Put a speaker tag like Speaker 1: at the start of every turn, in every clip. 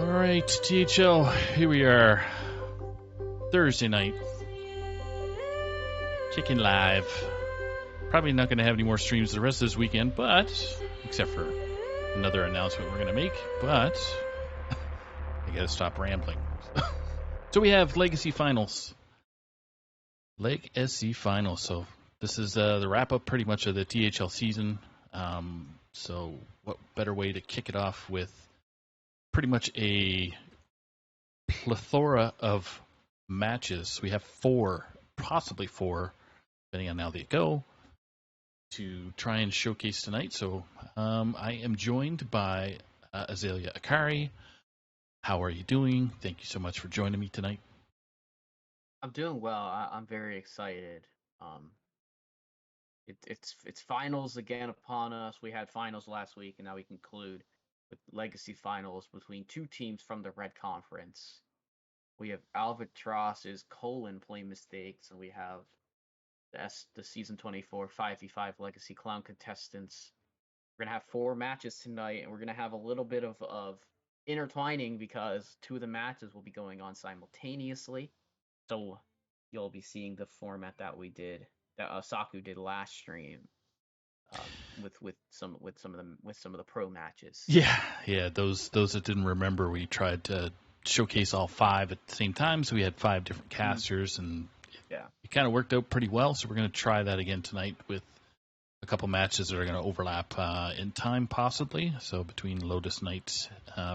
Speaker 1: Alright, THL, here we are. Thursday night. Kicking live. Probably not going to have any more streams the rest of this weekend, but, except for another announcement we're going to make, but I got to stop rambling. So we have Legacy Finals. Legacy Finals. So this is the wrap-up pretty much of the THL season. So what better way to kick it off with pretty much a plethora of matches. We have possibly four, depending on how they go, to try and showcase tonight. So I am joined by Azalea Akari. How are you doing? Thank you so much for joining me tonight.
Speaker 2: I'm doing well. I'm very excited. It's finals again upon us. We had finals last week, and now we conclude with legacy finals between two teams from the Red Conference. We have Albatross's colon play mistakes, and we have the season 24 5v5 legacy clown contestants. We're gonna have four matches tonight, and we're gonna have a little bit of intertwining because two of the matches will be going on simultaneously. So you'll be seeing the format that we did, that Saku did last stream, with some of the pro matches.
Speaker 1: Yeah. Those that didn't remember, we tried to showcase all five at the same time, so we had five different casters, and it kind of worked out pretty well. So we're going to try that again tonight with a couple matches that are going to overlap in time, possibly. So between Lotus Knights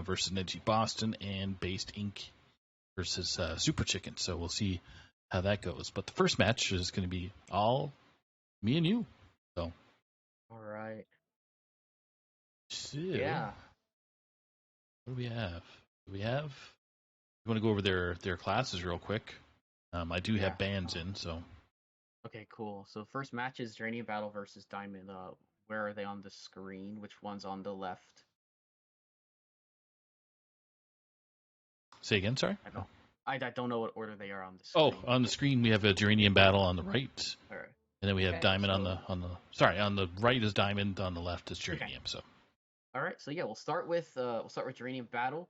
Speaker 1: versus Neji Boston and Based Inc. versus Super Chicken. So we'll see how that goes. But the first match is going to be all me and you. So.
Speaker 2: All right.
Speaker 1: So,
Speaker 2: yeah.
Speaker 1: What do we have? You want to go over their classes real quick? I do have bands in, so.
Speaker 2: Okay, cool. So first match is Geranium Battle versus Diamond. Where are they on the screen? Which one's on the left?
Speaker 1: Say again, sorry?
Speaker 2: I don't know what order they are on the screen.
Speaker 1: Oh, on the screen we have a Geranium Battle on the right.
Speaker 2: All right.
Speaker 1: And then we have Diamond on the right is Diamond, on the left is Geranium. So.
Speaker 2: All right, so yeah, we'll start with Geranium Battle,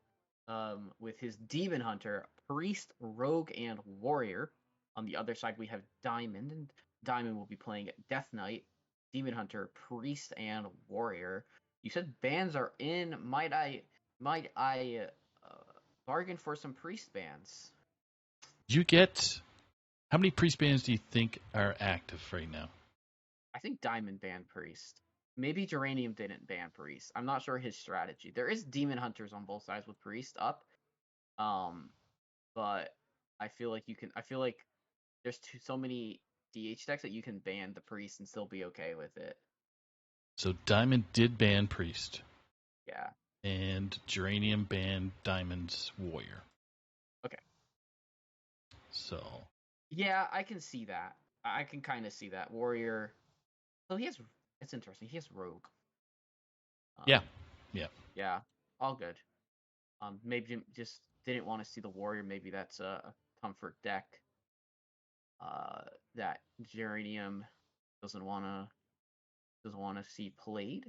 Speaker 2: with his Demon Hunter, Priest, Rogue, and Warrior. On the other side, we have Diamond, and Diamond will be playing Death Knight, Demon Hunter, Priest, and Warrior. You said bans are in. Might I bargain for some Priest bans?
Speaker 1: How many Priest bans do you think are active right now?
Speaker 2: I think Diamond banned Priest. Maybe Geranium didn't ban Priest. I'm not sure his strategy. There is Demon Hunters on both sides with Priest up. But I feel like there's so many DH decks that you can ban the Priest and still be okay with it.
Speaker 1: So Diamond did ban Priest.
Speaker 2: Yeah.
Speaker 1: And Geranium banned Diamond's Warrior.
Speaker 2: Okay.
Speaker 1: So.
Speaker 2: Yeah, I can see that. I can kind of see that. Warrior. So it's interesting. He has Rogue.
Speaker 1: Yeah.
Speaker 2: Yeah. All good. Maybe just didn't want to see the Warrior. Maybe that's a comfort deck. That Geranium doesn't want to see played.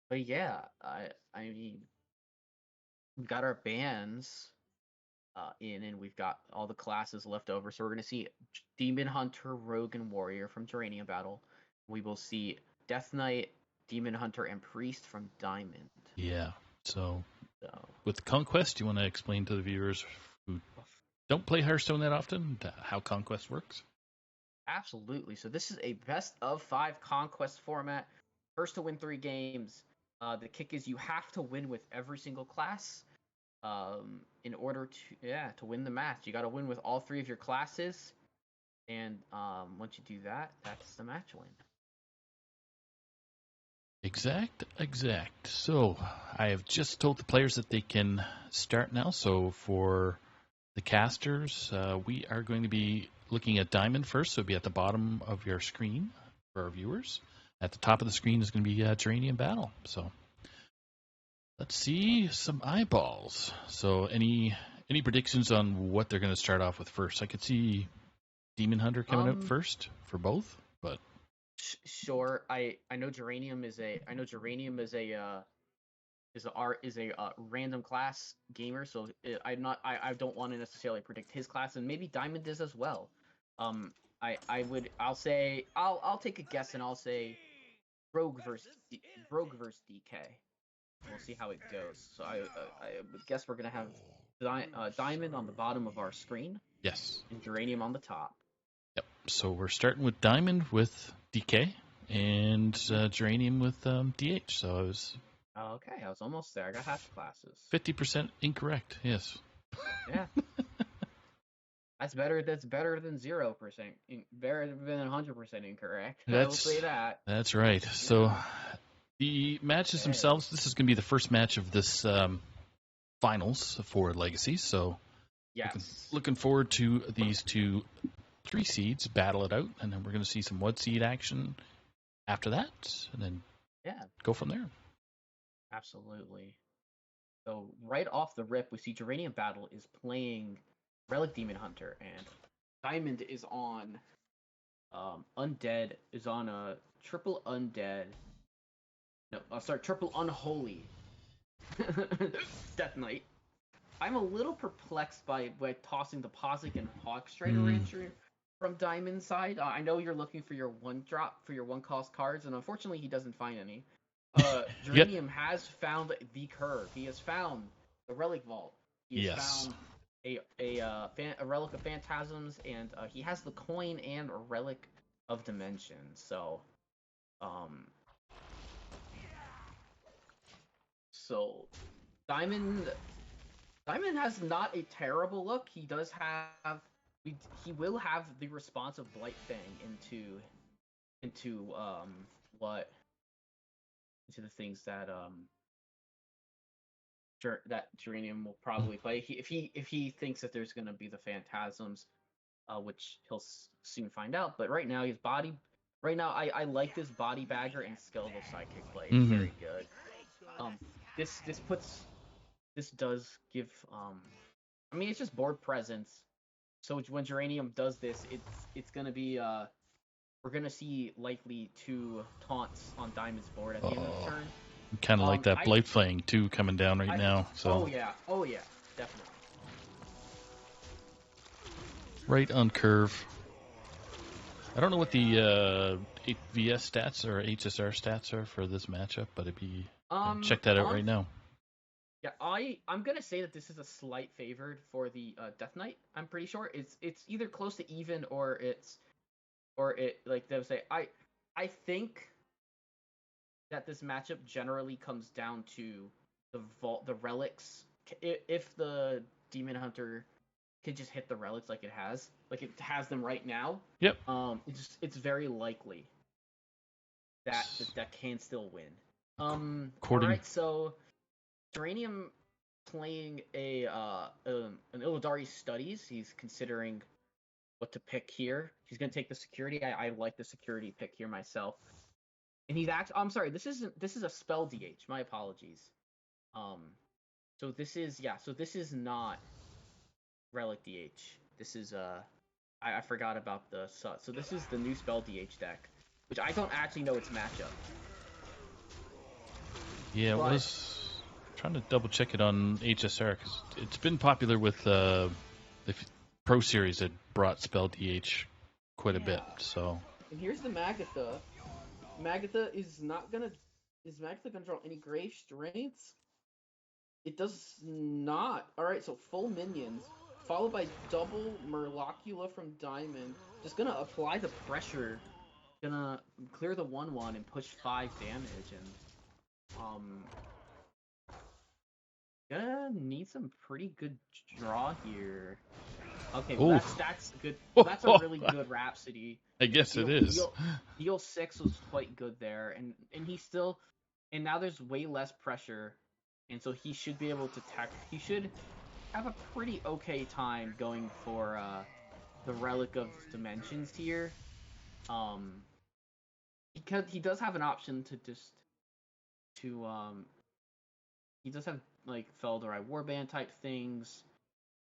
Speaker 2: But yeah, I mean, we've got our bans in, and we've got all the classes left over. So we're gonna see Demon Hunter, Rogue, and Warrior from Geranium Battle. We will see Death Knight, Demon Hunter, and Priest from Diamond.
Speaker 1: Yeah. So with Conquest, do you want to explain to the viewers who don't play Hearthstone that often how Conquest works?
Speaker 2: Absolutely. So this is a best of 5 Conquest format. First to win 3 games. The kick is you have to win with every single class in order to win the match. You got to win with all 3 of your classes, and once you do that, that's the match win.
Speaker 1: Exact. So I have just told the players that they can start now. So for the casters, we are going to be looking at Diamond first. So it'll be at the bottom of your screen for our viewers. At the top of the screen is going to be Geranium Battle. So let's see some eyeballs. So any predictions on what they're going to start off with first? I could see Demon Hunter coming up first for both, but
Speaker 2: sure. I know Geranium is a is a random class gamer, so I don't want to necessarily predict his class, and maybe Diamond is as well. I'll take a guess and I'll say Rogue versus DK. We'll see how it goes. So I would guess we're gonna have Diamond on the bottom of our screen
Speaker 1: Yes.
Speaker 2: and Geranium on the top.
Speaker 1: Yep. So we're starting with Diamond with DK and Geranium with DH. So I was
Speaker 2: Okay, I was almost there. I got half the classes.
Speaker 1: 50% incorrect. Yes.
Speaker 2: Yeah. That's better than 0%. Better than 100% incorrect. I will say that.
Speaker 1: That's right.
Speaker 2: Yeah.
Speaker 1: So the matches themselves, this is going to be the first match of this finals for Legacy. So
Speaker 2: yes.
Speaker 1: looking forward to these 3 seeds battle it out, and then we're going to see some 1 seed action after that, and then go from there.
Speaker 2: Absolutely. So right off the rip, we see Geranium Battle is playing Relic Demon Hunter, and Diamond is on Undead, is on a triple Undead. No, triple Unholy Death Knight. I'm a little perplexed by tossing the Posic and Hogstrider Rancher from Diamond's side. I know you're looking for your 1-drop, for your 1-cost cards, and unfortunately he doesn't find any. Geranium has found the curve. He has found the Relic Vault. He has found a Relic of Phantasms, and he has the coin and a Relic of Dimensions. So, Diamond has not a terrible look. He does have he will have the response of Blight Fang into the things that that Geranium will probably play. If he thinks that there's going to be the Phantasms, which he'll soon find out. But right now I like this Body Bagger and Skeletal Psychic play. It's very good. This does give I mean, it's just board presence. So when Geranium does this, it's gonna be we're gonna see likely 2 taunts on Diamond's board at the end of the turn.
Speaker 1: Kind of like that Blight Fang too coming down now. So.
Speaker 2: Oh yeah, definitely.
Speaker 1: Right on curve. I don't know what the VS stats or HSR stats are for this matchup, but it'd be check that out right now.
Speaker 2: Yeah, I'm gonna say that this is a slight favored for the Death Knight. I'm pretty sure it's either close to even or like they would say. I think that this matchup generally comes down to the relics. If the Demon Hunter can just hit the relics like it has them right now.
Speaker 1: Yep.
Speaker 2: It's very likely that can still win. All right, so Geranium playing an Illidari Studies. He's considering what to pick here. He's gonna take the security. I like the security pick here myself. And he's actually I'm sorry, this is a spell DH. My apologies. So this is not Relic DH. This is I forgot about the so this is the new spell DH deck, which I don't actually know its matchup.
Speaker 1: Yeah, it was trying to double check it on HSR because it's been popular with the Pro Series that brought spell DH quite a bit. So.
Speaker 2: And here's the Magatha. Magatha is Magatha control any grave strengths? It does not. Alright, so full minions, followed by double Murlocula from Diamond. Just gonna apply the pressure. Gonna clear the 1/1 and push 5 damage, and gonna need some pretty good draw here. Okay, well that's good. That's a really good Rhapsody.
Speaker 1: I guess it is.
Speaker 2: Deal 6 was quite good there, and he still, and now there's way less pressure, and so he should be able to he should have a pretty okay time going for the Relic of Dimensions here. Because he does have an option to he does have like Felderai Warband type things.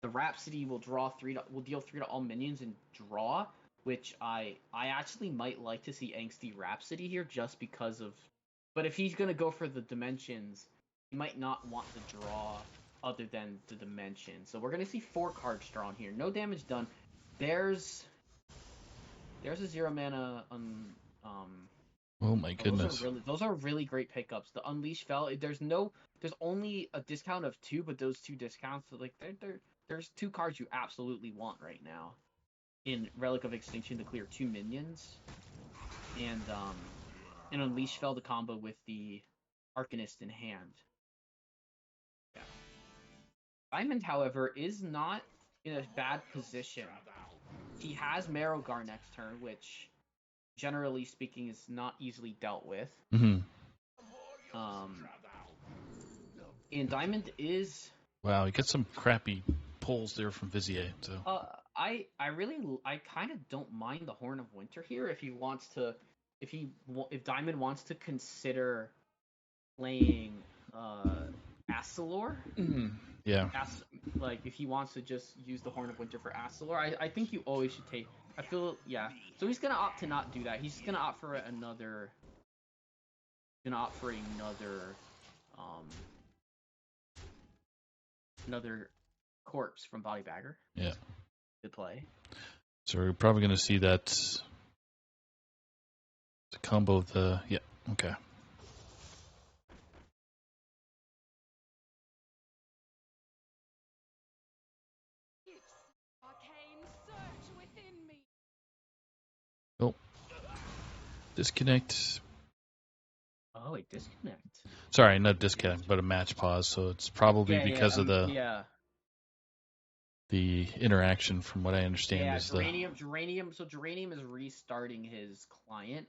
Speaker 2: The Rhapsody will deal 3 to all minions and draw, which I actually might like to see Angsty Rhapsody here just because of. But if he's gonna go for the dimensions, he might not want to draw other than the dimension. So we're gonna see 4 cards drawn here. No damage done. There's a 0 mana
Speaker 1: Oh my goodness.
Speaker 2: those are really great pickups. The Unleash Fel. There's only a discount of 2, but those 2 discounts, like there's 2 cards you absolutely want right now in Relic of Extinction to clear 2 minions, and Unleash Fel to combo with the Arcanist in hand. Yeah. Diamond, however, is not in a bad position. He has Marrowgar next turn, which, generally speaking, is not easily dealt with.
Speaker 1: Mm-hmm.
Speaker 2: And Diamond is...
Speaker 1: Wow, he got some crappy pulls there from Vizier. So.
Speaker 2: I kind of don't mind the Horn of Winter here if Diamond wants to consider playing Astalor.
Speaker 1: Mm-hmm. Yeah.
Speaker 2: Like, if he wants to just use the Horn of Winter for Astalor, I think you always should take... I feel, yeah. So he's gonna opt to not do that. He's gonna opt for another... another corpse from Body Bagger.
Speaker 1: Yeah.
Speaker 2: To play.
Speaker 1: So we're probably gonna see that the combo of the... Yeah, okay. Oh. Disconnect.
Speaker 2: Oh, wait, disconnect.
Speaker 1: Sorry, not disconnect, but a match pause. So it's probably because of the interaction, from what I understand.
Speaker 2: Yeah,
Speaker 1: is
Speaker 2: Geranium. So Geranium is restarting his client,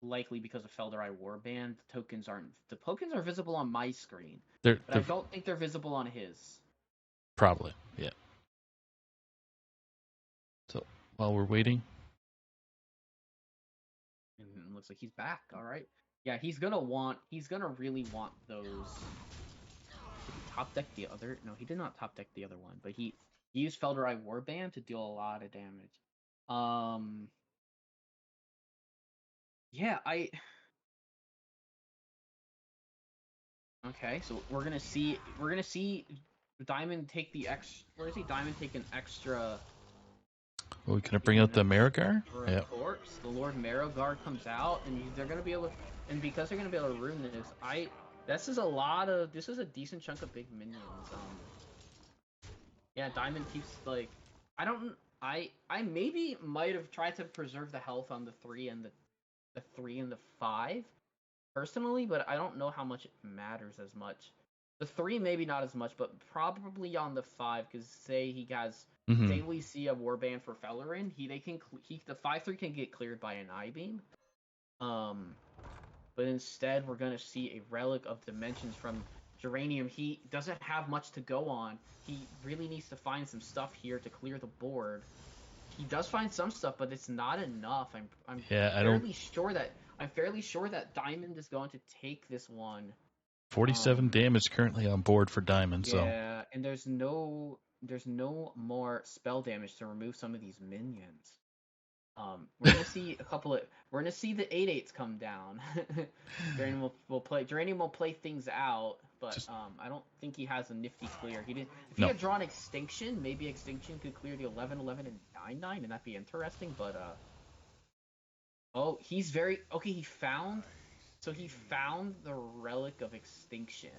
Speaker 2: likely because of Felderai Warband. The tokens are visible on my screen, but I don't think they're visible on his.
Speaker 1: Probably, yeah. So while we're waiting,
Speaker 2: and it looks like he's back. All right. Yeah, he's gonna really want those. Did he top deck the other? No, he did not top deck the other one, but he used Felderai Warband to deal a lot of damage. Yeah, Okay, so we're gonna see Diamond take the Where is he? Diamond take an extra.
Speaker 1: we can bring out the Marrowgar.
Speaker 2: Yeah. Corpse. The Lord Marrowgar comes out, and they're gonna be able to, and because they're gonna be able to ruin this, this is a decent chunk of big minions. Yeah, Diamond keeps I maybe might have tried to preserve the health on the 3 and the 3 and the 5 personally, but I don't know how much it matters as much. The 3 maybe not as much, but probably on the 5, because say he has say we see a Warband for Fellerin, the 5/3 can get cleared by an I-Beam. But instead we're gonna see a Relic of Dimensions from Geranium. He doesn't have much to go on. He really needs to find some stuff here to clear the board. He does find some stuff, but it's not enough. I'm fairly sure that Diamond is going to take this one.
Speaker 1: 47 damage currently on board for Diamond.
Speaker 2: Yeah, and there's no more spell damage to remove some of these minions. We're gonna see we're gonna see the 8/8s come down. Geranium will play things out, but I don't think he has a nifty clear. If he had drawn Extinction, maybe Extinction could clear the 11/11 and 9/9, and that'd be interesting. But he's he found the Relic of Extinction.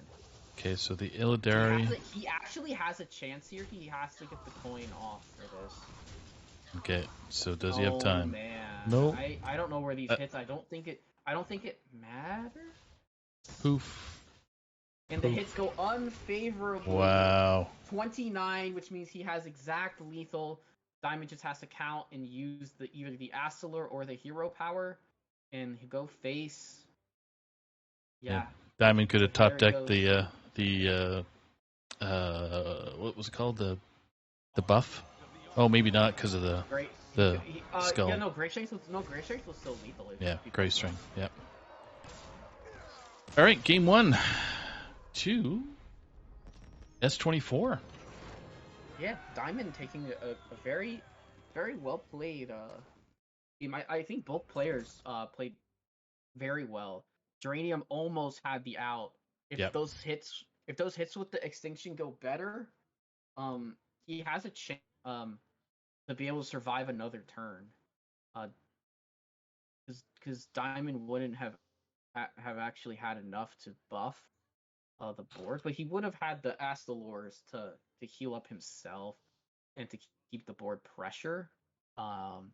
Speaker 1: Okay, so the Illidari.
Speaker 2: He actually has a chance here. He has to get the coin off for this.
Speaker 1: Okay, so does he have time?
Speaker 2: Man.
Speaker 1: No.
Speaker 2: I don't know where these hits. I don't think it matters.
Speaker 1: Poof.
Speaker 2: And the hits go unfavorably.
Speaker 1: Wow.
Speaker 2: 29, which means he has exact lethal. Diamond just has to count and use either the Astalor or the hero power, and he'll go face. Yeah.
Speaker 1: Diamond could have top decked the what was it called, the buff. Oh, maybe not because of the skull.
Speaker 2: Yeah, no, Grey Strength was still lethal.
Speaker 1: Grey Strength. Yeah. All right, game 1 to S24.
Speaker 2: Yeah, Diamond taking a very, very well played game. I think both players played very well. Geranium almost had the out If
Speaker 1: Yep.
Speaker 2: those hits with the extinction go better, he has a chance to be able to survive another turn. Because Diamond wouldn't have actually had enough to buff the board, but he would have had the Astalors to heal up himself and to keep the board pressure. So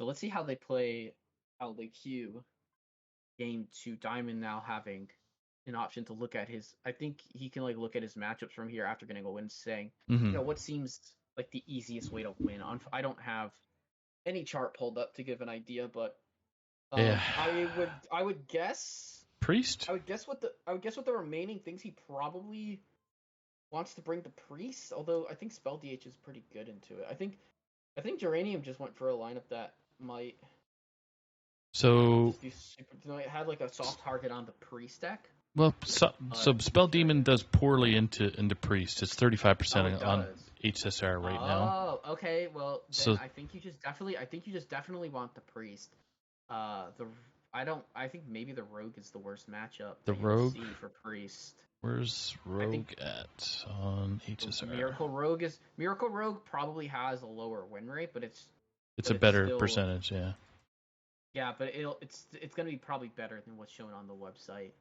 Speaker 2: let's see how they play, how they queue game 2. Diamond now having an option to look at his. I think he can like look at his matchups from here after getting a win, saying,
Speaker 1: Mm-hmm.
Speaker 2: what seems like the easiest way to win. I don't have any chart pulled up to give an idea, but
Speaker 1: Yeah.
Speaker 2: I would guess
Speaker 1: Priest.
Speaker 2: I would guess what the remaining things he probably wants to bring the priest. Although I think spell DH is pretty good into it. I think Geranium just went for a lineup that might.
Speaker 1: So
Speaker 2: It had like a soft target on the priest deck.
Speaker 1: well, so spell demon does poorly into priest. It's 35% on HSR right now.
Speaker 2: Oh, okay. Well, then
Speaker 1: So
Speaker 2: I think you just definitely want the priest. I think maybe the rogue is the worst matchup
Speaker 1: the
Speaker 2: that you'll
Speaker 1: rogue.
Speaker 2: see for priest.
Speaker 1: Where's rogue at on HSR?
Speaker 2: Miracle Rogue probably has a lower win rate, but it's
Speaker 1: a better
Speaker 2: still,
Speaker 1: percentage, yeah.
Speaker 2: Yeah, but it's gonna be probably better than what's shown on the website.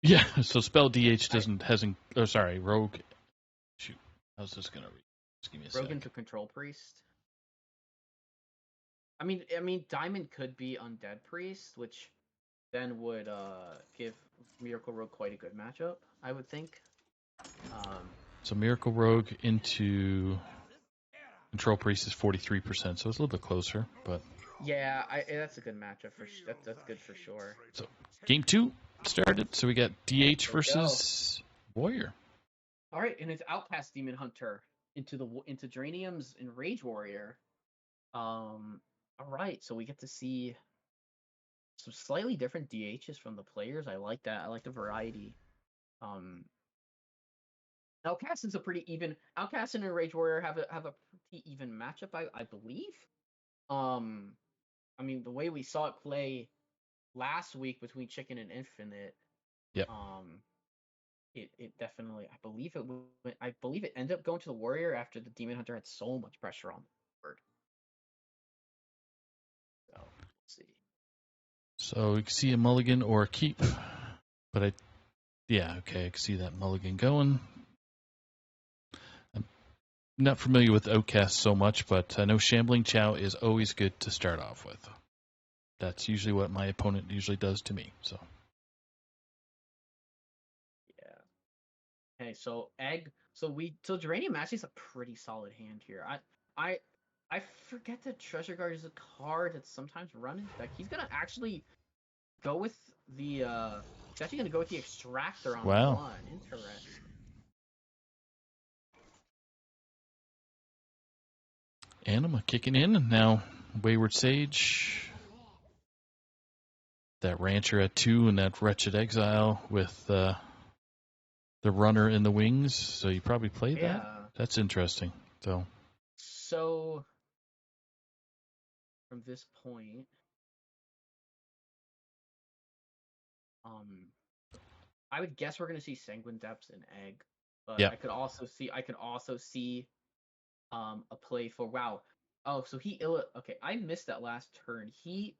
Speaker 1: Yeah, so spell DH hasn't. Oh, sorry, rogue. Shoot, how's this gonna read? Just give me a
Speaker 2: Rogue
Speaker 1: sec.
Speaker 2: into control priest. I mean, Diamond could be undead priest, which then would give Miracle Rogue quite a good matchup, I would think.
Speaker 1: So Miracle Rogue into Control Priest is 43%, so it's a little bit closer, but
Speaker 2: yeah, that's a good matchup for that's good for sure.
Speaker 1: So game 2 started. So we got DH versus Warrior.
Speaker 2: All right, and it's Outcast Demon Hunter into Dranium's and Rage Warrior. All right, so we get to see some slightly different DHs from the players. I like that. I like the variety. Outcast is a pretty even. Outcast and Rage Warrior have a pretty even matchup, I believe. I mean, the way we saw it play last week between Chicken and Infinite.
Speaker 1: Yep.
Speaker 2: It definitely. I believe it ended up going to the Warrior after the Demon Hunter had so much pressure on the board. So let's see.
Speaker 1: So we can see a mulligan or a keep, but I can see that mulligan going. I'm not familiar with Outcast so much, but I know Shambling Chow is always good to start off with. That's usually what my opponent usually does to me. So
Speaker 2: yeah. Okay, so Egg. So Geranium actually is a pretty solid hand here. I forget that Treasure Guard is a card that's sometimes run into deck. He's gonna actually go with the he's actually gonna go with the Extractor on one. Interesting.
Speaker 1: Anima kicking in, and now Wayward Sage. That Rancher at 2 and that Wretched Exile with the runner in the wings. So you probably played that? That's interesting. So
Speaker 2: from this point, I would guess we're gonna see Sanguine Depths and Egg, but I could also see a play for wow. Oh, so okay, I missed that last turn. He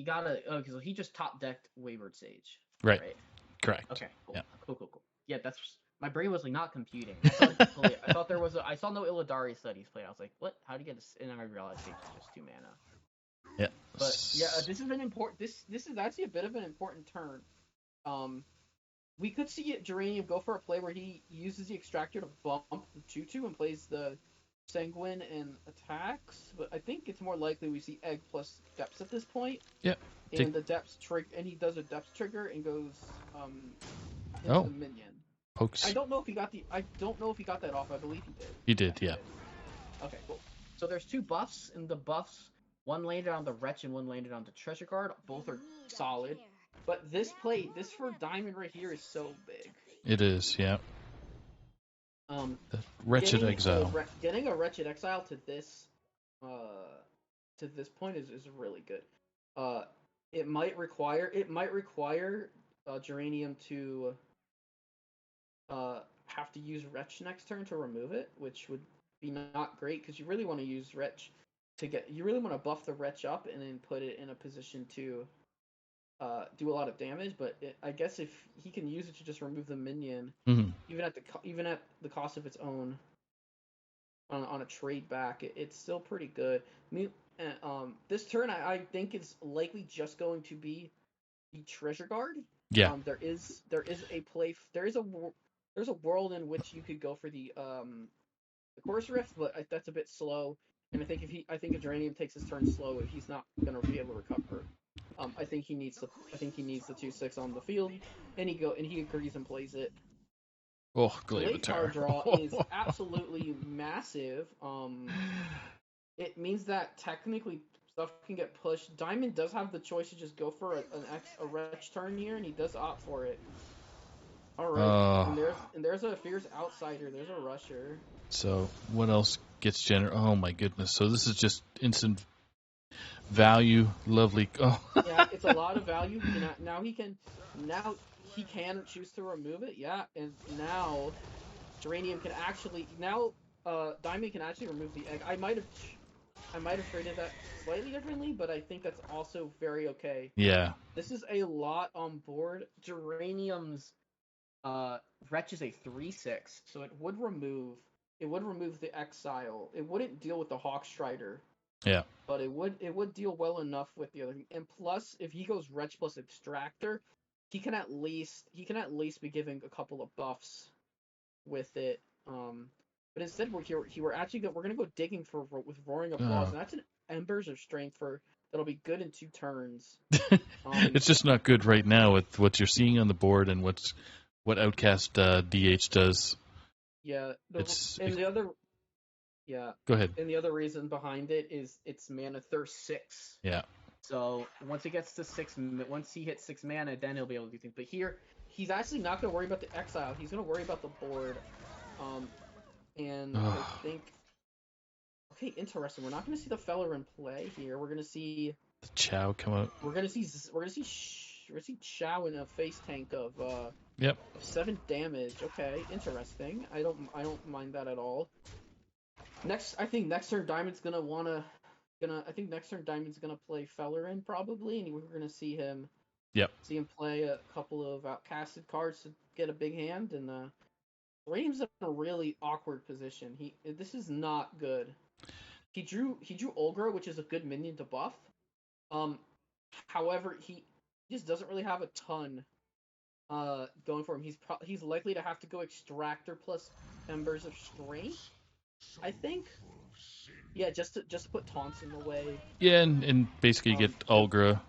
Speaker 2: got so he just top decked Wayward Sage.
Speaker 1: Right. Correct.
Speaker 2: Okay. Cool.
Speaker 1: Yeah.
Speaker 2: Cool. Yeah, that's my brain was like not computing. I thought there was I saw no Illidari studies play. I was like, what? How do you get this? And then I realized Sage is just 2 mana.
Speaker 1: Yeah.
Speaker 2: But yeah, this is an important. This is actually a bit of an important turn. We could see Geranium go for a play where he uses the Extractor to bump the 2/2 and plays the Sanguine and attacks. But I think it's more likely we see Egg plus Depths at this point.
Speaker 1: Yep.
Speaker 2: And the Depths and he does a Depths trigger and goes into the minion.
Speaker 1: Pokes.
Speaker 2: I don't know if he got that off. I believe he did.
Speaker 1: He did, yeah.
Speaker 2: Okay, cool. So there's 2 buffs, and the buffs, one landed on the Wretch and one landed on the Treasure Guard. Both are solid. But this for Diamond right here is so big.
Speaker 1: It is, yeah. The Wretched Exile.
Speaker 2: Getting a Wretched Exile to this point is really good.
Speaker 3: it might require Geranium to have to use Wretch next turn to remove it, which would be not great because you really want to use Wretch you really want to buff the Wretch up and then put it in a position to do a lot of damage. But I guess if he can use it to just remove the minion, even at the cost of its own on a trade back, it's still pretty good. This turn I think is likely just going to be the Treasure Guard.
Speaker 1: Yeah.
Speaker 3: There's a world in which you could go for the Chorus Rift, but that's a bit slow. And I think if Geranium takes his turn slow, he's not gonna be able to recover. I think he needs the 2/6 on the field, and he agrees and plays it.
Speaker 1: Oh,
Speaker 3: Late
Speaker 1: Glaivatar.
Speaker 3: card draw is absolutely massive. It means that technically stuff can get pushed. Diamond does have the choice to just go for a Wretch turn here, and he does opt for it. All right, and there's a Fierce Outsider. There's a Rusher.
Speaker 1: So what else gets generated? Oh my goodness! So this is just instant value. Lovely. Oh.
Speaker 3: Yeah, it's a lot of value. Now he can choose to remove it. Yeah, and now Geranium can actually Diamond can actually remove the egg. I might have traded that slightly differently, but I think that's also very okay.
Speaker 1: Yeah.
Speaker 3: This is a lot on board. Geranium's Wretch is a 3/6, so it would remove the Exile. It wouldn't deal with the Hawkstrider.
Speaker 1: Yeah.
Speaker 3: But it would deal well enough with the other thing. And plus, if he goes Wretch plus Extractor, he can at least be giving a couple of buffs with it. But instead we're gonna go digging with Roaring Applause, and that's an Embers of Strength that'll be good in 2 turns.
Speaker 1: It's just not good right now with what you're seeing on the board and what Outcast DH does.
Speaker 3: Yeah, yeah.
Speaker 1: Go ahead.
Speaker 3: And the other reason behind it is it's mana thirst 6.
Speaker 1: Yeah.
Speaker 3: So once he gets to once he hits 6 mana, then he'll be able to do things. But here, he's actually not going to worry about the exile. He's going to worry about the board. I think. Okay, interesting. We're not going to see the Feller in play here. We're going to see
Speaker 1: the Chow come out.
Speaker 3: We're going to see Chow in a face tank of 7 damage. Okay, interesting. I don't mind that at all. I think next turn Diamond's gonna play Feller in probably, and we're gonna see him.
Speaker 1: Yep.
Speaker 3: See him play a couple of outcasted cards to get a big hand, and Raym's in a really awkward position. This is not good. He drew Olgra, which is a good minion to buff. However, he just doesn't really have a ton going for him. He's likely to have to go Extractor plus Embers of Strength, I think. Yeah, just to put taunts in the way.
Speaker 1: Yeah, and basically get Olgra.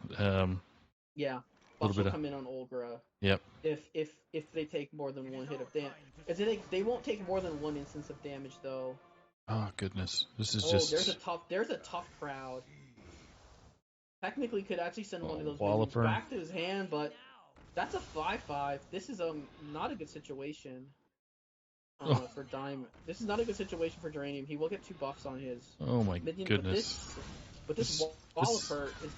Speaker 3: Yeah, buffs will come in on Olgra.
Speaker 1: Yep.
Speaker 3: If they take more than 1 hit of damage, they won't take more than 1 instance of damage though.
Speaker 1: Oh goodness, this is just.
Speaker 3: There's a tough crowd. Technically, could actually send one of those minions back to his hand, but that's a 5/5. This is not a good situation. For Diamond, this is not a good situation for Geranium. He will get 2 buffs on his.
Speaker 1: Oh my goodness!
Speaker 3: But this Walloper is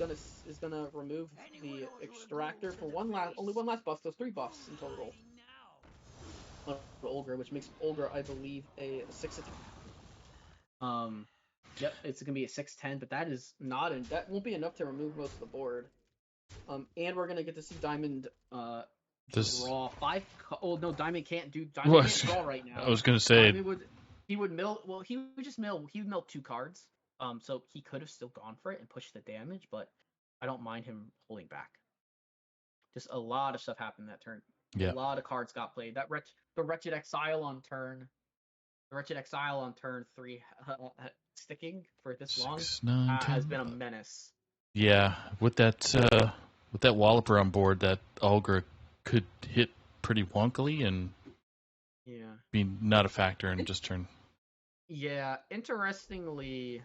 Speaker 3: gonna remove the Extractor for only one last buff. So 3 buffs in total. Olgra, which makes Olgra, I believe, a 6 attack. Yep, it's gonna be a 6/10, but that won't be enough to remove most of the board. And we're gonna get to see Diamond draw 5. Oh no, Diamond can't draw right now.
Speaker 1: I was gonna say
Speaker 3: he would mill 2 cards. So he could have still gone for it and pushed the damage, but I don't mind him holding back. Just a lot of stuff happened that turn.
Speaker 1: Yeah.
Speaker 3: A lot of cards got played. The Wretched Exile on turn 3 sticking for this
Speaker 1: 6,
Speaker 3: long
Speaker 1: 9, 10,
Speaker 3: has been a menace.
Speaker 1: Yeah, with that Walloper on board, that Olgra could hit pretty wonkily and be not a factor and just turn.
Speaker 3: Yeah, interestingly,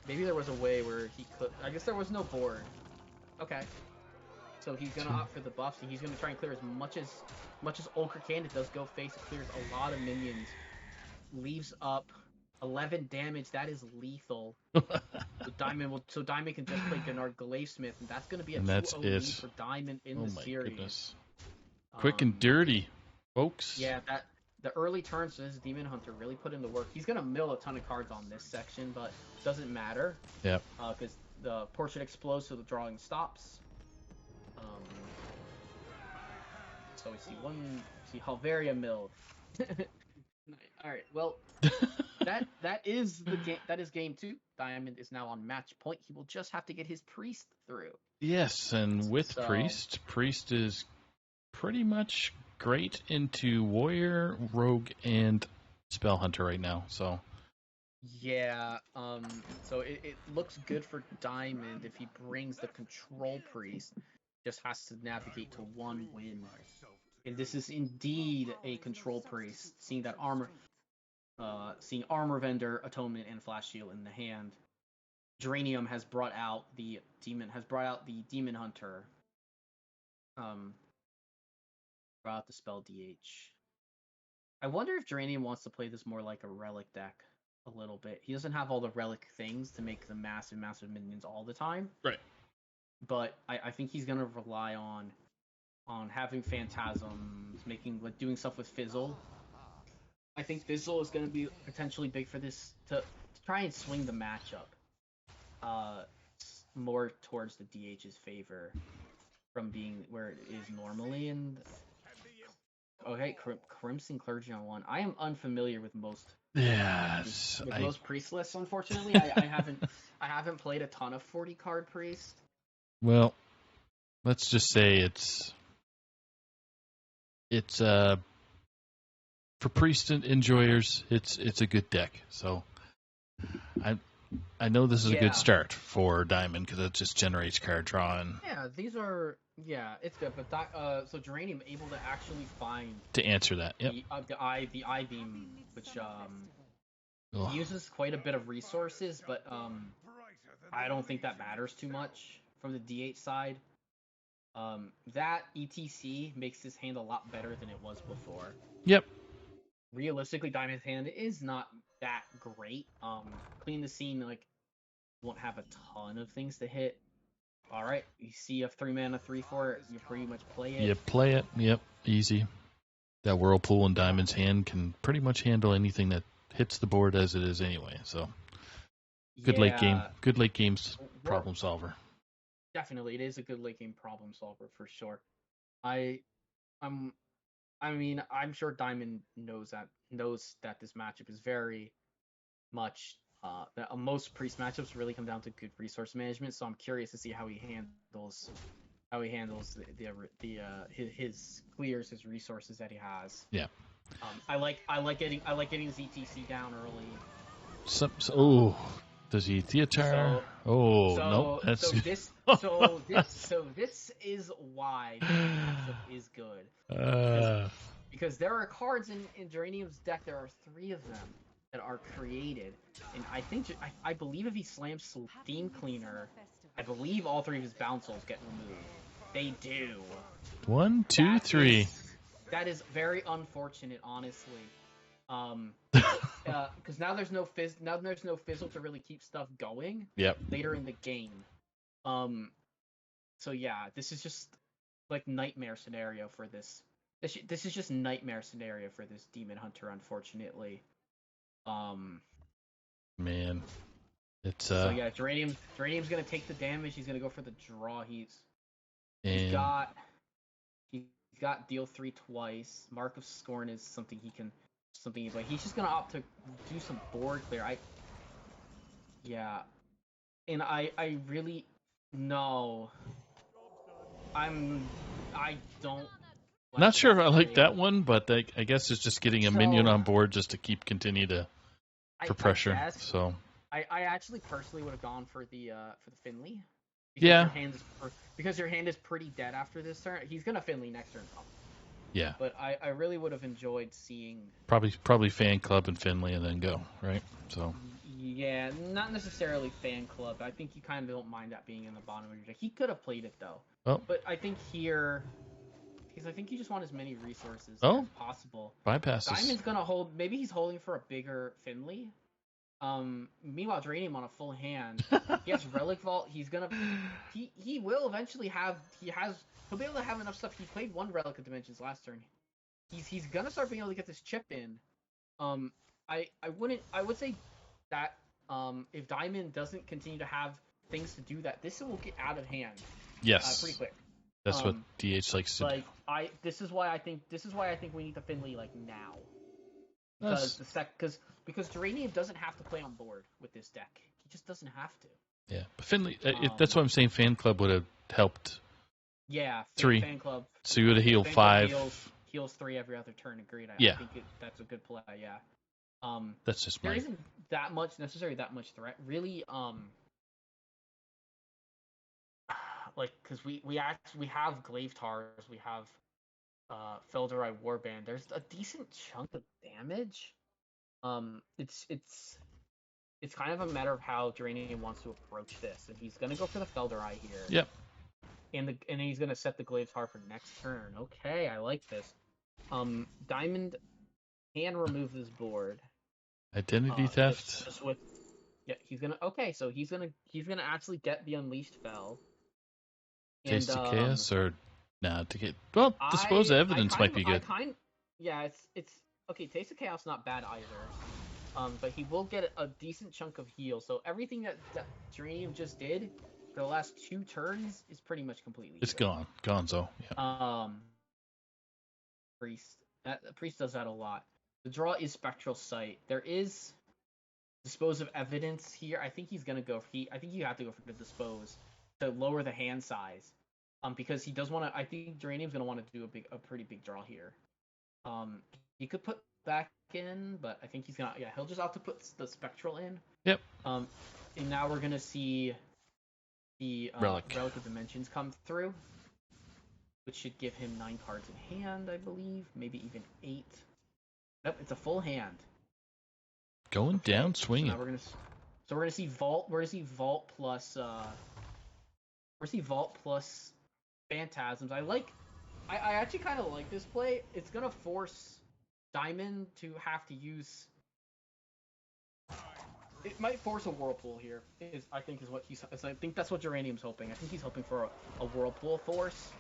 Speaker 3: maybe there was a way where he could. I guess there was no board. Okay, so he's gonna opt for the buffs, and he's gonna try and clear as much as Olgra can. It does go face. It clears a lot of minions. Leaves up
Speaker 2: 11 damage. That is lethal. So Diamond can just play Gennard Glaive-Smith, and that's going to be a
Speaker 1: And that's
Speaker 2: 2-0
Speaker 1: it.
Speaker 2: lead for Diamond in
Speaker 1: Oh
Speaker 2: the
Speaker 1: my
Speaker 2: series.
Speaker 1: goodness. Quick and dirty, folks.
Speaker 2: Yeah, that the early turns to this Demon Hunter really put in the work. He's going to mill a ton of cards on this section, but doesn't matter.
Speaker 1: Yep.
Speaker 2: Because the portrait explodes, so the drawing stops. So we see Halveria milled. All right, well, that is the game. That is game 2. Diamond is now on match point. He will just have to get his priest through.
Speaker 1: Yes, and with Priest is pretty much great into Warrior, Rogue, and Spell Hunter right now. So
Speaker 2: yeah, so it looks good for Diamond if he brings the Control Priest. Just has to navigate to 1 win, and this is indeed a Control Priest. Seeing Armor Vendor, Atonement, and Flash Shield in the hand. Geranium has brought out the Demon Hunter. Brought out the spell DH. I wonder if Geranium wants to play this more like a relic deck a little bit. He doesn't have all the relic things to make the massive minions all the time.
Speaker 1: Right.
Speaker 2: But I think he's gonna rely on having phantasms, doing stuff with Fizzle. I think Fizzle is gonna be potentially big for this to try and swing the matchup more towards the DH's favor from being where it is normally. And okay, Crimson Clergy on 1. I am unfamiliar with most.
Speaker 1: Yes,
Speaker 2: most priest lists. Unfortunately, I haven't played a ton of 40 card priest.
Speaker 1: Well, let's just say it's for priest enjoyers, it's a good deck. So I know this is a good start for Diamond because it just generates card draw and
Speaker 2: it's good. But so Geranium able to actually find
Speaker 1: to answer that. Yep.
Speaker 2: The eye beam, which uses quite a bit of resources, but I don't think that matters too much from the DH side. That ETC makes this hand a lot better than it was before.
Speaker 1: Yep.
Speaker 2: Realistically, Diamond's hand is not that great. Clean the Scene won't have a ton of things to hit. All right, you see a 3-mana 3/4, you pretty much play it.
Speaker 1: You play it. Yep, easy. That Whirlpool in Diamond's hand can pretty much handle anything that hits the board as it is anyway. So good late game. Good late games problem solver.
Speaker 2: Definitely, it is a good late game problem solver for sure. I'm sure Diamond knows that this matchup is very much that most priest matchups really come down to good resource management. So I'm curious to see how he handles his clears his resources that he has.
Speaker 1: Yeah.
Speaker 2: I like getting his ETC down early.
Speaker 1: Does he Theatar? No, that's
Speaker 2: so this is why the matchup is good. Because there are cards in Geranium's deck. There are 3 of them that are created, and I believe if he slams Theme Cleaner, I believe all 3 of his bounce souls get removed. They do.
Speaker 1: 1, 2, 3.
Speaker 2: That is very unfortunate, honestly. Because now there's no fizzle to really keep stuff going.
Speaker 1: Yep.
Speaker 2: Later in the game. So yeah, this is just like nightmare scenario for this. This is just nightmare scenario for this Demon Hunter, unfortunately.
Speaker 1: Man, it's
Speaker 2: So yeah, Geranium's gonna take the damage. He's gonna go for the draw. He's got deal 3 twice. Mark of Scorn is something like he's just gonna opt to do some board clear. And I really no. I don't.
Speaker 1: Not sure if I like that one, but I guess it's just getting a minion on board just to continue to for pressure. So
Speaker 2: I actually personally would have gone for the Finley. Because your hand is pretty dead after this turn. He's gonna Finley next turn.
Speaker 1: Yeah.
Speaker 2: But I really would have enjoyed seeing
Speaker 1: probably Fan Club and Finley and then go, right? So
Speaker 2: yeah, not necessarily Fan Club. I think you kind of don't mind that being in the bottom of your deck. He could have played it though.
Speaker 1: Oh.
Speaker 2: But I think here, because I think you just want as many resources as possible.
Speaker 1: Bypasses.
Speaker 2: Diamond's gonna hold. Maybe he's holding for a bigger Finley. Meanwhile, Geranium on a full hand. He has Relic Vault. He will eventually have. He'll be able to have enough stuff. He played 1 Relic of Dimensions last turn. He's gonna start being able to get this chip in. I would say that if Diamond doesn't continue to have things to do that, this will get out of hand.
Speaker 1: Yes.
Speaker 2: Pretty quick.
Speaker 1: That's what DH likes to do.
Speaker 2: This is why I think we need the Finley like now. Because Geranium doesn't have to play on board with this deck. He just doesn't have to.
Speaker 1: Yeah, but Finley. That's what I'm saying. Fan Club would have helped.
Speaker 2: Yeah,
Speaker 1: 3.
Speaker 2: Fan Club.
Speaker 1: So you would have healed 5.
Speaker 2: Heals 3 every other turn. Agreed. I think that's a good play. Yeah.
Speaker 1: That's just
Speaker 2: there isn't that much threat really. Like because we have Glaive Tars, we have Felderai Warband. There's a decent chunk of damage. It's kind of a matter of how Geranium wants to approach this, and he's gonna go for the Felderai here.
Speaker 1: Yep.
Speaker 2: And he's gonna set the Glaive Tar for next turn. Okay, I like this. Diamond can remove this board.
Speaker 1: Identity theft.
Speaker 2: He's gonna. Okay, so he's gonna actually get the Unleashed Fel.
Speaker 1: Taste of Chaos or to get Dispose of Evidence might be good.
Speaker 2: It's okay. Taste of Chaos not bad either. But he will get a decent chunk of heal. So everything that Geranium just did for the last 2 turns is pretty much completely.
Speaker 1: It's gone. Gonzo. Yeah.
Speaker 2: Priest does that a lot. The draw is Spectral Sight. There is Dispose of Evidence here. I think he's gonna go. I think you have to go for the Dispose to lower the hand size. Because he does want to. I think Geranium's gonna want to do a pretty big draw here. He could put back in, but I think he's gonna. Yeah, he'll just have to put the Spectral in.
Speaker 1: Yep.
Speaker 2: And now we're gonna see the Relic of Dimensions come through, which should give him 9 cards in hand, I believe, maybe even 8. Nope, it's a full hand.
Speaker 1: Going down, swinging.
Speaker 2: So we're gonna see Vault. We're gonna see Vault plus. We're gonna see Vault plus Phantasms. I actually kind of like this play. It's gonna force Diamond to have to use. It might force a Whirlpool here. I think that's what Geranium's hoping. I think he's hoping for a Whirlpool force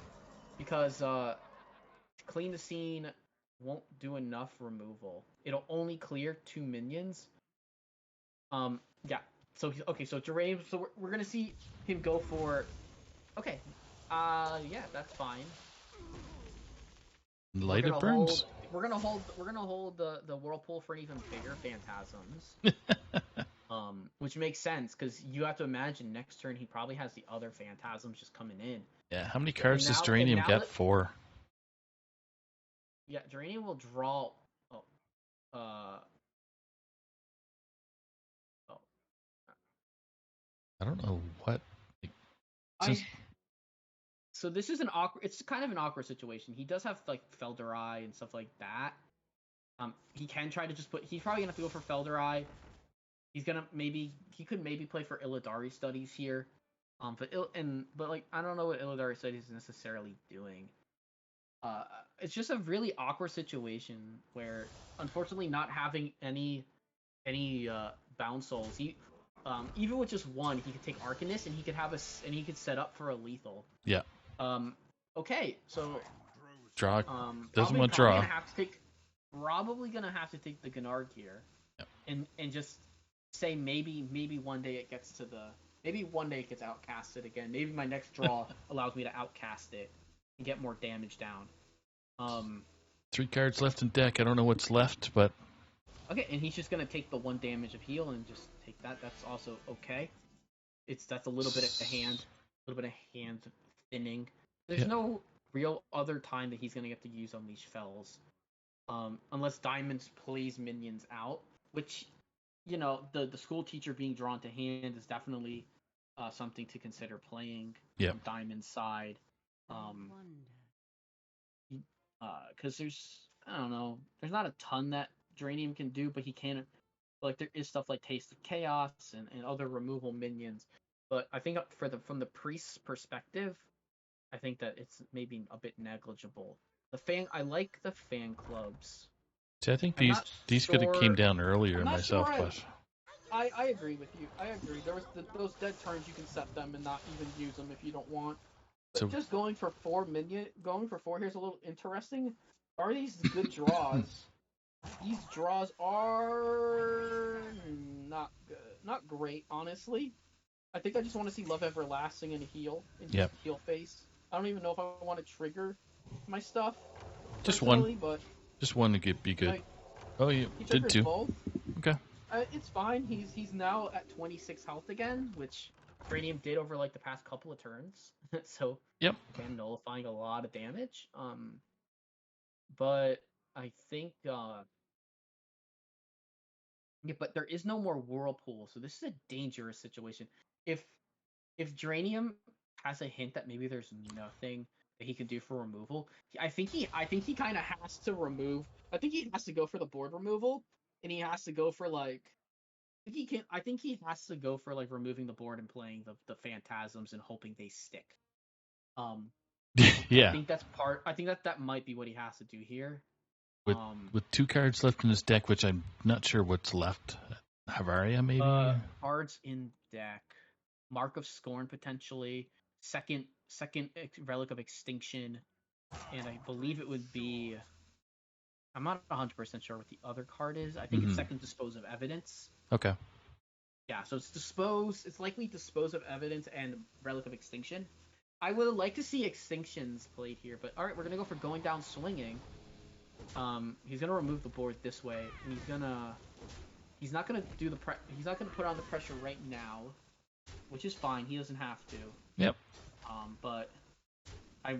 Speaker 2: because Clean the Scene won't do enough removal. It'll only clear 2 minions. Yeah. So Geranium. So we're gonna see him go for. Okay. Yeah, that's fine.
Speaker 1: Light it burns.
Speaker 2: We're gonna hold the Whirlpool for even bigger Phantasms. Which makes sense because you have to imagine next turn he probably has the other Phantasms just coming in.
Speaker 1: Yeah. How many cards does Geranium get? 4.
Speaker 2: Yeah, Geranium will draw.
Speaker 1: I don't know what.
Speaker 2: So this is it's kind of an awkward situation. He does have like Felderai and stuff like that. He can try to just he's probably gonna have to go for Felderai. He could maybe play for Illidari Studies here. But I don't know what Illidari Studies is necessarily doing. It's just a really awkward situation where, unfortunately, not having any bound souls, even with just 1, he could take Arcanist and he could set up for a lethal.
Speaker 1: Yeah.
Speaker 2: Okay, so
Speaker 1: draw. Doesn't want draw.
Speaker 2: Probably gonna have to take the Gennard here. Yep. And just say maybe one day it gets outcasted again. Maybe my next draw allows me to outcast it and get more damage down.
Speaker 1: 3 cards left in deck. I don't know what's left, but
Speaker 2: okay, and he's just gonna take the 1 damage of heal and just take that. That's also okay. That's a little bit of hand thinning. There's no real other time that he's gonna get to use Unleash Fells, unless Diamonds plays minions out, which the school teacher being drawn to hand is definitely something to consider playing on Diamond's side. Because there's not a ton that Geranium can do, but he can. Like there is stuff like Taste of Chaos and other removal minions. But I think from the priest's perspective, I think that it's maybe a bit negligible. I like the fan clubs.
Speaker 1: See, I think these could have came down earlier myself, but
Speaker 3: I agree with you. I agree. There was those dead turns, you can set them and not even use them if you don't want. But
Speaker 1: So
Speaker 3: just going for 4 here is a little interesting. Are these good draws? These draws are not good, not great, honestly. I think I just want to see Love Everlasting and heal and just
Speaker 1: yep,
Speaker 3: heal face. I don't even know if I want to trigger my stuff
Speaker 1: just one,
Speaker 3: personally, but
Speaker 1: just one to be good.
Speaker 3: uh,
Speaker 1: Oh, you
Speaker 3: he
Speaker 1: did
Speaker 3: triggers
Speaker 1: two.
Speaker 3: both.
Speaker 1: Okay.
Speaker 3: It's fine. He's now at 26 health again, which
Speaker 2: Cranium did over like the past couple of turns. So
Speaker 1: Yep.
Speaker 2: again, nullifying a lot of damage. But I think yeah, but there is no more whirlpool, so this is a dangerous situation. If Dranium has a hint that maybe there's nothing that he can do for removal, I think he kind of has to remove. I think he has to go for the board removal, and he has to go for like. I think he has to go for like removing the board and playing the phantasms and hoping they stick. Um, I
Speaker 1: Yeah.
Speaker 2: think that's part. I think that might be what he has to do here.
Speaker 1: With with 2 cards left in his deck, which I'm not sure what's left. Havaria, maybe.
Speaker 2: Cards in deck. Mark of Scorn potentially. Second Relic of Extinction, and I believe it would be. I'm not 100% sure what the other card is. I think it's second Dispose of Evidence.
Speaker 1: Okay.
Speaker 2: Yeah, so it's dispose. It's likely Dispose of Evidence and Relic of Extinction. I would like to see Extinctions played here, but all right, we're gonna go for Going Down Swinging. He's gonna remove the board this way, and he's not gonna do he's not gonna put on the pressure right now, which is fine. He doesn't have to.
Speaker 1: Yep.
Speaker 2: But I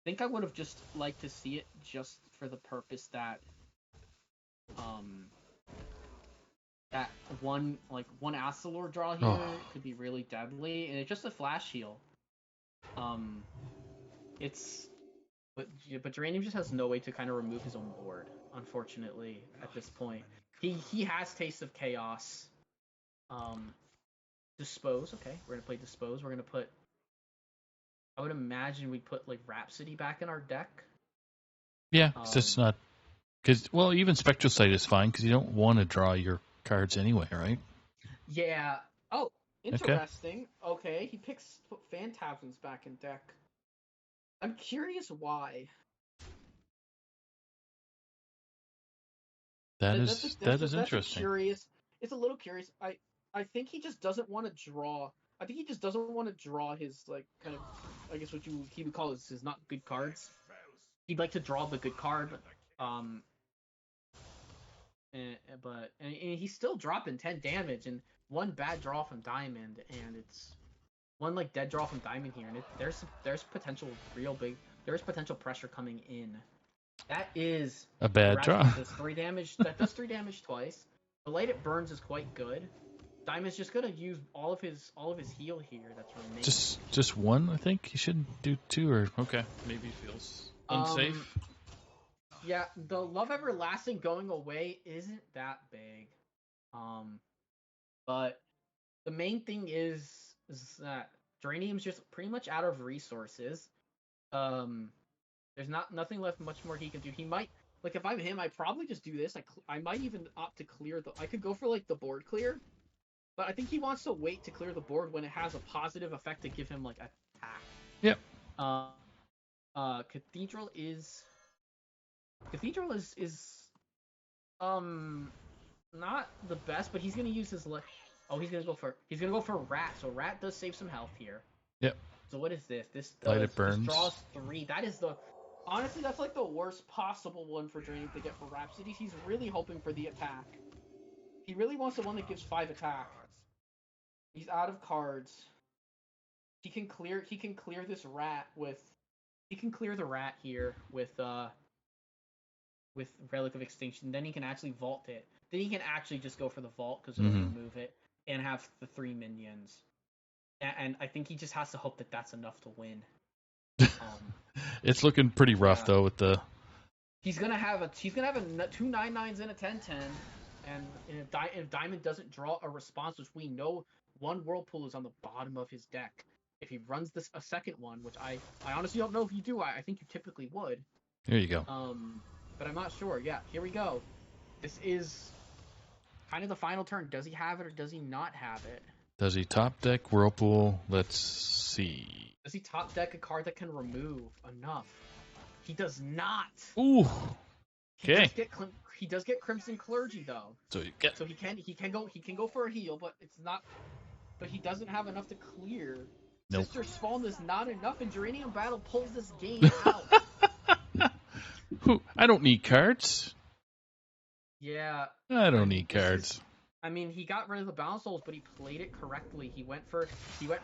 Speaker 2: think I would have just liked to see it just for the purpose that that one Astalor draw here could be really deadly, and it's just a flash heal. It's but Geranium just has no way to kind of remove his own board, unfortunately, at this point. He has Taste of Chaos. Dispose. Okay, we're gonna play Dispose. We're gonna put. I would imagine we'd put like Rhapsody back in our deck.
Speaker 1: Yeah, it's just not because even Spectral Sight is fine because you don't want to draw your cards anyway, right?
Speaker 3: Yeah. Oh, interesting. Okay, he picks put Phantasms back in deck. I'm curious why.
Speaker 1: That is interesting.
Speaker 3: Curious. It's a little curious. I think he just doesn't want to draw. I think he just doesn't want to draw his like kind of I guess what he would call his not good cards. He'd like to draw the good card. But he's still dropping 10 damage and one bad draw from Diamond, and it's one like dead draw from Diamond here, and there's potential there's potential pressure coming in. That is
Speaker 1: a bad draw.
Speaker 2: Does 3 damage. That does 3 damage twice. The Light It Burns is quite good. Diamond's just gonna use all of his heal here. That's remaining.
Speaker 1: Just one, I think. He shouldn't do 2 or okay. Maybe he feels unsafe.
Speaker 2: Yeah, the Love Everlasting going away isn't that big. But the main thing is that Geranium's just pretty much out of resources. There's nothing left much more he can do. He might like if I'm him, I probably just do this. I might even opt to clear I could go for like the board clear, but I think he wants to wait to clear the board when it has a positive effect to give him like attack.
Speaker 1: Yep.
Speaker 2: Cathedral is not the best, but he's gonna use his he's gonna go for Rat. So Rat does save some health here.
Speaker 1: Yep.
Speaker 2: So what is this? This
Speaker 1: Light It Burns.
Speaker 2: This draws 3. That is honestly that's like the worst possible one for Draining to get for Rhapsody. He's really hoping for the attack. He really wants the one that gives 5 attack. He's out of cards. He can clear this Rat with. He can clear the Rat here with Relic of Extinction. Then he can actually vault it. Then he can actually just go for the vault because it'll remove it and have the 3 minions. And I think he just has to hope that that's enough to win.
Speaker 1: It's looking pretty rough though with the.
Speaker 3: He's gonna have a 2 9/9s and a 10/10, and if Diamond doesn't draw a response, which we know one Whirlpool is on the bottom of his deck. If he runs a second one, which I honestly don't know if you do, I think you typically would.
Speaker 1: There you go.
Speaker 3: But I'm not sure. Yeah, here we go. This is
Speaker 2: kind of the final turn. Does he have it or does he not have it?
Speaker 1: Does he top deck Whirlpool? Let's see.
Speaker 2: Does he top deck a card that can remove enough? He does not.
Speaker 1: Ooh.
Speaker 2: He
Speaker 1: Okay.
Speaker 2: He does get Crimson Clergy though.
Speaker 1: So you get.
Speaker 2: So he can go for a heal, but it's not. But he doesn't have enough to clear.
Speaker 1: Nope.
Speaker 2: Sister Spawn is not enough, and Geranium Battle pulls this game out.
Speaker 1: I don't need cards.
Speaker 2: Yeah.
Speaker 1: I don't need cards.
Speaker 2: I mean, he got rid of the Bounce Souls, but he played it correctly. He went for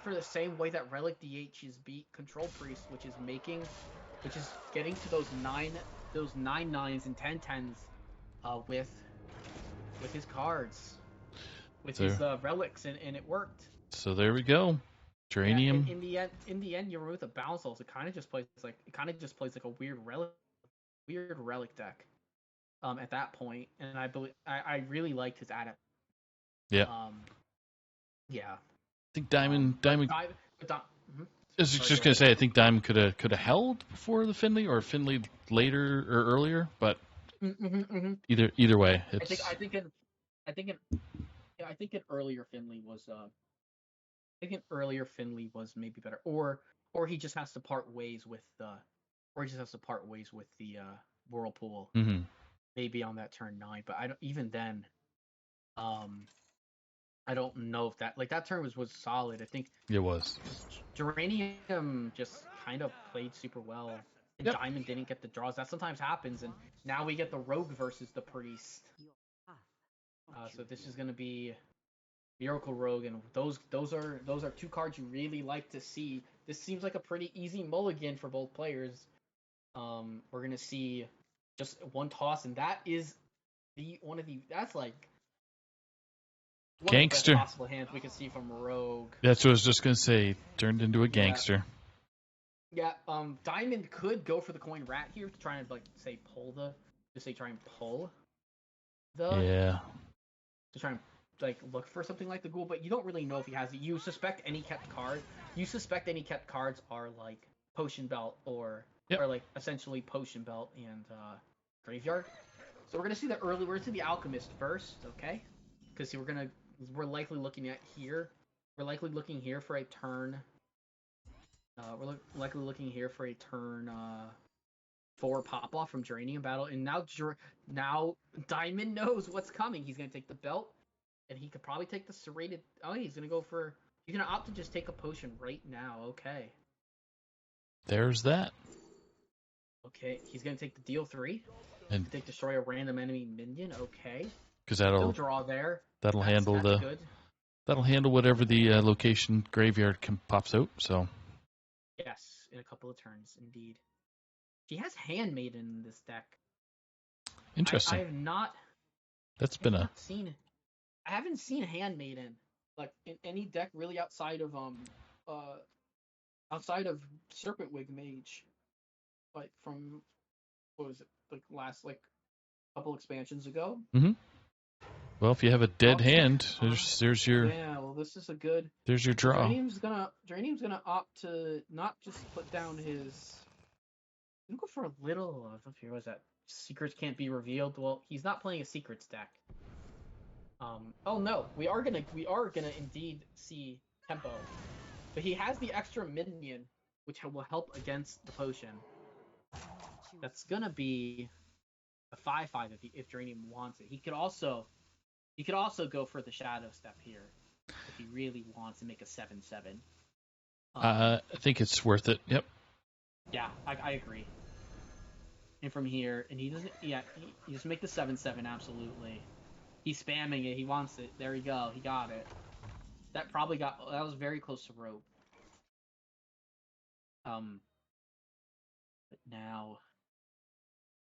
Speaker 2: the same way that Relic DHs beat Control Priest, which is getting to those 9/9s and 10/10s with his cards, with his relics, and it worked.
Speaker 1: So there we go. Geranium.
Speaker 2: Yeah, in the end, you remove the Bounce Souls. It kind of just plays like a weird relic deck. At that point, and I really liked his adapt.
Speaker 1: Yeah.
Speaker 2: Yeah.
Speaker 1: I think Diamond. I was
Speaker 2: Sorry,
Speaker 1: just gonna say, I think Diamond could have held before the Finley, or Finley later or earlier, but either way, it's.
Speaker 2: I think an earlier Finley was. I think an earlier Finley was maybe better, or he just has to part ways with the, Whirlpool.
Speaker 1: Mm-hmm.
Speaker 2: Maybe on that turn 9, but I don't. Even then, I don't know if that turn was solid. I think
Speaker 1: it was.
Speaker 2: Geranium just kind of played super well, and Diamond didn't get the draws. That sometimes happens, and now we get the Rogue versus the Priest. So this is gonna be Miracle Rogue, and those are two cards you really like to see. This seems like a pretty easy mulligan for both players. We're gonna see just one toss, and that is that's like one
Speaker 1: gangster.
Speaker 2: of the best possible hands we can see from Rogue.
Speaker 1: That's what I was just gonna say. Turned into a gangster.
Speaker 2: Yeah. Diamond could go for the coin rat here to try and try and pull the.
Speaker 1: Yeah.
Speaker 2: To try and look for something like the ghoul, but you don't really know if he has it. You suspect any kept cards are like Potion Belt or essentially Potion Belt and Graveyard. So we're gonna see the Alchemist first, okay? Because we're likely looking here for a turn. We're likely looking here for a turn 4 pop off from Geranium Battle, and now Diamond knows what's coming. He's gonna take the belt, and he could probably take the serrated. Oh, he's gonna opt to just take a potion right now. Okay.
Speaker 1: There's that.
Speaker 2: Okay, he's gonna take the deal 3
Speaker 1: and
Speaker 2: destroy a random enemy minion. Okay.
Speaker 1: Because that'll
Speaker 2: draw there.
Speaker 1: That'll handle
Speaker 2: good.
Speaker 1: That'll handle whatever the location graveyard pops out. So.
Speaker 2: Yes, in a couple of turns, indeed. He has Handmaiden in this deck.
Speaker 1: Interesting.
Speaker 2: I have not. I haven't seen Handmaiden like in any deck really outside of Serpentwig Mage, like from what was it last couple expansions ago.
Speaker 1: Mm-hmm. Well, if you have a dead hand, there's your.
Speaker 2: Yeah, well, this is a good.
Speaker 1: There's your draw.
Speaker 2: Geranium's gonna opt to not just put down his. I'm gonna go for a little. What was that? Secrets can't be revealed. Well, he's not playing a secrets deck. Oh no, we are gonna indeed see tempo, but he has the extra minion, which will help against the potion. That's gonna be a 5/5 if Geranium wants it. He could also go for the Shadow Step here if he really wants to make a 7/7.
Speaker 1: I think it's worth it. Yep.
Speaker 2: Yeah, I agree. And from here, and he doesn't. Yeah, he just make the 7/7. Absolutely. He's spamming it. He wants it. There you go. He got it. That was very close to rope. But now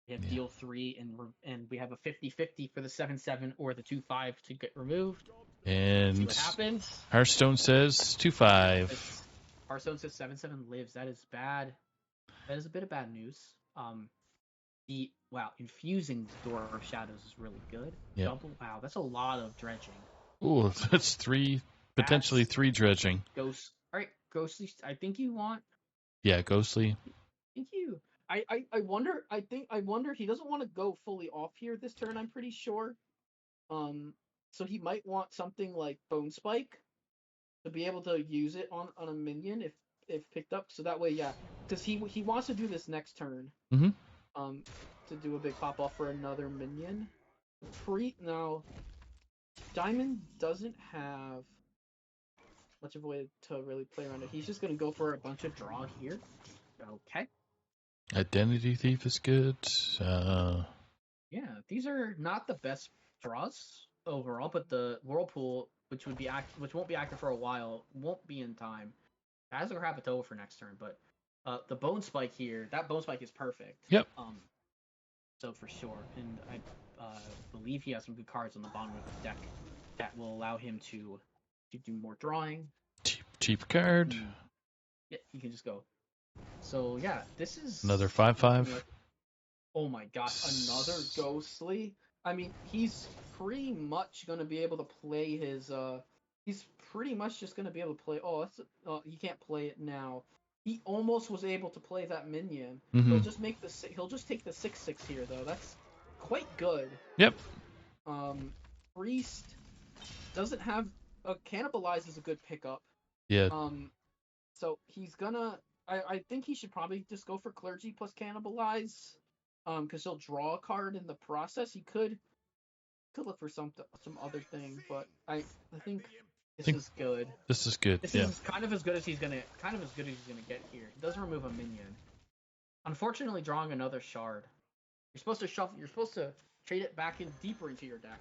Speaker 2: we have deal 3, and we have a 50-50 for the 7/7 or the 2/5 to get removed.
Speaker 1: And
Speaker 2: see what happens.
Speaker 1: Hearthstone says 2/5.
Speaker 2: Hearthstone says 7/7 lives. That is bad. That is a bit of bad news. Infusing the Door of Shadows is really good.
Speaker 1: Yeah.
Speaker 2: Wow, that's a lot of dredging.
Speaker 1: Ooh, that's potentially three dredging.
Speaker 2: Ghost. All right, Ghostly. I think you want.
Speaker 1: Yeah, Ghostly.
Speaker 2: Thank you. I wonder. I wonder he doesn't want to go fully off here this turn. I'm pretty sure.
Speaker 3: So he might want something like Bone Spike to be able to use it on a minion if picked up. So that way, yeah, because he wants to do this next turn.
Speaker 1: Mm-hmm.
Speaker 3: To do a big pop off for another minion. Now, Diamond doesn't have much of a way to really play around it. He's just gonna go for a bunch of draw here. Okay.
Speaker 1: Identity Thief is good.
Speaker 2: Yeah, these are not the best draws overall, but the Whirlpool, which won't be active for a while, won't be in time. It has a Krakatoa for next turn, but the Bone Spike here, that Bone Spike is perfect.
Speaker 1: Yep.
Speaker 2: So for sure, and I believe he has some good cards on the bottom of the deck that will allow him to do more drawing.
Speaker 1: Cheap card.
Speaker 2: Yeah, he can just go. So yeah, this is
Speaker 1: Another 5/5.
Speaker 2: Oh my gosh, another Ghostly. I mean, he's pretty much gonna be able to play his. He's pretty much just gonna be able to play. Oh, he can't play it now. He almost was able to play that minion.
Speaker 1: Mm-hmm.
Speaker 2: He'll just make He'll just take the 6/6 here though. That's quite good.
Speaker 1: Yep.
Speaker 2: Priest doesn't have Cannibalize is a good pickup.
Speaker 1: Yeah.
Speaker 2: So he's gonna. I think he should probably just go for Clergy plus Cannibalize. Because he'll draw a card in the process. He could look for some other thing, but I think this is good.
Speaker 1: This is good.
Speaker 2: This
Speaker 1: yeah.
Speaker 2: is kind of as good as he's gonna get here. He doesn't remove a minion. Unfortunately, drawing another shard. You're supposed to shuffle. You're supposed to trade it back in deeper into your deck.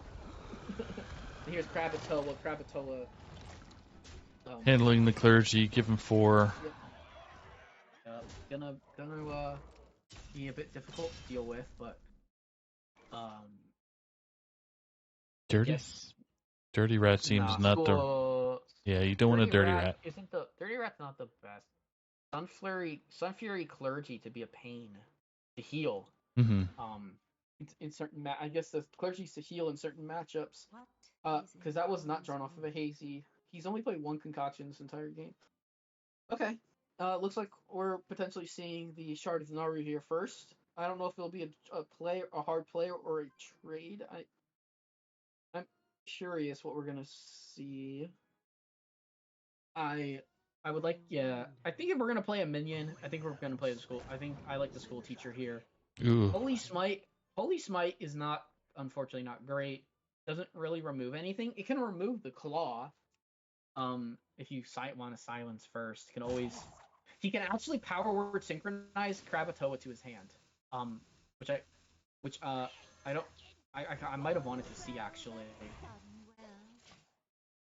Speaker 2: And here's Krakatoa.
Speaker 1: Handling the Clergy, give him 4.
Speaker 2: Gonna be a bit difficult to deal with, but
Speaker 1: Dirty.
Speaker 2: Yes.
Speaker 1: Dirty Rat seems not the. Yeah, you don't want a Dirty Rat.
Speaker 2: Isn't the Dirty Rat's not the best? Sunfury Clergy to be a pain to heal.
Speaker 1: Mm-hmm.
Speaker 3: In certain I guess the Clergy's to heal in certain matchups. Because that was not drawn off of a hazy. He's only played one concoction this entire game. Okay. Looks like we're potentially seeing the Shard of Naru here first. I don't know if it'll be a hard play, or a trade. I'm curious what we're gonna see. I would like, yeah. I think if we're gonna play a minion, I think we're gonna play the school. I think I like the school teacher here.
Speaker 1: Ooh.
Speaker 2: Holy Smite is not, unfortunately, not great. Doesn't really remove anything. It can remove the claw. If you want to silence first, he can actually power word synchronize Krakatoa to his hand. Which I might have wanted to see actually,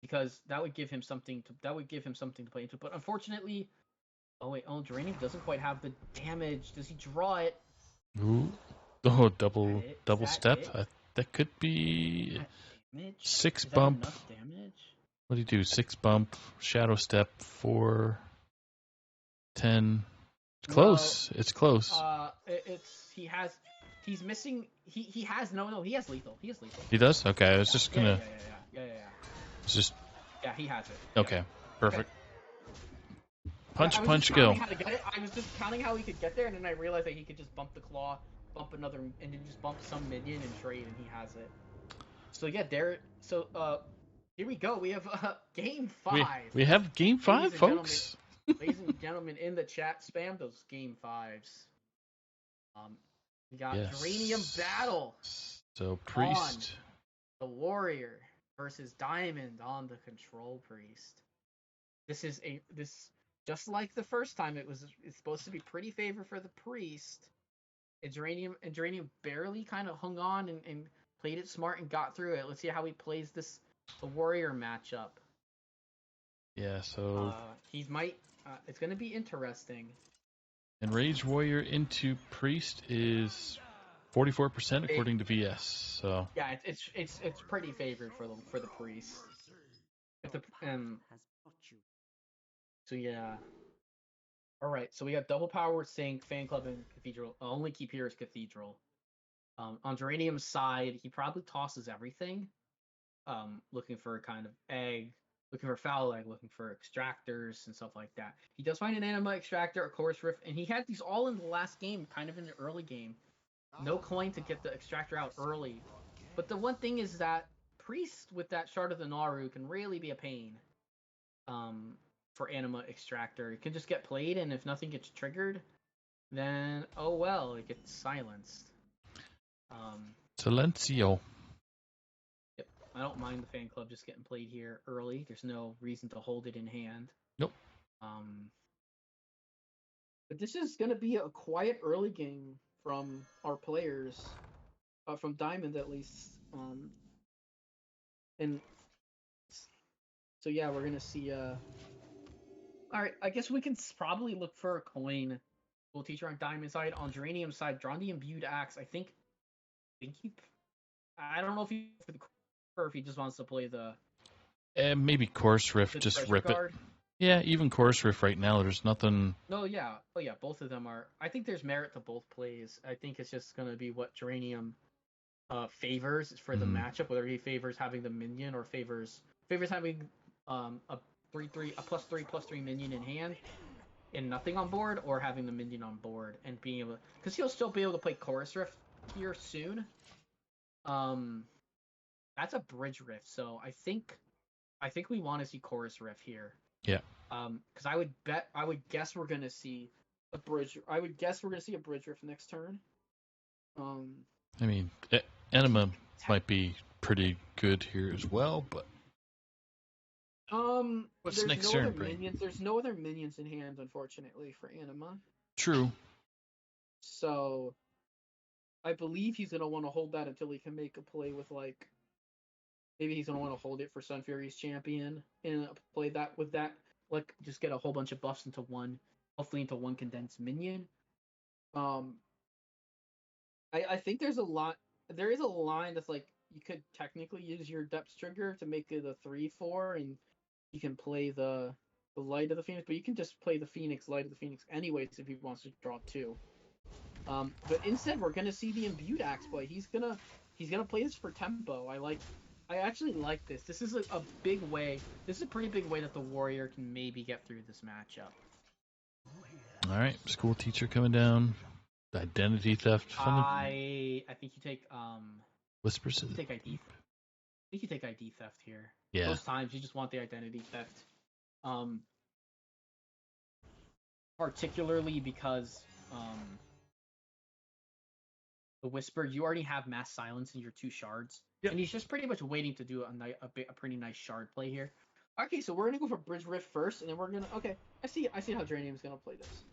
Speaker 2: because that would give him something to play into. But unfortunately, Geranium doesn't quite have the damage. Does he draw it?
Speaker 1: Ooh. Oh, double step. That could be 6 bump.
Speaker 2: Enough damage?
Speaker 1: What do you do? 6 bump, shadow step, 4, 10. It's close. It's close.
Speaker 2: He's missing. He has lethal. He has lethal.
Speaker 1: He does? Okay, I was just gonna.
Speaker 2: Yeah.
Speaker 1: It's just.
Speaker 2: Yeah, he has it.
Speaker 1: Okay, perfect.
Speaker 2: Okay.
Speaker 1: Punch, go.
Speaker 2: I was just counting how he could get there, and then I realized that he could just bump the claw, bump another, and then just bump some minion and trade, and he has it. So yeah, here we go. We have game 5.
Speaker 1: We have game 5, folks.
Speaker 2: Ladies and gentlemen, in the chat, spam those game 5s. We got Geranium Battle.
Speaker 1: So Priest,
Speaker 2: the Warrior versus Diamond on the Control Priest. This just like the first time. It's supposed to be pretty favor for the Priest. And Geranium barely kind of hung on and played it smart and got through it. Let's see how he plays the Warrior matchup.
Speaker 1: Yeah, so
Speaker 2: it's going to be interesting.
Speaker 1: And Rage Warrior into Priest is 44% according to VS. So
Speaker 2: yeah, it's pretty favored for the Priest. So yeah. All right, so we got double power sync, fan club, and cathedral. Only keep here is cathedral. On Geranium's side, he probably tosses everything. Looking for a kind of egg, looking for foul egg, looking for extractors and stuff like that. He does find an anima extractor, a chorus rift, and he had these all in the last game, kind of in the early game. No coin to get the extractor out early. But the one thing is that Priest with that Shard of the Naru can really be a pain. For Anima Extractor, it can just get played, and if nothing gets triggered, then oh well, it gets silenced.
Speaker 1: Silencio.
Speaker 2: Yep, I don't mind the fan club just getting played here early. There's no reason to hold it in hand.
Speaker 1: Nope.
Speaker 3: But this is going to be a quiet early game from our players, from Diamond at least. And so yeah, we're gonna see. All right, I guess we can probably look for a coin. School teacher on Diamond side, on Geranium side, drawn the imbued axe. I think he. I don't know if he or if he just wants to play the.
Speaker 1: Maybe Course Riff, just rip
Speaker 2: card.
Speaker 1: it. Yeah, even Course Riff right now, there's nothing.
Speaker 2: No, yeah, oh yeah, both of them are. I think there's merit to both plays. I think it's just gonna be what Geranium favors for the matchup, whether he favors having the minion or favors having a 3/3 a +3/+3 minion in hand and nothing on board, or having the minion on board and being able, because he'll still be able to play Chorus Rift here soon. That's a bridge rift, so I think we want to see Chorus Rift here.
Speaker 1: Yeah.
Speaker 2: Because I would guess we're gonna see a bridge. I would guess we're gonna see a bridge rift next turn.
Speaker 1: I mean, Anima might be pretty good here as well, but what's next turn bring?
Speaker 3: There's no other minions in hand, unfortunately, for Anima.
Speaker 1: True.
Speaker 3: So, I believe he's gonna want to hold that until he can make a play with, like, maybe he's gonna want to hold it for Sun Fury's champion and play that with that, like, just get a whole bunch of buffs into one, hopefully into one condensed minion. I think there is a line that's like, you could technically use your depth trigger to make it a 3/4, and you can play the Light of the Phoenix, but you can just play the Phoenix, Light of the Phoenix anyways if he wants to draw 2. But instead we're gonna see the imbued axe play. He's gonna play this for tempo. I actually like this. This is a big way. This is a pretty big way that the Warrior can maybe get through this matchup.
Speaker 1: All right, school teacher coming down. Identity theft.
Speaker 2: I think you take
Speaker 1: Whispers.
Speaker 2: You take ID. I think you take ID theft here.
Speaker 1: Yeah.
Speaker 2: Most times you just want the identity theft. Particularly because the Whisper, you already have mass silence in your 2 shards. Yep. And he's just pretty much waiting to do a pretty nice shard play here. Okay, so we're gonna go for Bridge Rift first, and then we're gonna. Okay, I see how Geranium's gonna play this.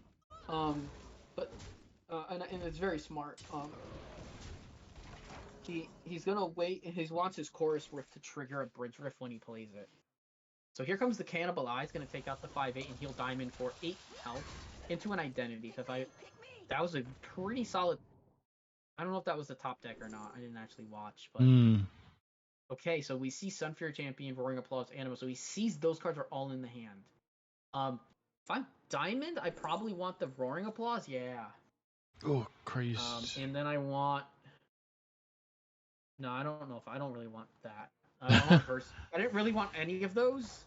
Speaker 2: And it's very smart. He's gonna wait, and he wants his Chorus Rift to trigger a Bridge Rift when he plays it. So here comes the Cannibal Eye. He's gonna take out the 5/8 and heal Diamond for 8 health into an identity. That was a pretty solid. I don't know if that was the top deck or not. I didn't actually watch, but okay. So we see Sun Fury Champion, Roaring Applause, Anima. So he sees those cards are all in the hand. If I'm Diamond, I probably want the Roaring Applause. Yeah.
Speaker 1: Oh, Christ.
Speaker 2: And then I want. No, I don't know if I don't really want that. I didn't really want any of those.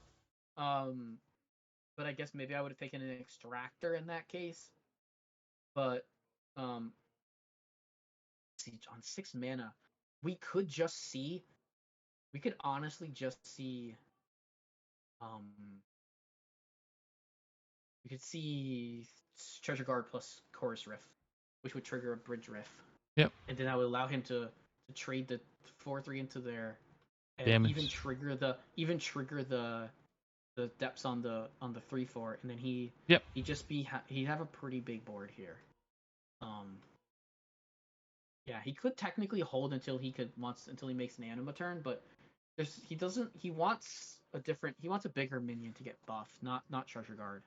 Speaker 2: But I guess maybe I would have taken an Extractor in that case. But see, on 6 mana, we could honestly just see. We could see Treasure Guard plus Chorus Rift, which would trigger a Bridge Rift.
Speaker 1: Yep. And
Speaker 2: then that would allow him to trade the 4/3 into there, and
Speaker 1: damage.
Speaker 2: even trigger the depths on the 3/4, and then he'd have a pretty big board here. Yeah, he could technically hold until he makes an Anima turn, but he wants a bigger minion to get buffed, not Treasure Guard.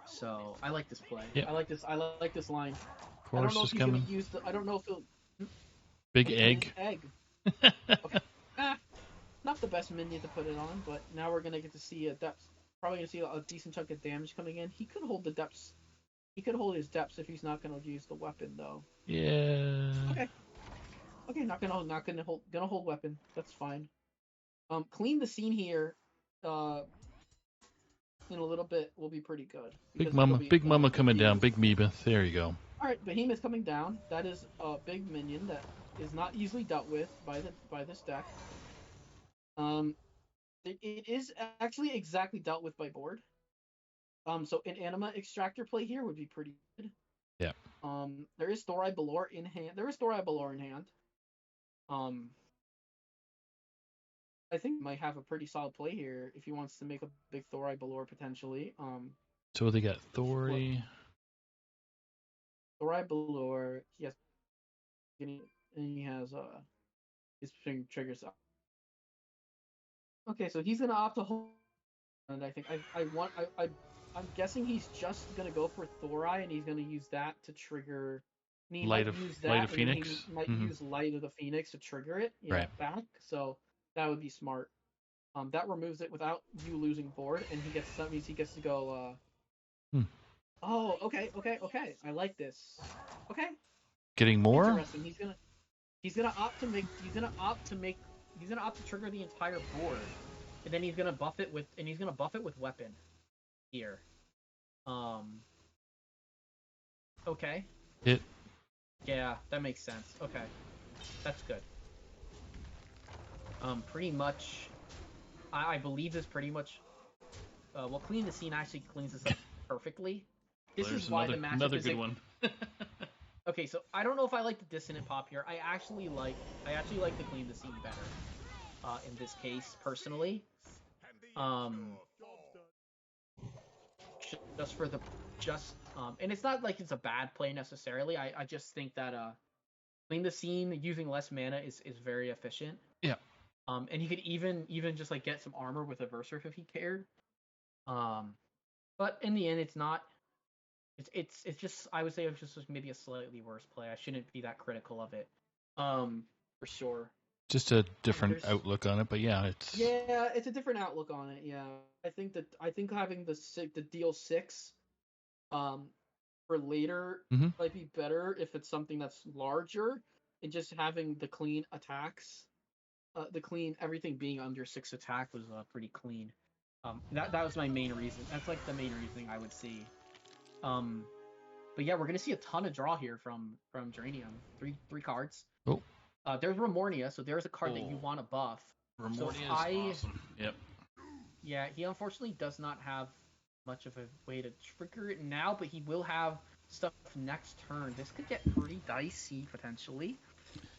Speaker 2: So I like this play.
Speaker 1: Yep.
Speaker 2: I like this line.
Speaker 1: Chorus is coming.
Speaker 2: I don't know if he'll.
Speaker 1: Big egg.
Speaker 2: Egg. Okay. Not the best minion to put it on, but now we're gonna get to see a depth. Probably gonna see a decent chunk of damage coming in. He could hold the depths. He could hold his depths if he's not gonna use the weapon though.
Speaker 1: Yeah.
Speaker 2: Okay. Gonna hold weapon. That's fine. Clean the scene here. In a little bit will be pretty good.
Speaker 1: Big Mama coming down. Big Meeba. There you go.
Speaker 2: All right, Behemoth coming down. That is a big minion that
Speaker 3: is not easily dealt with by this deck. It is actually exactly dealt with by board. So an Anima Extractor play here would be pretty good.
Speaker 1: Yeah.
Speaker 3: There is Thorai Balor in hand. I think he might have a pretty solid play here if he wants to make a big Thorai Balor potentially.
Speaker 1: So they got Thori.
Speaker 3: Thorai Balor. And he has his triggers up. Okay, so he's gonna opt to hold, and I think I'm guessing he's just gonna go for Thorai, and he's gonna use that to trigger. And he
Speaker 1: Light
Speaker 3: might
Speaker 1: of
Speaker 3: use that,
Speaker 1: Light of
Speaker 3: and then
Speaker 1: Phoenix.
Speaker 3: he might use Light of the Phoenix to trigger it.
Speaker 1: Right.
Speaker 3: Back. So that would be smart. That removes it without you losing board, and that means he gets to go. Oh, okay. I like this. Okay.
Speaker 1: Getting more.
Speaker 3: Interesting. He's gonna opt to trigger the entire board, and then he's gonna buff it with weapon here. Okay.
Speaker 1: Hit.
Speaker 3: Yeah, that makes sense. Okay, that's good. Pretty much, I believe this pretty much. Well, Clean the Scene actually cleans this up perfectly. This is why the matchup
Speaker 1: another
Speaker 3: is
Speaker 1: good one.
Speaker 3: Okay, so I don't know if I like the Dissonant Pop here. I actually like the Clean the Scene better. In this case, personally. And it's not like it's a bad play necessarily. I just think that Clean the Scene using less mana is very efficient.
Speaker 1: Yeah.
Speaker 3: And he could even just like get some armor with a Verse-Riff if he cared. But in the end, it's not. It's just, I would say it's just maybe a slightly worse play. I shouldn't be that critical of it. For sure.
Speaker 1: Just a different outlook on it, but yeah,
Speaker 3: it's a different outlook on it. Yeah, I think having the deal 6, for later might be better if it's something that's larger, and just having the clean attacks, everything being under 6 attack was pretty clean. That was my main reason. That's like the main reason I would see. But yeah, we're gonna see a ton of draw here from Geranium. Three cards.
Speaker 1: Oh.
Speaker 3: There's Remornia, so there's a card that you want to buff.
Speaker 1: Remornia is awesome. Yep.
Speaker 3: Yeah, he unfortunately does not have much of a way to trigger it now, but he will have stuff next turn. This could get pretty dicey potentially.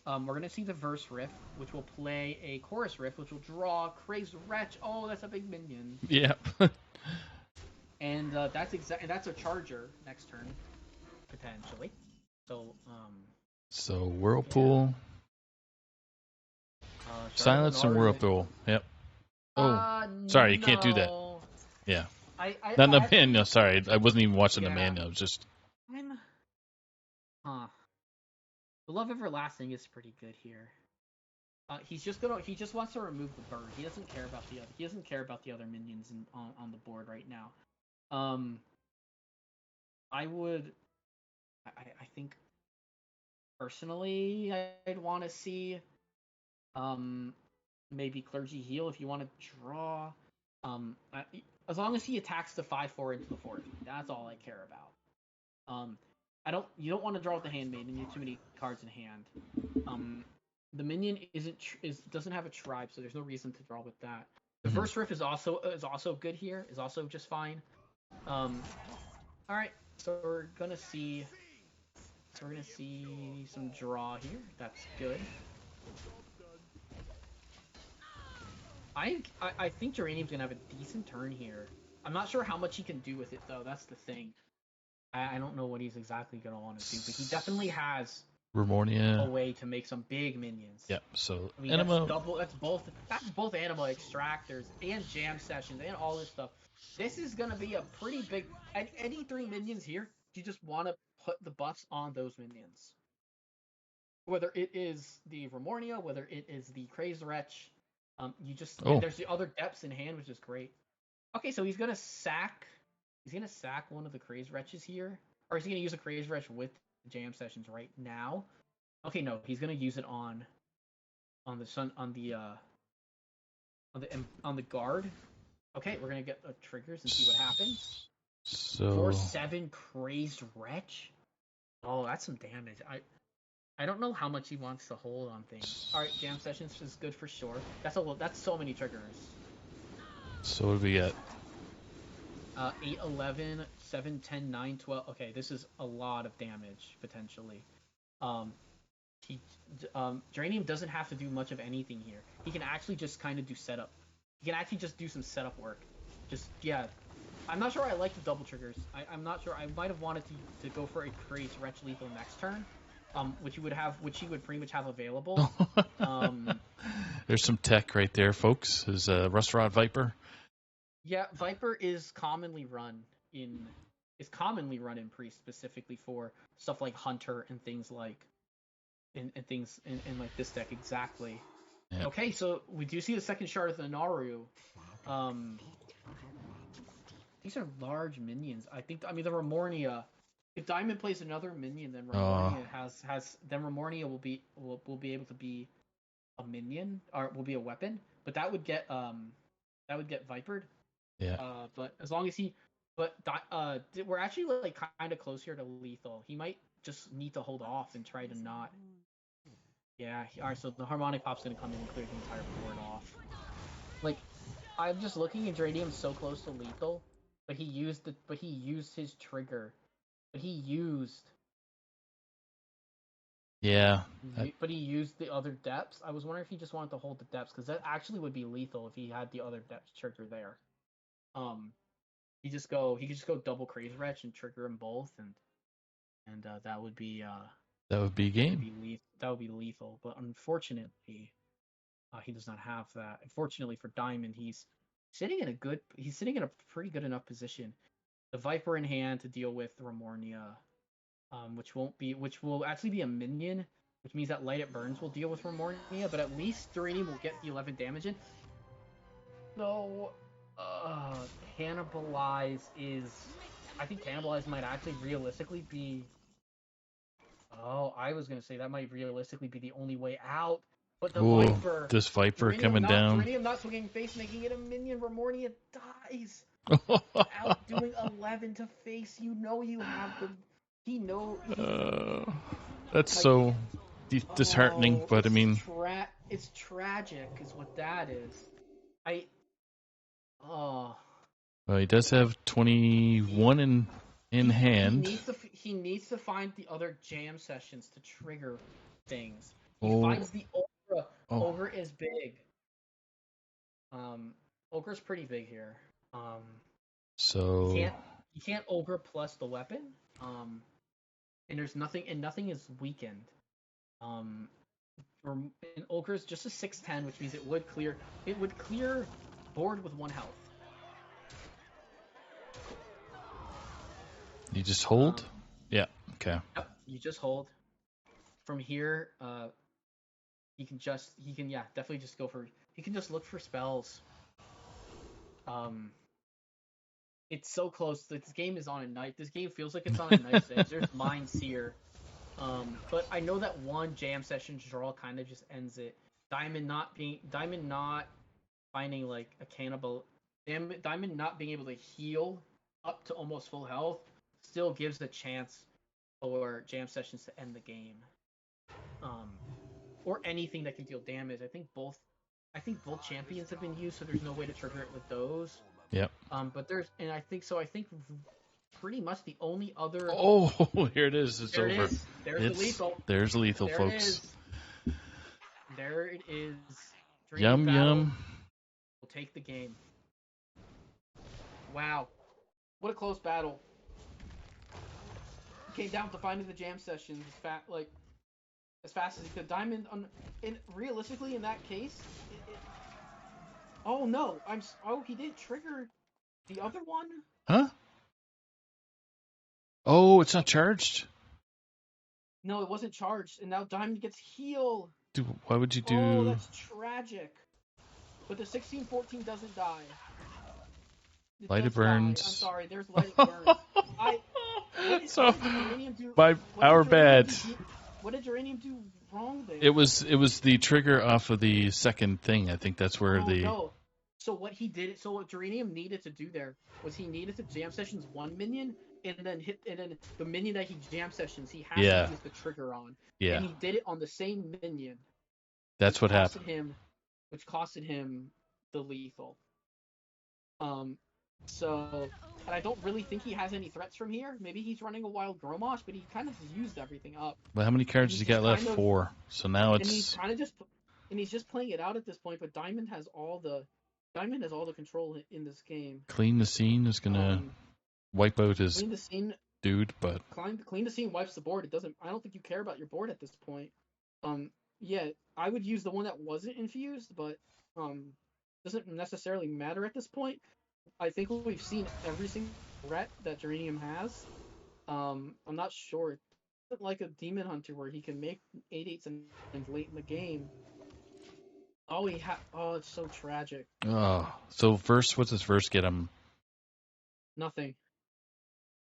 Speaker 3: We're gonna see the Verse-Riff, which will play a Chorus Riff, which will draw Crazed Wretch. Oh, that's a big minion.
Speaker 1: Yeah.
Speaker 3: And that's a Charger next turn, potentially. So
Speaker 1: Whirlpool. Silence and Whirlpool. Yep. Oh, sorry, you can't do that. Yeah. Not the man. No, sorry, I wasn't even watching the man. I was just.
Speaker 3: The Love Everlasting is pretty good here. He just wants to remove the bird. He doesn't care about the other minions on the board right now. I think personally I'd want to see maybe Clergy Heal if you want to draw. As long as he attacks the 5/4 into the 4, that's all I care about. You don't want to draw with the Handmaiden. You have too many cards in hand. The minion doesn't have a tribe, so there's no reason to draw with that. The Verse-Riff is also good here. Is also just fine. All right, so we're gonna see some draw here. That's good. I think Geranium's gonna have a decent turn here. I'm not sure how much he can do with it though. That's the thing. I don't know what he's exactly gonna want to do, but he definitely has
Speaker 1: Remornia.
Speaker 3: A way to make some big minions.
Speaker 1: Yep. So
Speaker 3: I mean,
Speaker 1: Anima.
Speaker 3: That's both Anima Extractors and Jam Sessions and all this stuff. This is gonna be a pretty big. Any 3 minions here, you just want to put the buffs on those minions. Whether it is the Remornia, whether it is the Crazed Wretch, there's the other depths in hand, which is great. Okay, so he's gonna sack one of the Crazed Wretches here, or is he gonna use a Crazed Wretch with Jam Sessions right now? Okay, no, he's gonna use it on the guard. Okay, we're gonna get triggers and see what happens.
Speaker 1: So
Speaker 3: 4/7 Crazed Wretch. Oh, that's some damage. I don't know how much he wants to hold on things. All right, jam sessions is good for sure. That's so many triggers.
Speaker 1: So what do we got?
Speaker 3: 8, 11, 7, 10, 9, 12. Okay, this is a lot of damage potentially. He Geranium doesn't have to do much of anything here. He can actually just kind of do setup. He can actually just do some setup work. Yeah. I'm not sure I like the double triggers. I'm not sure. I might have wanted to go for a Craze Wretch Lethal next turn, which he would pretty much have available.
Speaker 1: There's some tech right there, folks. Is Rust Rod Viper.
Speaker 3: Yeah, Viper is commonly run in Priest specifically for stuff like Hunter and things like in like this deck exactly.
Speaker 1: Yeah.
Speaker 3: Okay, so we do see the second shard of the Naru. These are large minions. I mean the Remornia. If Diamond plays another minion, then Remornia will be able to be a minion or will be a weapon, but that would get vipered.
Speaker 1: Yeah.
Speaker 3: But as long as we're actually like kind of close here to lethal. He might just need to hold off and try to not. Yeah. Alright. So the Harmonic Pop's gonna come in and clear the entire board off. Like, I'm just looking at Geranium so close to lethal, but he used his trigger. But he used.
Speaker 1: Yeah.
Speaker 3: But he used the other depths. I was wondering if he just wanted to hold the depths because that actually would be lethal if he had the other depth trigger there. He could just go double Craze Wretch and trigger them both, and that would be
Speaker 1: game.
Speaker 3: That would be lethal. But unfortunately, he does not have that. Unfortunately for Diamond, he's sitting in a pretty good enough position. The Viper in hand to deal with Remornia, which will actually be a minion, which means that Light It Burns will deal with Remornia, but at least Duranium will get the 11 damage in. No. Cannibalize is. I think Cannibalize might actually realistically be. Oh, I was gonna say that might realistically be the only way out. But the Viper.
Speaker 1: This Viper coming down.
Speaker 3: Duranium not swinging face, making it a minion. Remornia dies. Without doing 11 to face, you have the.
Speaker 1: That's like, so disheartening, but I mean.
Speaker 3: It's tragic, is what that is.
Speaker 1: Well, he does have 21 in hand.
Speaker 3: He needs to find the other jam sessions to trigger things. He finds the Ogre. Ogre is big. Ogre's pretty big here.
Speaker 1: So
Speaker 3: you can't Ogre plus the weapon. And nothing is weakened. And Ogre is just a 6/10, which means it would clear board with 1 health.
Speaker 1: You just hold? Yeah, okay.
Speaker 3: Yep, you just hold. From here, he can definitely just go for. He can just look for spells. It's so close. This game is on a knife. This game feels like it's on a knife's edge. There's Mind Seer. But I know that one jam session draw kind of just ends it. Diamond not finding like a cannibal. Diamond not being able to heal up to almost full health still gives a chance for jam sessions to end the game. Or anything that can deal damage. I think both champions have been used, so there's no way to trigger it with those.
Speaker 1: Yep.
Speaker 3: But I think pretty much the only other.
Speaker 1: Oh, here it is. It's over.
Speaker 3: There's the lethal.
Speaker 1: There's lethal, there folks.
Speaker 3: There it is.
Speaker 1: Yum yum.
Speaker 3: We'll take the game. Wow, what a close battle. Came down to finding the jam sessions as fast as he could. Diamond, realistically, in that case, oh no! He didn't trigger the other one.
Speaker 1: Huh? Oh, it's not charged?
Speaker 3: No, it wasn't charged, and now Diamond gets healed.
Speaker 1: Dude, why would you do...
Speaker 3: Oh, that's tragic. But the 16-14 doesn't die.
Speaker 1: Light It Burns.
Speaker 3: I'm sorry, there's Light It Burns.
Speaker 1: Our bad.
Speaker 3: What did Geranium do wrong there?
Speaker 1: It was the trigger off of the second thing. I think that's where
Speaker 3: So what Geranium needed to do there was he needed to jam sessions 1 minion and then the minion that he jam sessions, he has
Speaker 1: Yeah.
Speaker 3: to use the trigger on.
Speaker 1: Yeah.
Speaker 3: And he did it on the same minion.
Speaker 1: That's what happened.
Speaker 3: Which costed him the lethal. So, and I don't really think he has any threats from here. Maybe he's running a wild Gromosh, but he kind of used everything up.
Speaker 1: But how many cards does he got left? 4. So now it's.
Speaker 3: And he's kind of just playing it out at this point. But Diamond has all the control in this game.
Speaker 1: Clean the Scene is gonna wipe out his
Speaker 3: Clean the Scene
Speaker 1: dude, but
Speaker 3: Clean the Scene wipes the board. It doesn't. I don't think you care about your board at this point. Yeah, I would use the one that wasn't infused, but doesn't necessarily matter at this point. I think we've seen every single threat that Geranium has. I'm not sure. It's like a Demon Hunter where he can make 8/8s and late in the game. Oh, it's so tragic.
Speaker 1: oh, so what's his verse get him?
Speaker 3: Nothing.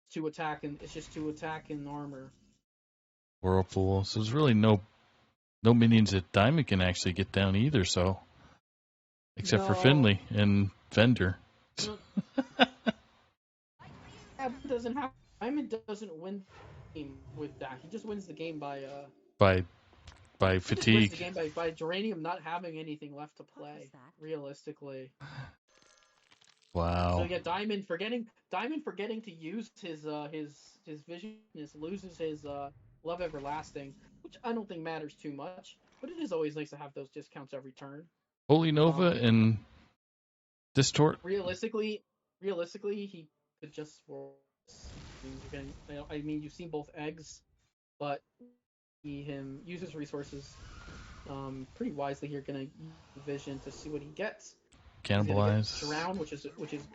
Speaker 3: It's just to attack and armor.
Speaker 1: Whirlpool. So there's really no minions that Diamond can actually get down either. So except for Finley and Fender.
Speaker 3: Diamond doesn't win the game with that. He just wins the game by
Speaker 1: fatigue.
Speaker 3: Wins the game by Geranium not having anything left to play. Realistically.
Speaker 1: Wow.
Speaker 3: So yeah, Diamond forgetting to use his vision, loses his Love Everlasting, which I don't think matters too much. But it is always nice to have those discounts every turn.
Speaker 1: Holy Nova and Distort.
Speaker 3: Realistically, he could just. I mean, you've seen both eggs, but he uses resources pretty wisely here. Gonna use vision to see what he gets.
Speaker 1: Cannibalize.
Speaker 3: Drown, which is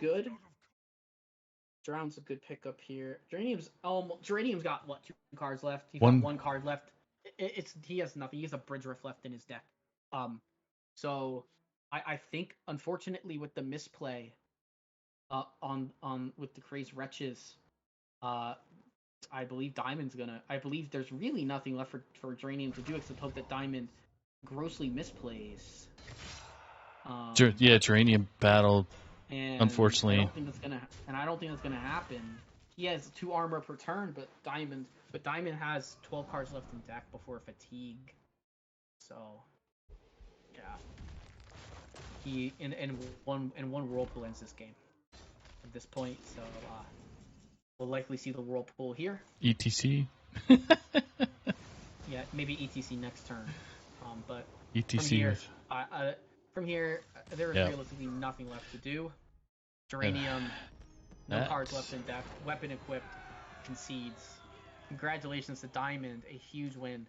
Speaker 3: good. Drown's a good pickup here. Geranium's got what, 2 cards left? He's got 1 card left. He has nothing. He has a Bridge Rift left in his deck. So I think unfortunately with the misplay with the Crazed Wretches, I believe there's really nothing left for Geranium to do except hope that Diamond grossly misplays.
Speaker 1: Geranium battle.
Speaker 3: And
Speaker 1: unfortunately,
Speaker 3: I don't think that's gonna happen. He has 2 armor per turn, but Diamond has 12 cards left in deck before fatigue. So, yeah, he in one Whirlpool ends this game at this point. So we'll likely see the Whirlpool here.
Speaker 1: ETC.
Speaker 3: Yeah, maybe ETC next turn. But
Speaker 1: ETC.
Speaker 3: From here, there is realistically nothing left to do. Geranium, no cards left in deck. Weapon equipped, concedes. Congratulations to Diamond, a huge win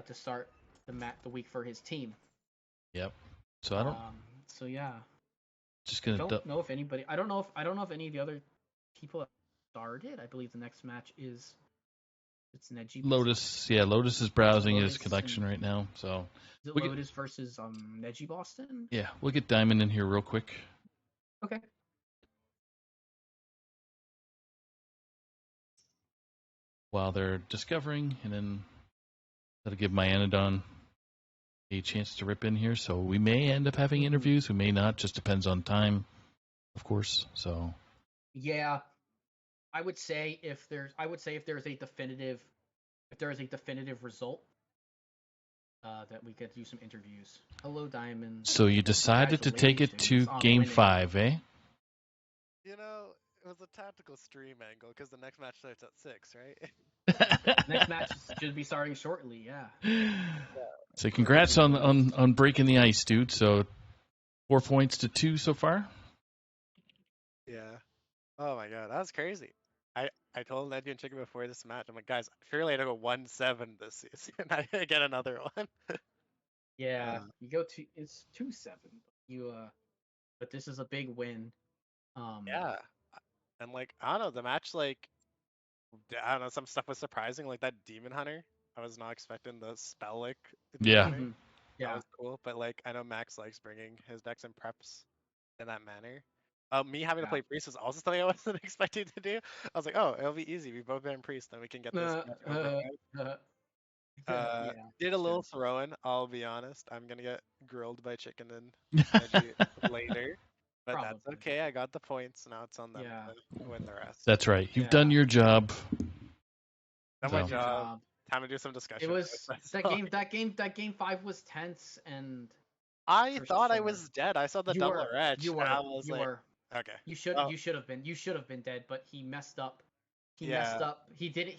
Speaker 3: to start the week for his team.
Speaker 1: Yep. So I don't.
Speaker 3: So yeah.
Speaker 1: Just gonna.
Speaker 3: I don't know if anybody. I don't know if any of the other people have started. I believe the next match is. It's Neji.
Speaker 1: Lotus. Yeah, Lotus is browsing his collection right now. So.
Speaker 3: Is it Lotus versus Neji Boston?
Speaker 1: Yeah, we'll get Diamond in here real quick.
Speaker 3: Okay.
Speaker 1: While they're discovering, and then that'll give my Anodon a chance to rip in here. So we may end up having interviews, we may not. Just depends on time, of course. So
Speaker 3: yeah, I would say if there's a definitive result, that we could do some interviews. Hello, Diamond.
Speaker 1: So you decided to take it to Game 5, eh?
Speaker 4: You know, it was a tactical stream angle because the next match starts at 6, right?
Speaker 3: Next match should be starting shortly, yeah.
Speaker 1: So congrats on breaking the ice, dude. So 4 points to 2 so far.
Speaker 4: Yeah. Oh my god, that was crazy. I told Nedgy and Chicken before this match, I'm like, guys, surely I go 1-7 this season. I get another one.
Speaker 3: Yeah, you go to it's 2-7. But this is a big win.
Speaker 4: Yeah. And like, I don't know, the match, like, I don't know, some stuff was surprising, like that Demon Hunter. I was not expecting the spell, like,
Speaker 1: yeah.
Speaker 4: That was cool. But like, I know Max likes bringing his decks and preps in that manner. Me having to play Priest was also something I wasn't expecting to do. I was like, oh, it'll be easy. We both been Priest, then we can get this match over. Did a little throw-in, I'll be honest. I'm gonna get grilled by Chicken and Veggie later. But
Speaker 2: Probably.
Speaker 4: that's okay. I got the points. Now it's on them
Speaker 2: Yeah.
Speaker 4: to win the rest.
Speaker 1: That's right. You've
Speaker 2: Yeah.
Speaker 1: done your job.
Speaker 4: Done my
Speaker 1: So-
Speaker 4: job. Time to do some
Speaker 2: It
Speaker 4: discussion.
Speaker 2: was that game 5 was tense, and
Speaker 4: I
Speaker 2: for
Speaker 4: thought I
Speaker 2: sure.
Speaker 4: was dead. I saw the
Speaker 2: you
Speaker 4: double
Speaker 2: were,
Speaker 4: retch.
Speaker 2: you
Speaker 4: and I
Speaker 2: were,
Speaker 4: was
Speaker 2: you
Speaker 4: like,
Speaker 2: were.
Speaker 4: okay.
Speaker 2: You should
Speaker 4: Well,
Speaker 2: you should have been dead, but he messed up. He
Speaker 4: Yeah.
Speaker 2: messed up. He didn't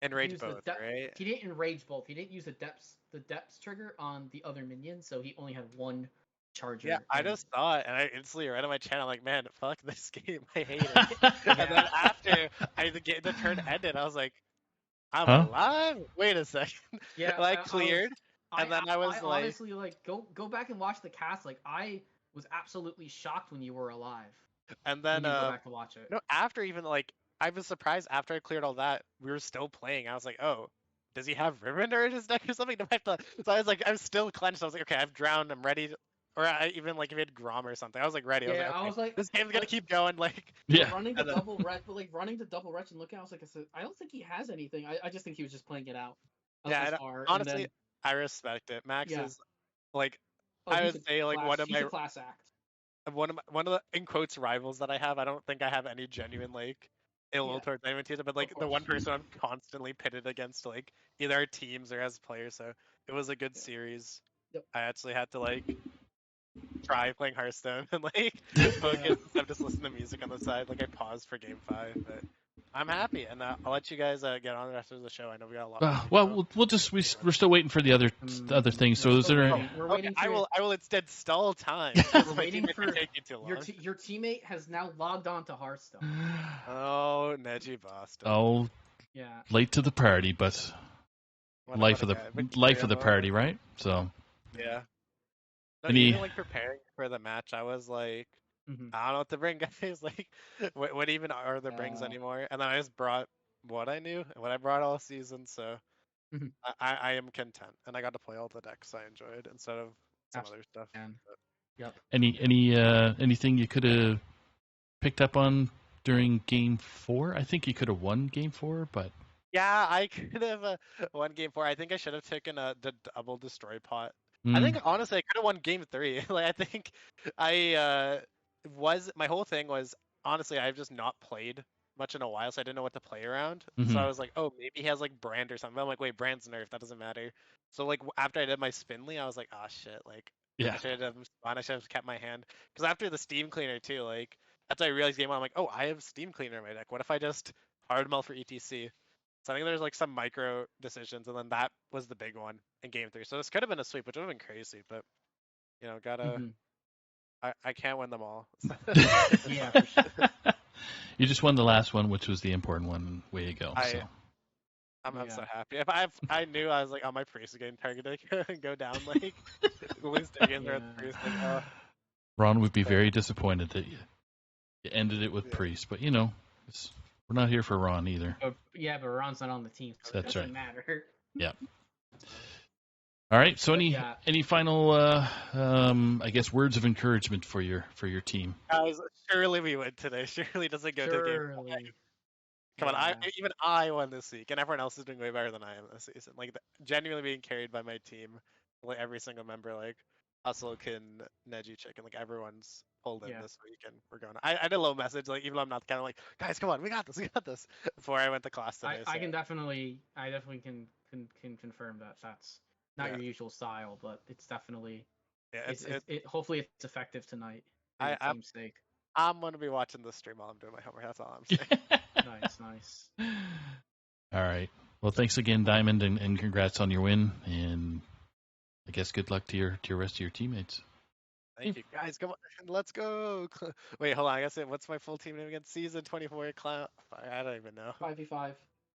Speaker 4: Enrage
Speaker 2: use
Speaker 4: both,
Speaker 2: the depth.
Speaker 4: right?
Speaker 2: He didn't enrage both. He didn't use the depths trigger on the other minion, so he only had one charger.
Speaker 4: Yeah, I
Speaker 2: and-
Speaker 4: just saw it and I instantly read on my channel like, man, fuck this game. I hate it. And then after the turn ended, I was like, I'm
Speaker 1: Huh?
Speaker 4: alive? Wait a second.
Speaker 2: Yeah,
Speaker 4: And I cleared. And then I was like,
Speaker 2: honestly like go back and watch the cast. Like I was absolutely shocked when you were alive.
Speaker 4: and
Speaker 2: When
Speaker 4: then
Speaker 2: you go back to watch it.
Speaker 4: no, after even like I was surprised after I cleared all that, we were still playing. I was like, oh, does he have Ribbon in his deck or something? So I was like, I'm still clenched. I was like, okay, I've drowned. I'm ready. Or I even like if he had Grom or something, I was like ready.
Speaker 2: Yeah,
Speaker 4: I
Speaker 2: I
Speaker 4: was
Speaker 2: was
Speaker 4: like,
Speaker 2: like,
Speaker 4: okay, this game's gonna keep going. Like,
Speaker 1: Yeah.
Speaker 3: Running to
Speaker 4: And then-
Speaker 3: double retch, but like running to double retch and looking, I was like, I don't think he has anything. I just think he was just playing it out.
Speaker 4: Yeah,
Speaker 3: Thus
Speaker 4: and
Speaker 3: far.
Speaker 4: honestly,
Speaker 3: and then,
Speaker 4: I respect it. Max
Speaker 3: Yeah.
Speaker 4: is like
Speaker 3: oh,
Speaker 4: I
Speaker 3: he's
Speaker 4: would
Speaker 3: a
Speaker 4: say like
Speaker 3: class,
Speaker 4: one of
Speaker 3: he's
Speaker 4: my
Speaker 3: a class act.
Speaker 4: one of the in quotes rivals that I have. I don't think I have any genuine like ill will
Speaker 3: Yeah.
Speaker 4: towards anyone, but like the one
Speaker 3: course.
Speaker 4: person I'm constantly pitted against like either our teams or as players. So it was a good series.
Speaker 3: Yep.
Speaker 4: I actually had to like try playing Hearthstone and like focus instead of just listen to music on the side. Like I paused for game 5, but I'm happy, and I'll let you guys get on the rest of the show. I know we got a lot. more to
Speaker 1: Well,
Speaker 4: go.
Speaker 1: we'll just we're still waiting for the other things. So is there?
Speaker 2: We're
Speaker 4: Okay,
Speaker 2: waiting for
Speaker 4: I will instead stall time.
Speaker 2: We're
Speaker 4: My
Speaker 2: waiting
Speaker 4: teammate can
Speaker 2: for
Speaker 4: take you too long.
Speaker 2: your teammate has now logged on to Hearthstone.
Speaker 4: Oh, Neji Boston.
Speaker 1: Oh,
Speaker 2: Yeah.
Speaker 1: late to the party, but
Speaker 4: What
Speaker 1: life
Speaker 4: a
Speaker 1: of the
Speaker 4: guy. Victoria
Speaker 1: life of the
Speaker 4: mode.
Speaker 1: party, right? So
Speaker 4: Yeah. No,
Speaker 1: Any-
Speaker 4: even like preparing for the match, I was like,
Speaker 2: Mhm.
Speaker 4: I don't know what to bring, guys. Like, what even are the brings
Speaker 3: Yeah.
Speaker 4: anymore? And then I just brought what I knew and what I brought all season. So
Speaker 2: Mhm.
Speaker 4: I am content, and I got to play all the decks I enjoyed instead of some other stuff.
Speaker 2: And yep.
Speaker 1: anything you could have picked up on during Game 4? I think you could have won Game 4, but
Speaker 4: Yeah, I could have won game 4. I think I should have taken the double destroy pot.
Speaker 1: mm,
Speaker 4: I think honestly I could have won game 3. Like I think I my whole thing was honestly I've just not played much in a while, so I didn't know what to play around. So
Speaker 1: Mhm.
Speaker 4: I was like, oh, maybe he has like Brand or something. But I'm like, wait, Brand's nerfed. That doesn't matter. So like after I did my Spinley, I was like, oh shit, like
Speaker 1: yeah,
Speaker 4: I should have kept my hand. Because after the Steam Cleaner too, like after I realized game 1, I'm like, oh, I have Steam Cleaner in my deck. What if I just hard melt for ETC? So I think there's like some micro decisions, and then that was the big one in game 3. So this could have been a sweep, which would have been crazy, but you know,
Speaker 2: Mhm.
Speaker 4: I can't win them all.
Speaker 2: Yeah, for sure.
Speaker 1: you just won the last one, which was the important one. And way to go!
Speaker 4: I-
Speaker 1: So
Speaker 4: I'm so
Speaker 2: Yeah.
Speaker 4: happy. If I knew I was like, oh, my priest is getting targeted and go down like lose the game there at the
Speaker 2: Yeah.
Speaker 4: priest. Like, oh,
Speaker 1: Ron would be very disappointed that you ended it with
Speaker 4: Yeah.
Speaker 1: Priest, but you know, we're not here for Ron either.
Speaker 2: But Ron's not on the team, so
Speaker 1: That's
Speaker 2: it doesn't
Speaker 1: right.
Speaker 2: matter.
Speaker 1: All right. So
Speaker 2: But yeah.
Speaker 1: any final I guess words of encouragement for your team?
Speaker 4: guys, surely we win today. Surely doesn't go to game 5.
Speaker 2: Surely.
Speaker 4: Come on,
Speaker 2: Yeah.
Speaker 4: even I won this week, and everyone else is doing way better than I am this season. Like genuinely being carried by my team, like every single member, like Hustlekin, Neji Chicken, like everyone's pulled in
Speaker 2: Yeah.
Speaker 4: this week, and we're going. I did a little message, like even though I'm not kind of like, guys, come on, we got this, before I went to class today.
Speaker 2: I
Speaker 4: so,
Speaker 2: definitely can confirm that that's not
Speaker 4: Yeah.
Speaker 2: your usual style, but it's definitely
Speaker 4: yeah,
Speaker 2: hopefully it's effective tonight for
Speaker 4: I-
Speaker 2: your team's sake.
Speaker 4: I'm gonna be watching the stream while I'm doing my homework. That's all I'm saying.
Speaker 2: Nice.
Speaker 1: All right. Well, thanks again, Diamond, and congrats on your win. And I guess good luck to your rest of your teammates.
Speaker 4: Thank you, guys. Come on, let's go. Wait, hold on. I guess what's my full team name again? Season 24 Clown. I don't even know.
Speaker 3: 5v5.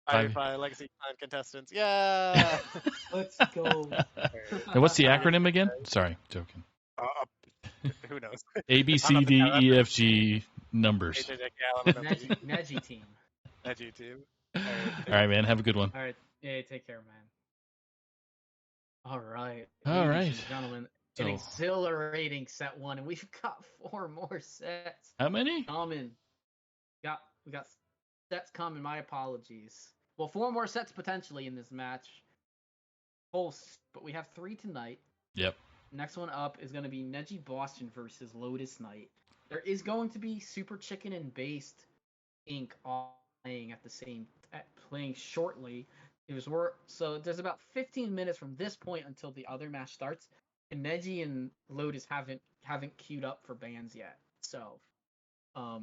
Speaker 4: 5v5 Legacy Clown contestants. Yeah.
Speaker 3: Let's go.
Speaker 1: And what's the acronym again? Sorry, joking.
Speaker 4: Who knows?
Speaker 1: A B C D E F G numbers.
Speaker 2: Neji team.
Speaker 4: Neji team.
Speaker 1: All right, man. Have a good one.
Speaker 2: All right. Yeah, take care, man. All right.
Speaker 1: All
Speaker 2: ladies
Speaker 1: right.
Speaker 2: and gentlemen, an
Speaker 1: So-
Speaker 2: exhilarating set 1, and we've got 4 more sets
Speaker 1: How many?
Speaker 2: coming. We got sets coming. My apologies. Well, 4 more sets potentially in this match. But we have 3 tonight.
Speaker 1: Yep.
Speaker 2: next one up is going to be Neji Boston versus Lotus Knight. There is going to be Super Chicken and Based Inc. playing playing shortly. So there's about 15 minutes from this point until the other match starts, and Neji and Lotus haven't queued up for bans yet. So, I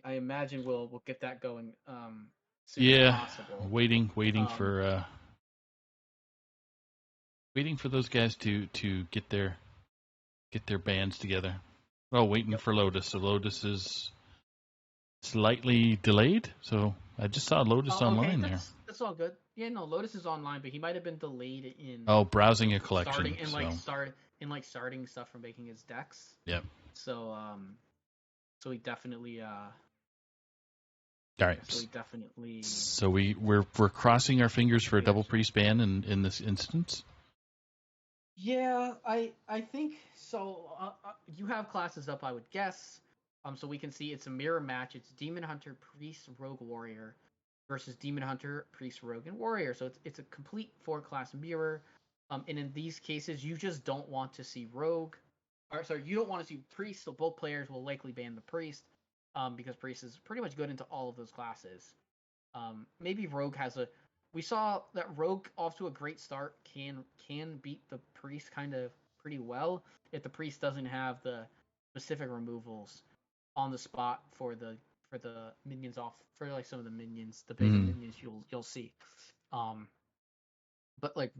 Speaker 2: imagine we'll get that going soon as possible.
Speaker 1: Waiting
Speaker 2: Um,
Speaker 1: for those guys to get their bands together. Oh, waiting for Lotus. So Lotus is slightly delayed. So I just saw Lotus online there.
Speaker 2: That's all good. Yeah, no, Lotus is online, but he might have been delayed in
Speaker 1: browsing a collection.
Speaker 2: Starting stuff from making his decks.
Speaker 1: Yep.
Speaker 2: So he definitely
Speaker 1: all right.
Speaker 2: So he definitely.
Speaker 1: So we're crossing our fingers for a double priest ban in this instance.
Speaker 2: Yeah, I think so. You have classes up, I would guess. So we can see it's a mirror match. It's Demon Hunter, Priest, Rogue, Warrior versus Demon Hunter, Priest, Rogue, and Warrior. So it's a complete 4-class mirror. And in these cases, you just don't want to see Rogue. You don't want to see Priest. So both players will likely ban the Priest, because Priest is pretty much good into all of those classes. Maybe Rogue has a. We saw that Rogue off to a great start can beat the Priest kind of pretty well if the Priest doesn't have the specific removals on the spot for the minions for like some of the minions, the big minions you'll see. But like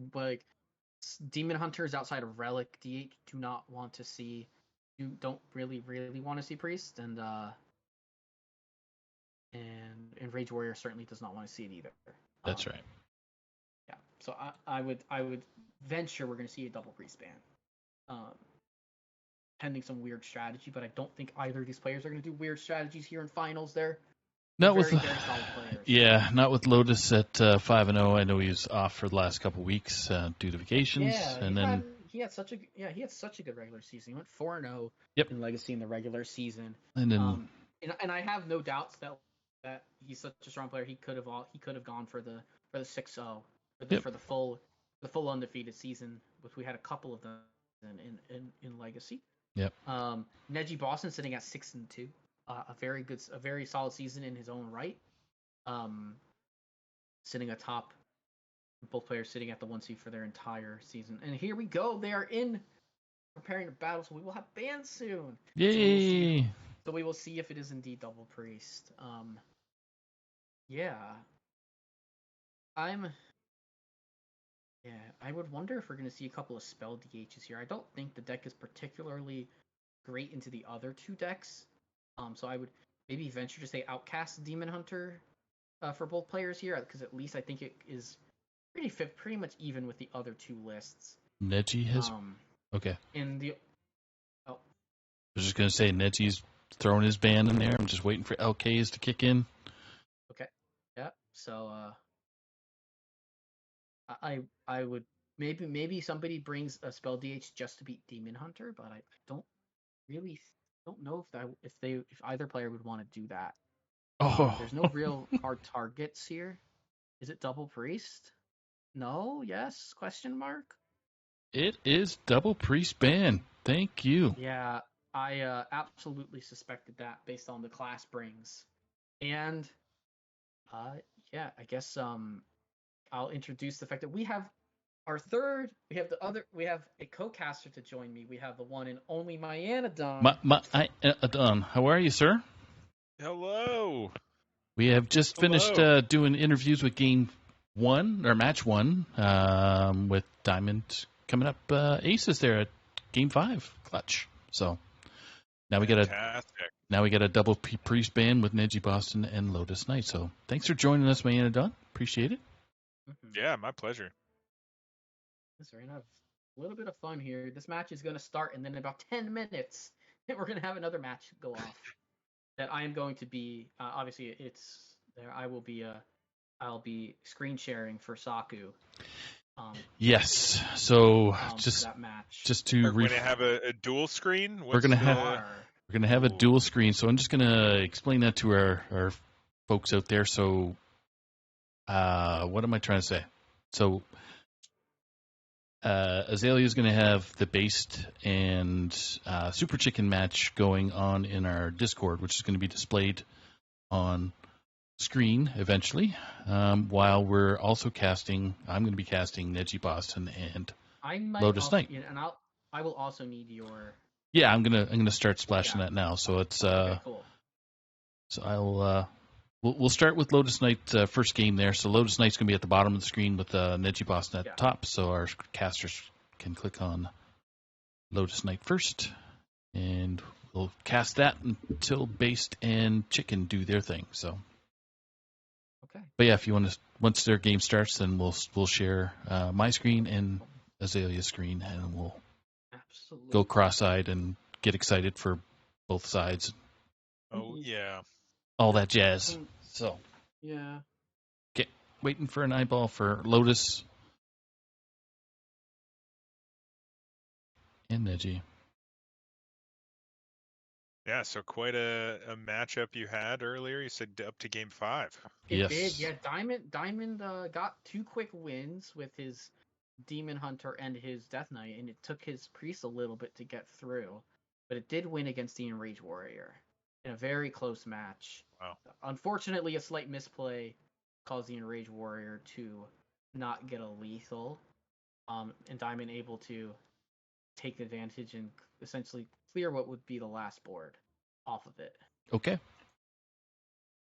Speaker 2: Demon Hunters outside of Relic DH do not want to see. You don't really want to see Priest, and Rage Warrior certainly does not want to see it either.
Speaker 1: That's right.
Speaker 2: Yeah, so I would venture we're going to see a double Priest ban, pending some weird strategy. But I don't think either of these players are going to do weird strategies here in finals. They're very solid players.
Speaker 1: Yeah, not with Lotus at 5-0. I know he's off for the last couple weeks due to vacations.
Speaker 2: Yeah, he had such a good regular season. He went 4-0 in Legacy in the regular season. And then and I have no doubts that he's such a strong player. He could have gone for the 6-0 for the full undefeated season, which we had a couple of them in Legacy.
Speaker 1: Yep.
Speaker 2: Neji Boston sitting at 6-2. A very solid season in his own right. Sitting atop, both players sitting at the 1 seed for their entire season. And here we go. They are preparing to battle, so we will have bans soon.
Speaker 1: Yay!
Speaker 2: So we will see if it is indeed double Priest. I would wonder if we're going to see a couple of spell DHs here. I don't think the deck is particularly great into the other two decks. So I would maybe venture to say Outcast Demon Hunter for both players here, because at least I think it is pretty much even with the other two lists.
Speaker 1: Neji has okay. I was just gonna say Neji's throwing his ban in there. I'm just waiting for LKs to kick in.
Speaker 2: Okay. Yeah. So I would maybe somebody brings a spell DH just to beat Demon Hunter, but I don't know if either player would want to do that. There's no real hard targets here. Is it double Priest? No? Yes? Question mark?
Speaker 1: It is double Priest ban. Thank you.
Speaker 2: Yeah, I absolutely suspected that based on the class brings. And I guess I'll introduce the fact that we have we have a co-caster to join me. We have the one and only Myanodon.
Speaker 1: Don, how are you, sir?
Speaker 5: Hello.
Speaker 1: We have just finished doing interviews with match one, with Diamond coming up aces there at game 5 clutch. So now we got a double Priest ban with Neji Boston and Lotus Knight. So thanks for joining us, Myanodon. Appreciate it.
Speaker 5: Yeah, my pleasure.
Speaker 2: We're gonna have a little bit of fun here. This match is gonna start, and then in about 10 minutes, we're gonna have another match go off. That I am going to be obviously it's there. I'll be screen sharing for Saku.
Speaker 1: Yes. So
Speaker 2: that match.
Speaker 1: Just to
Speaker 5: we're going to have a dual screen.
Speaker 1: We're gonna have a dual screen. So I'm just gonna explain that to our folks out there. So what am I trying to say? So Azalea's going to have the based and Super Chicken match going on in our Discord, which is going to be displayed on screen eventually. While we're also casting, I'm going to be casting Neji Boston and
Speaker 2: I might
Speaker 1: Lotus
Speaker 2: also,
Speaker 1: Knight.
Speaker 2: yeah, and I will also need your.
Speaker 1: Yeah, I'm gonna start splashing
Speaker 2: Yeah.
Speaker 1: that now. So it's
Speaker 2: Okay, cool.
Speaker 1: so I'll we'll start with Lotus Knight first game there. So Lotus Knight's gonna be at the bottom of the screen with Neji Boston at the top. So our casters can click on Lotus Knight first, and we'll cast that until Based and Chicken do their thing. So.
Speaker 2: Okay.
Speaker 1: But yeah, if you want to, once their game starts, then we'll share my screen and Azalea's screen, and we'll
Speaker 2: Absolutely.
Speaker 1: go cross-eyed and get excited for both sides,
Speaker 5: Oh yeah.
Speaker 1: all that jazz. So
Speaker 3: Yeah.
Speaker 1: waiting for an eyeball for Lotus and Neji.
Speaker 5: Yeah, so quite a matchup you had earlier. You said up to game 5.
Speaker 2: It
Speaker 1: Yes.
Speaker 2: did, yeah. Diamond got 2 quick wins with his Demon Hunter and his Death Knight, and it took his Priest a little bit to get through, but it did win against the Enraged Warrior in a very close match.
Speaker 5: Wow.
Speaker 2: Unfortunately, a slight misplay caused the Enraged Warrior to not get a lethal, and Diamond able to take advantage and essentially clear what would be the last board off of it.
Speaker 1: Okay.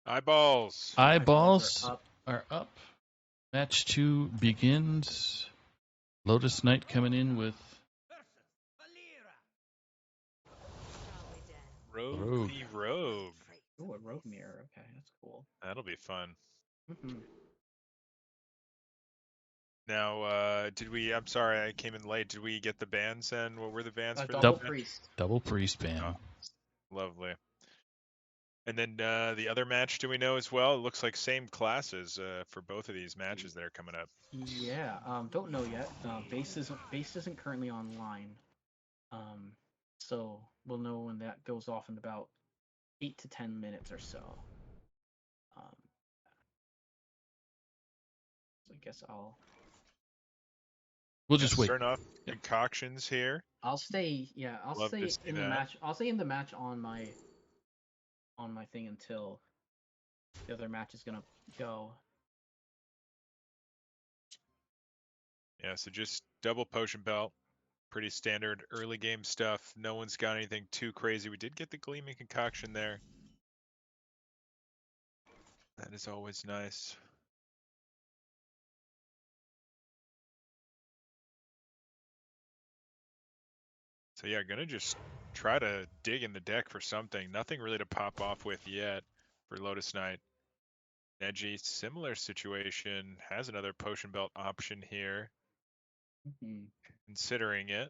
Speaker 5: Eyeballs.
Speaker 1: Eyeballs
Speaker 2: are up.
Speaker 1: are up. Match 2 begins. Lotus Knight coming in with
Speaker 5: Rogue the Rogue.
Speaker 2: Ooh, a Rogue Mirror. Okay, that's cool.
Speaker 5: That'll be fun.
Speaker 2: Mm-hmm.
Speaker 5: Now, did we? I'm sorry, I came in late. Did we get the bans then? What were the bans for
Speaker 2: Double
Speaker 5: this?
Speaker 2: Priest.
Speaker 1: double Priest ban.
Speaker 5: Oh, lovely. And then the other match, do we know as well? It looks like same classes for both of these matches that are coming up.
Speaker 2: Yeah, don't know yet. Base isn't currently online. So we'll know when that goes off in about 8 to 10 minutes or so. So I guess
Speaker 1: We'll just wait.
Speaker 5: Starting off concoctions here.
Speaker 2: I'll stay. Yeah, I'll
Speaker 5: Love to
Speaker 2: stay
Speaker 5: see
Speaker 2: in the
Speaker 5: that.
Speaker 2: match. I'll stay in the match on my thing until the other match is gonna go.
Speaker 5: Yeah, so just double potion belt. Pretty standard early game stuff. No one's got anything too crazy. We did get the gleaming concoction there. That is always nice. So yeah, gonna just try to dig in the deck for something. Nothing really to pop off with yet for Lotus Knight. Neji, similar situation, has another potion belt option here.
Speaker 2: Mm-hmm.
Speaker 5: Considering it.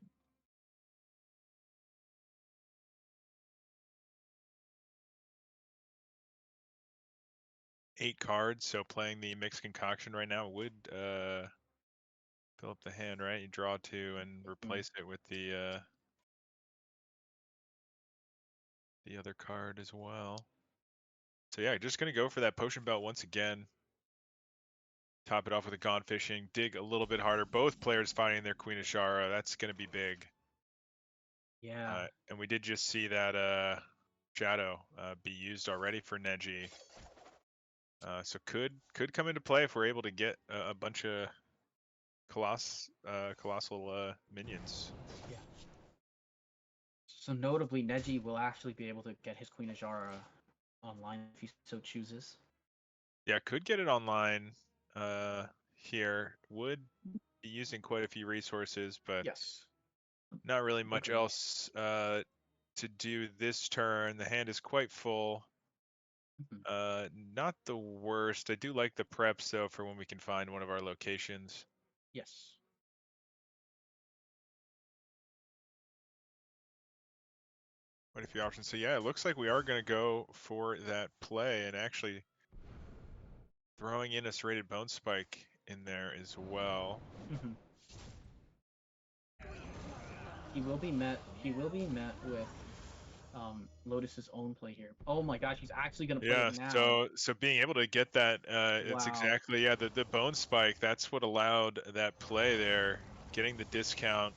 Speaker 5: Eight cards, so playing the mixed concoction right now would fill up the hand, right? You draw 2 and replace it with the other card as well. So yeah, just gonna go for that potion belt once again. Top it off with a Gone Fishing, dig a little bit harder. Both players finding their Queen Ashara. That's gonna be big.
Speaker 2: Yeah.
Speaker 5: And we did just see that Shadow be used already for Neji. So could come into play if we're able to get a bunch of colossal minions.
Speaker 2: Yeah. So notably, Neji will actually be able to get his Queen Ajara online if he so chooses.
Speaker 5: Yeah, could get it online here. Would be using quite a few resources, but
Speaker 2: Yes.
Speaker 5: not really much else to do this turn. The hand is quite full. Not the worst. I do like the preps though for when we can find one of our locations.
Speaker 2: Yes.
Speaker 5: Quite a few options. So yeah, it looks like we are going to go for that play and actually throwing in a serrated bone spike in there as well.
Speaker 2: He will be met with Lotus's own play here. Oh my gosh, he's actually gonna play it now.
Speaker 5: So being able to get that, it's
Speaker 2: Wow.
Speaker 5: exactly the bone spike. That's what allowed that play there. getting the discount,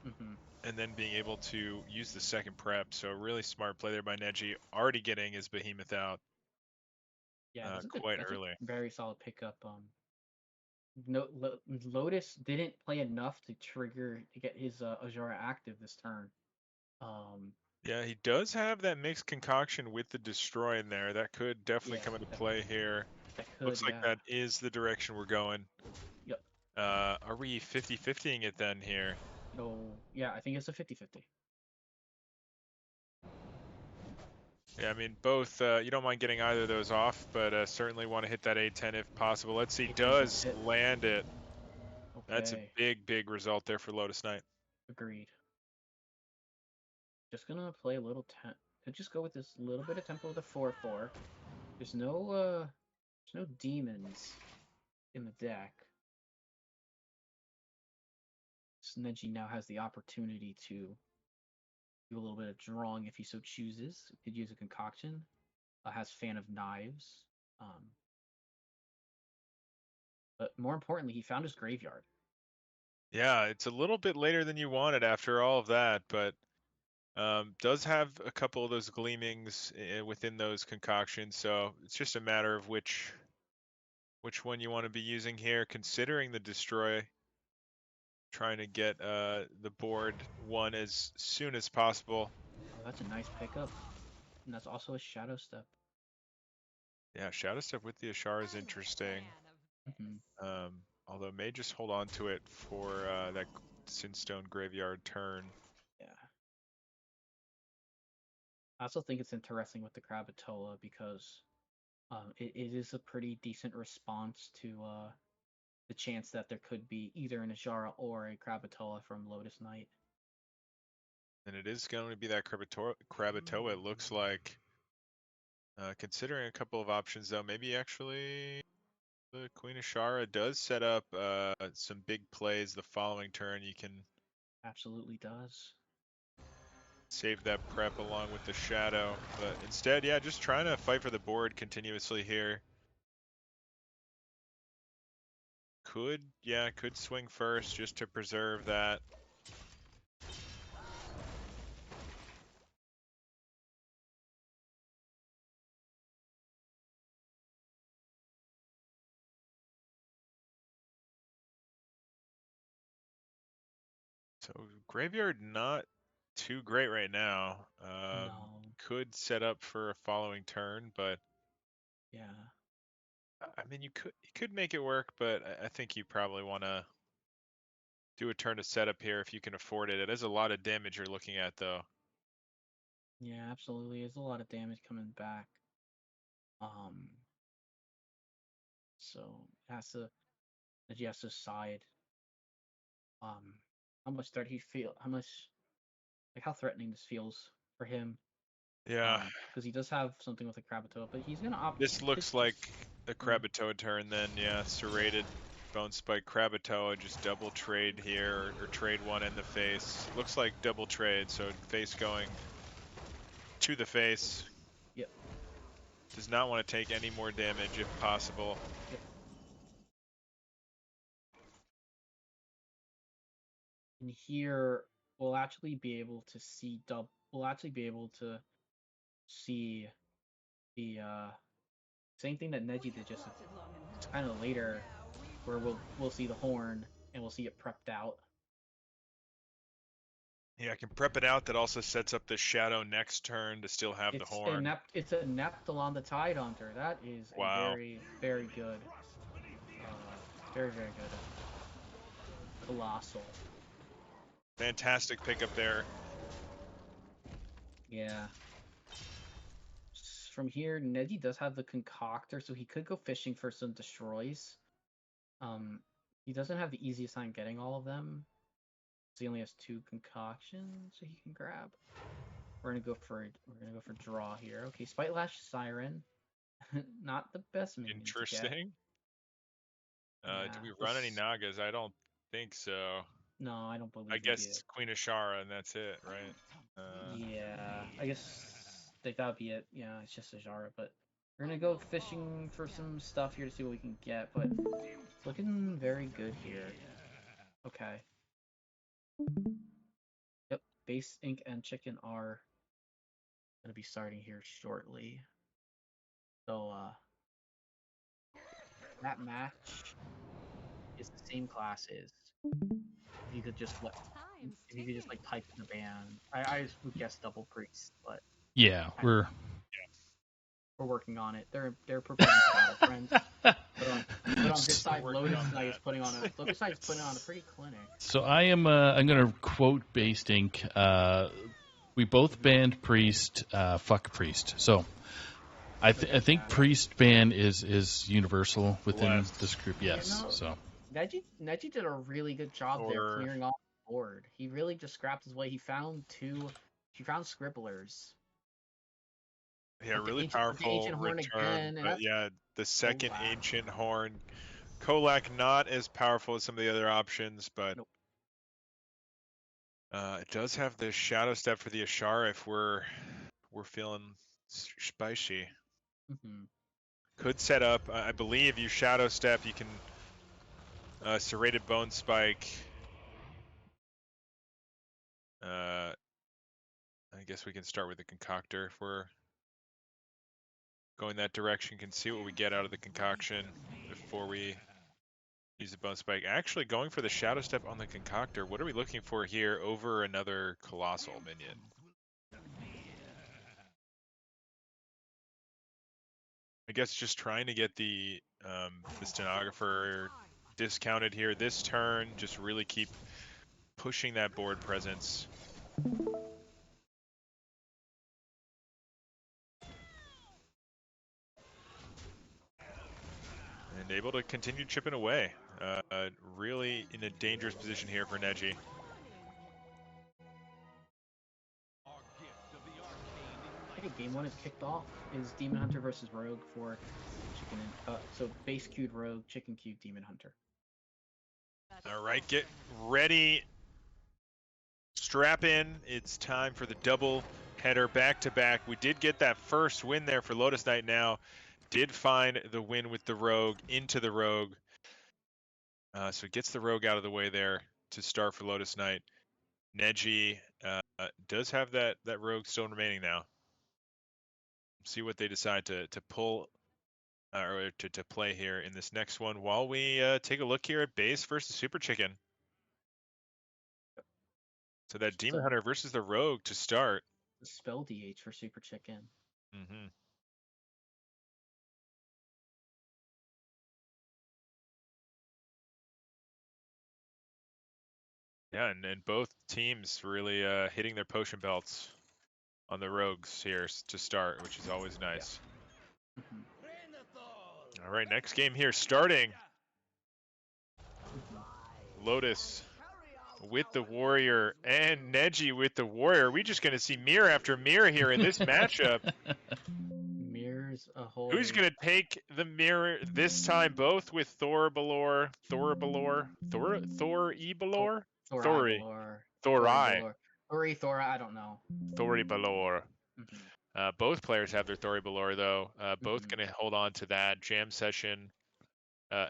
Speaker 2: Mm-hmm.
Speaker 5: and then being able to use the second prep. So really smart play there by Neji. Already getting his behemoth out
Speaker 2: Yeah, that's a good.
Speaker 5: quite
Speaker 2: That's
Speaker 5: early.
Speaker 2: a very solid pickup. No, Lotus didn't play enough to get his Azura active this turn.
Speaker 5: Yeah, he does have that mixed concoction with the destroy in there. That could definitely
Speaker 2: Yeah,
Speaker 5: come into
Speaker 2: that-
Speaker 5: play here.
Speaker 2: that could,
Speaker 5: Looks like
Speaker 2: yeah.
Speaker 5: that is the direction we're going.
Speaker 2: Yep.
Speaker 5: Are we 50-50ing it then here?
Speaker 2: No, yeah, I think it's a 50-50.
Speaker 5: Yeah, I mean, both, you don't mind getting either of those off, but certainly want to hit that A10 if possible. Let's see,
Speaker 2: A10
Speaker 5: does
Speaker 2: hit.
Speaker 5: land it. That's a
Speaker 2: Okay,
Speaker 5: big, big result there for Lotus Knight.
Speaker 2: agreed. Just gonna play a little could just go with this little bit of tempo with a 4/4. There's no demons in the deck. Neji now has the opportunity to do a little bit of drawing if he so chooses. Could use a concoction. Has Fan of Knives. But more importantly, he found his graveyard.
Speaker 5: Yeah, it's a little bit later than you wanted after all of that, but does have a couple of those gleamings within those concoctions, so it's just a matter of which one you want to be using here, considering the destroy. Trying to get the board one as soon as possible.
Speaker 2: Oh, that's a nice pickup. And that's also a Shadow Step.
Speaker 5: Yeah, Shadow Step with the Ashar is interesting. Although may just hold on to it for that Sinstone Graveyard turn.
Speaker 2: Yeah. I also think it's interesting with the Krakatoa because it is a pretty decent response to the chance that there could be either an Ajara or a Krakatoa from Lotus Knight.
Speaker 5: And it is going to be that Krakatoa, it looks like. Considering a couple of options, though, maybe actually the Queen Ashara does set up some big plays the following turn. You can
Speaker 2: Absolutely does.
Speaker 5: save that prep along with the Shadow, but instead, yeah, just trying to fight for the board continuously here. Could swing first just to preserve that. So graveyard not too great right now.
Speaker 2: No.
Speaker 5: Could set up for a following turn, but
Speaker 2: Yeah.
Speaker 5: I mean you could make it work, but I think you probably want to do a turn to setup here if you can afford it. It is a lot of damage you're looking at though.
Speaker 2: Yeah, absolutely. There's a lot of damage coming back. So he has to decide how much threat he feel how much like how threatening this feels for him.
Speaker 5: Yeah,
Speaker 2: Because he does have something with a Krakatoa, but he's gonna opt
Speaker 5: this looks
Speaker 2: just
Speaker 5: like a Krakatoa turn then. Yeah, serrated Bone Spike Krakatoa, just double trade here or trade one in the face. Looks like double trade, so face going to the face.
Speaker 2: Yep.
Speaker 5: Does not want to take any more damage if possible.
Speaker 2: Yep. And here we'll actually be able to see the same thing that Neji did just kind of later, where we'll see the horn and we'll see it prepped out.
Speaker 5: Yeah, I can prep it out. That also sets up the Shadow next turn to still have the horn.
Speaker 2: It's a Neptulon the Tide Hunter. That is a
Speaker 5: Wow.
Speaker 2: very, very good. Very, very good. Colossal.
Speaker 5: Fantastic pickup there.
Speaker 2: Yeah. From here, Neji does have the concoctor, so he could go fishing for some destroys. He doesn't have the easiest time getting all of them. So he only has 2 concoctions so he can grab. We're gonna go for draw here. Okay, Spite Lash Siren. Not the best minion to get.
Speaker 5: Interesting.
Speaker 2: Yeah,
Speaker 5: do we run any Nagas? I don't think so.
Speaker 2: No, I don't believe
Speaker 5: I
Speaker 2: we
Speaker 5: guess
Speaker 2: do.
Speaker 5: Queen Ashara and that's it, right?
Speaker 2: Yeah, I guess that would be it. Yeah, it's just a Jara, but we're gonna go fishing for some stuff here to see what we can get, but it's looking very good here. Okay. Yep, Base Ink and Chicken are gonna be starting here shortly. So that match is the same classes. If you could just let, if you could just like type in the band, I just would guess double priest, but
Speaker 1: Yeah, we're
Speaker 2: we're working on it. They're preparing for battle, friends. But on this side,
Speaker 5: Working
Speaker 2: Lotus
Speaker 5: on
Speaker 2: Knight is
Speaker 5: that.
Speaker 2: putting on a pretty clinic.
Speaker 1: so I am I'm gonna quote Based Ink. We both banned priest. Fuck priest. So I think
Speaker 2: Yeah.
Speaker 1: priest ban is universal within
Speaker 5: Left.
Speaker 1: this group. Yes.
Speaker 2: know,
Speaker 1: So
Speaker 2: Neji did a really good job there
Speaker 5: Or
Speaker 2: clearing off the board. He really just scrapped his way. He found scribblers.
Speaker 5: yeah,
Speaker 2: With
Speaker 5: really
Speaker 2: the
Speaker 5: powerful
Speaker 2: ancient horn
Speaker 5: return,
Speaker 2: again, and
Speaker 5: but
Speaker 2: that's
Speaker 5: yeah, the second
Speaker 2: Kolak.
Speaker 5: ancient horn. Kolak not as powerful as some of the other options, but
Speaker 2: Nope.
Speaker 5: it does have the shadow step for the Ashara if we're feeling spicy.
Speaker 2: Mm-hmm.
Speaker 5: Could set up. I believe you shadow step. You can serrated bone spike. I guess we can start with the concoctor if we're going that direction. Can see what we get out of the concoction before we use the bone spike. Actually, going for the shadow step on the concoctor. What are we looking for here over another colossal minion? I guess just trying to get the stenographer discounted here this turn. Just really keep pushing that board presence. And able to continue chipping away. Really in a dangerous position here for Neji.
Speaker 2: Okay, game one is kicked off. Is Demon Hunter versus Rogue for Chicken and so base queued Rogue, chicken queued Demon Hunter.
Speaker 5: All right, get ready. Strap in. It's time for the double header back to back. We did get that first win there for Lotus Knight now. Did find the win with the Rogue into the Rogue. So it gets the Rogue out of the way there to start for Lotus Knight. Neji does have that Rogue still remaining now. See what they decide to pull or to play here in this next one while we take a look here at base versus Super Chicken. So that Demon Hunter versus the Rogue to start.
Speaker 2: The spell DH for Super Chicken.
Speaker 5: Mm-hmm. Yeah, and both teams really hitting their potion belts on the Rogues here to start, which is always nice.
Speaker 2: Yeah. Mm-hmm.
Speaker 5: All right, next game here starting. Lotus with the Warrior and Neji with the Warrior. We're just going to see mirror after mirror here in this matchup.
Speaker 2: Mirrors a whole.
Speaker 5: Who's going to take the mirror this time? Both with Thor Ebalor,
Speaker 2: Thora, I don't know.
Speaker 5: Thori Balor.
Speaker 2: Mm-hmm.
Speaker 5: Both players have their Thori Balor though. Both
Speaker 2: Mm-hmm.
Speaker 5: going to hold on to that. Jam Session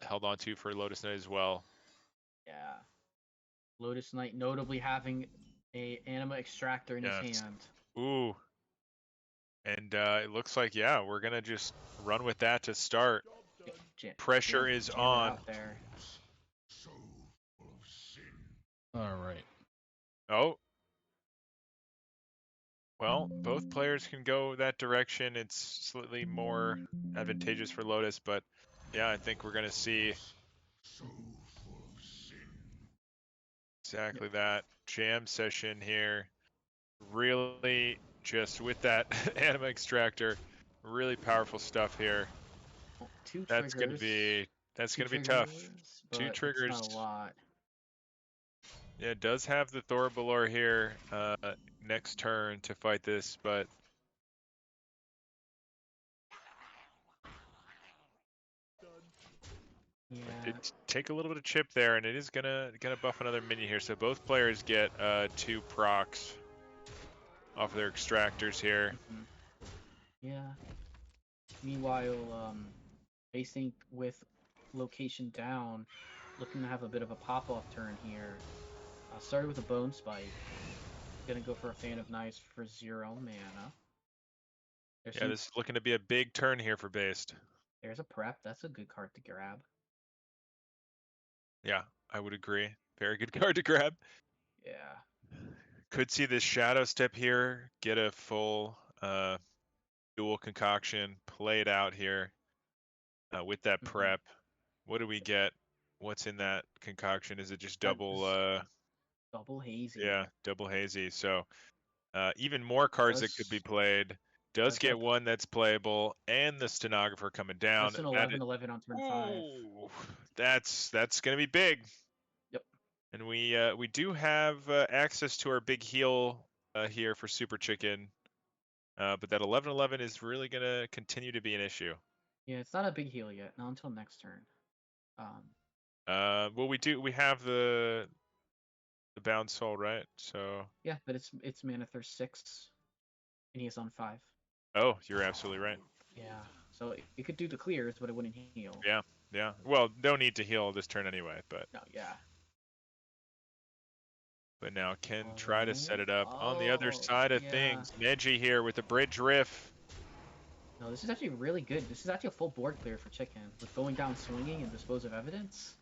Speaker 5: held on to for Lotus Knight as well.
Speaker 2: Yeah. Lotus Knight notably having a anima extractor in his hand.
Speaker 5: Ooh. And it looks like, yeah, we're going to just run with that to start. Pressure is on.
Speaker 2: Out there.
Speaker 1: all right.
Speaker 5: Oh. Well, both players can go that direction. It's slightly more advantageous for Lotus, but yeah, I think we're going to see exactly that. Jam Session here. Really just with that anima extractor. Really powerful stuff here.
Speaker 2: Two
Speaker 5: That's going to
Speaker 2: triggers.
Speaker 5: be tough. Two
Speaker 2: But
Speaker 5: triggers.
Speaker 2: it's not a lot.
Speaker 5: Yeah, it does have the Thor Balor here next turn to fight this, but
Speaker 2: Yeah.
Speaker 5: it take a little bit of chip there, and it is gonna buff another minion here. So both players get 2 procs off of their extractors here.
Speaker 2: Mm-hmm. Yeah. Meanwhile, Base Ink with location down looking to have a bit of a pop-off turn here. Started with a Bone Spike. Gonna go for a Fan of Knives for 0 mana.
Speaker 5: Yeah, this is looking to be a big turn here for Based.
Speaker 2: There's a Prep. That's a good card to grab.
Speaker 5: Yeah, I would agree. Very good card to grab.
Speaker 2: Yeah.
Speaker 5: Could see this Shadow Step here, get a full dual concoction, play it out here with that prep. What do we get? What's in that concoction? Is it just double?
Speaker 2: Double Hazy.
Speaker 5: Yeah, double hazy. So even more cards that could be played. Does get one that's playable, and the Stenographer coming down.
Speaker 2: That's an 11/11 on turn 5.
Speaker 5: Ooh, that's gonna be big.
Speaker 2: Yep.
Speaker 5: And we do have access to our big heal here for Super Chicken, but that 11/11 is really gonna continue to be an issue.
Speaker 2: Yeah, it's not a big heal yet. Not until next turn.
Speaker 5: Well, we have the Bound Soul, right? So
Speaker 2: yeah, but it's mana thirst 6, and he is on 5.
Speaker 5: Oh, you're absolutely right.
Speaker 2: Yeah, so it could do the clears, but it wouldn't heal.
Speaker 5: Yeah. Well, no need to heal this turn anyway, but.
Speaker 2: No, yeah.
Speaker 5: But now can try to set it up on the other side of things. Neji here with the Bridge Riff.
Speaker 2: No, this is actually really good. This is actually a full board clear for Chicken with going down swinging and dispose of evidence.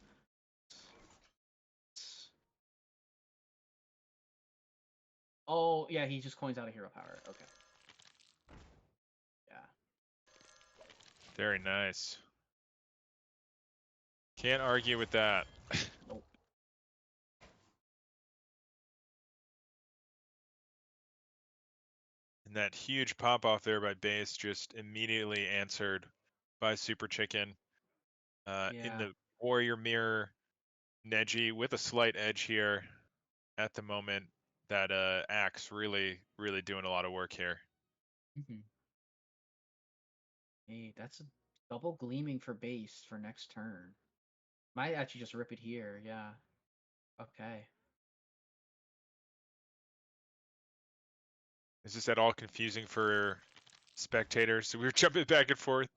Speaker 2: Oh, yeah, he just coins out a hero power. Okay. Yeah.
Speaker 5: Very nice. Can't argue with that.
Speaker 2: Nope.
Speaker 5: And that huge pop off there by Base just immediately answered by Super Chicken. In the Warrior Mirror, Neji with a slight edge here at the moment. That Axe really doing a lot of work here.
Speaker 2: Hey, that's a double gleaming for Base for next turn. Might actually just rip it here, yeah. Okay.
Speaker 5: Is this at all confusing for spectators? We were jumping back and forth.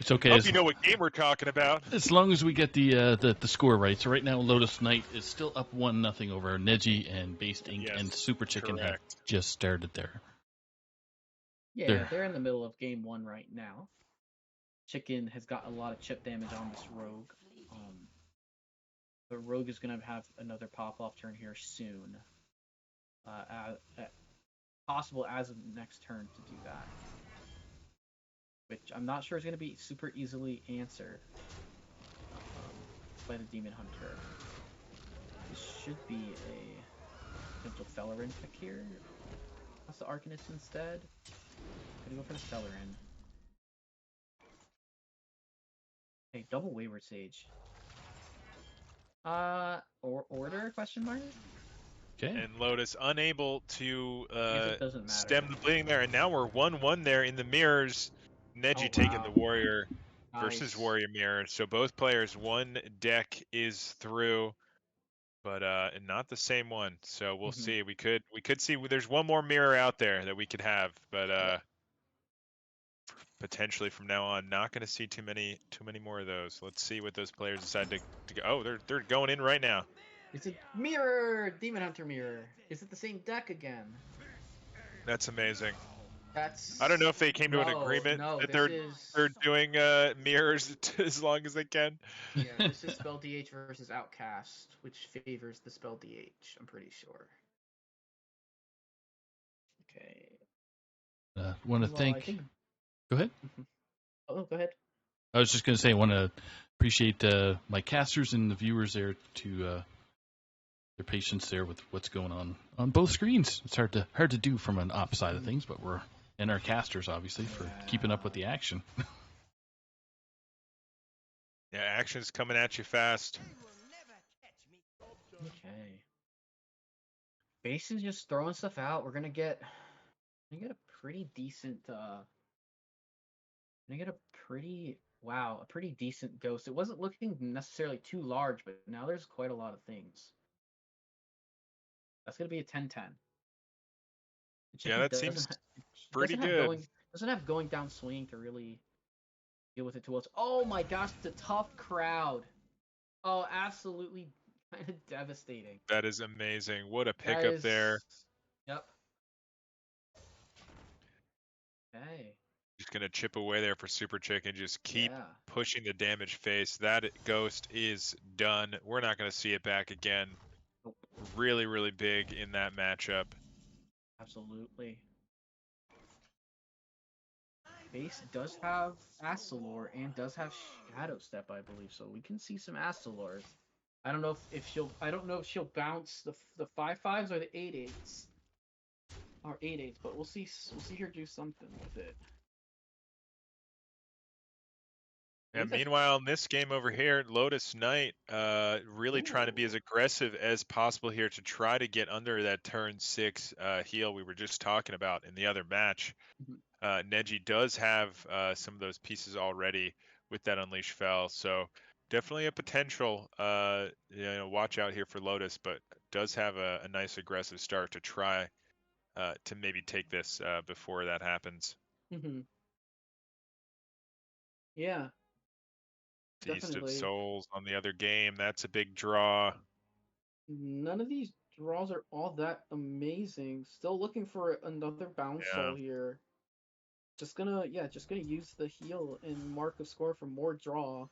Speaker 1: It's okay.
Speaker 5: Hope you know what game we're talking about.
Speaker 1: As long as we get the score right. So right now, Lotus Knight is still up 1-0 over Neji, and Based Inc. and Super Chicken have just started there.
Speaker 2: Yeah, they're in the middle of game 1 right now. Chicken has got a lot of chip damage on this Rogue. The Rogue is going to have another pop-off turn here soon. Possible as of next turn to do that. Which I'm not sure is going to be super easily answered by the Demon Hunter. This should be a potential Fellerin pick here. That's the Arcanist instead. Gonna go for the Fellerin. Hey, double Wayward Sage. Order? Question mark?
Speaker 1: Okay.
Speaker 5: And Lotus unable to stem
Speaker 2: matter.
Speaker 5: the bleeding there, and now we're 1-1 there in the mirrors. Neji taking the Warrior versus Warrior Mirror. So both players, one deck is through, but not the same one. So we'll see. We could see there's one more mirror out there that we could have, but potentially from now on, not going to see too many more of those. Let's see what those players decide to go. Oh, they're going in right now.
Speaker 2: It's a mirror! Demon Hunter mirror. Is it the same deck again?
Speaker 5: That's amazing.
Speaker 2: That's...
Speaker 5: I don't know if they came to an agreement that they're doing mirrors as long as they can.
Speaker 2: Yeah, this is spell DH versus Outcast, which favors the spell DH, I'm pretty sure. Okay.
Speaker 1: Want to thank... Go ahead.
Speaker 2: Oh, go ahead.
Speaker 1: I was just going to say I want to appreciate my casters and the viewers there to their patience there with what's going on both screens. It's hard to do from an op side of things, but we're and our casters obviously for keeping up with the action.
Speaker 5: Yeah, action's coming at you fast.
Speaker 2: Okay. Base is just throwing stuff out. We're gonna get a pretty decent a pretty decent ghost. It wasn't looking necessarily too large, but now there's quite a lot of things. That's gonna be a 10-10.
Speaker 5: Yeah, that seems pretty good.
Speaker 2: Doesn't have going down swinging to really deal with it too well. Oh my gosh, it's a tough crowd. Oh, absolutely kind of devastating.
Speaker 5: That is amazing. What a
Speaker 2: That
Speaker 5: pickup
Speaker 2: is.
Speaker 5: there.
Speaker 2: Yep. Okay.
Speaker 5: Just going to chip away there for Super Chicken. Just keep
Speaker 2: Yeah.
Speaker 5: pushing the damage face. That ghost is done. We're not going to see it back again.
Speaker 2: Nope.
Speaker 5: Really, really big in that matchup.
Speaker 2: Absolutely. Base does have Astalor and does have Shadow Step, I believe, so we can see some Astalors. I don't know if she'll. I don't know if she'll bounce the 5/5s or the 8/8s or 8/8s, but we'll see. We'll see her do something with it. I
Speaker 5: And
Speaker 2: think that's
Speaker 5: meanwhile, in this game over here, Lotus Knight really trying to be as
Speaker 2: Ooh.
Speaker 5: aggressive as possible here to try to get under that turn 6 heal we were just talking about in the other match.
Speaker 2: Mhm.
Speaker 5: Neji does have some of those pieces already with that Unleash Fel, so definitely a potential watch out here for Lotus, but does have a nice aggressive start to try to maybe take this before that happens.
Speaker 2: Mhm. Yeah,
Speaker 5: Feast of
Speaker 2: definitely.
Speaker 5: Souls on the other game, that's a big draw.
Speaker 2: None of these draws are all that amazing. Still looking for another bounce
Speaker 5: Yeah.
Speaker 2: soul here. Just gonna use the heal and mark of score for more draw.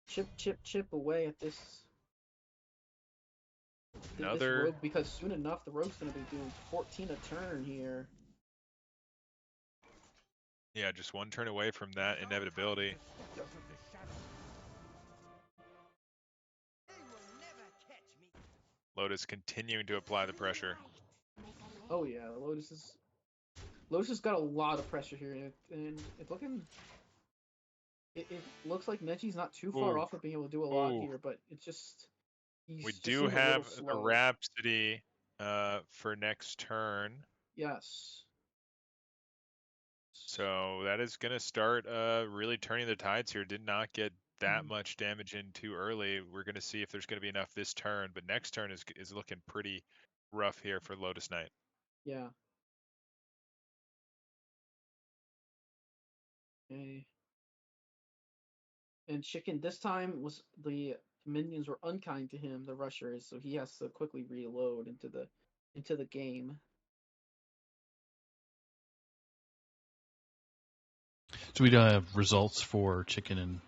Speaker 2: Chip away at this
Speaker 5: Another,
Speaker 2: rogue, because soon enough the rogue's gonna be doing 14 a turn here.
Speaker 5: yeah, just one turn away from that inevitability.
Speaker 2: Yep.
Speaker 5: Lotus continuing to apply the pressure.
Speaker 2: Oh yeah, Lotus has got a lot of pressure here, and it's looking. It looks like Neji's not too far
Speaker 5: Ooh,
Speaker 2: off of being able to do a lot
Speaker 5: ooh.
Speaker 2: here, but it's just
Speaker 5: We
Speaker 2: he's just
Speaker 5: do
Speaker 2: seems a little
Speaker 5: have the
Speaker 2: slow.
Speaker 5: Rhapsody for next turn.
Speaker 2: Yes.
Speaker 5: So that is going to start really turning the tides here. Did not get that
Speaker 2: Mhm.
Speaker 5: much damage in too early. We're going to see if there's going to be enough this turn, but next turn is looking pretty rough here for Lotus Knight.
Speaker 2: Yeah. Okay. And Chicken this time was the minions were unkind to him, the rushers, so he has to quickly reload into the game.
Speaker 1: So we don't have results for chicken and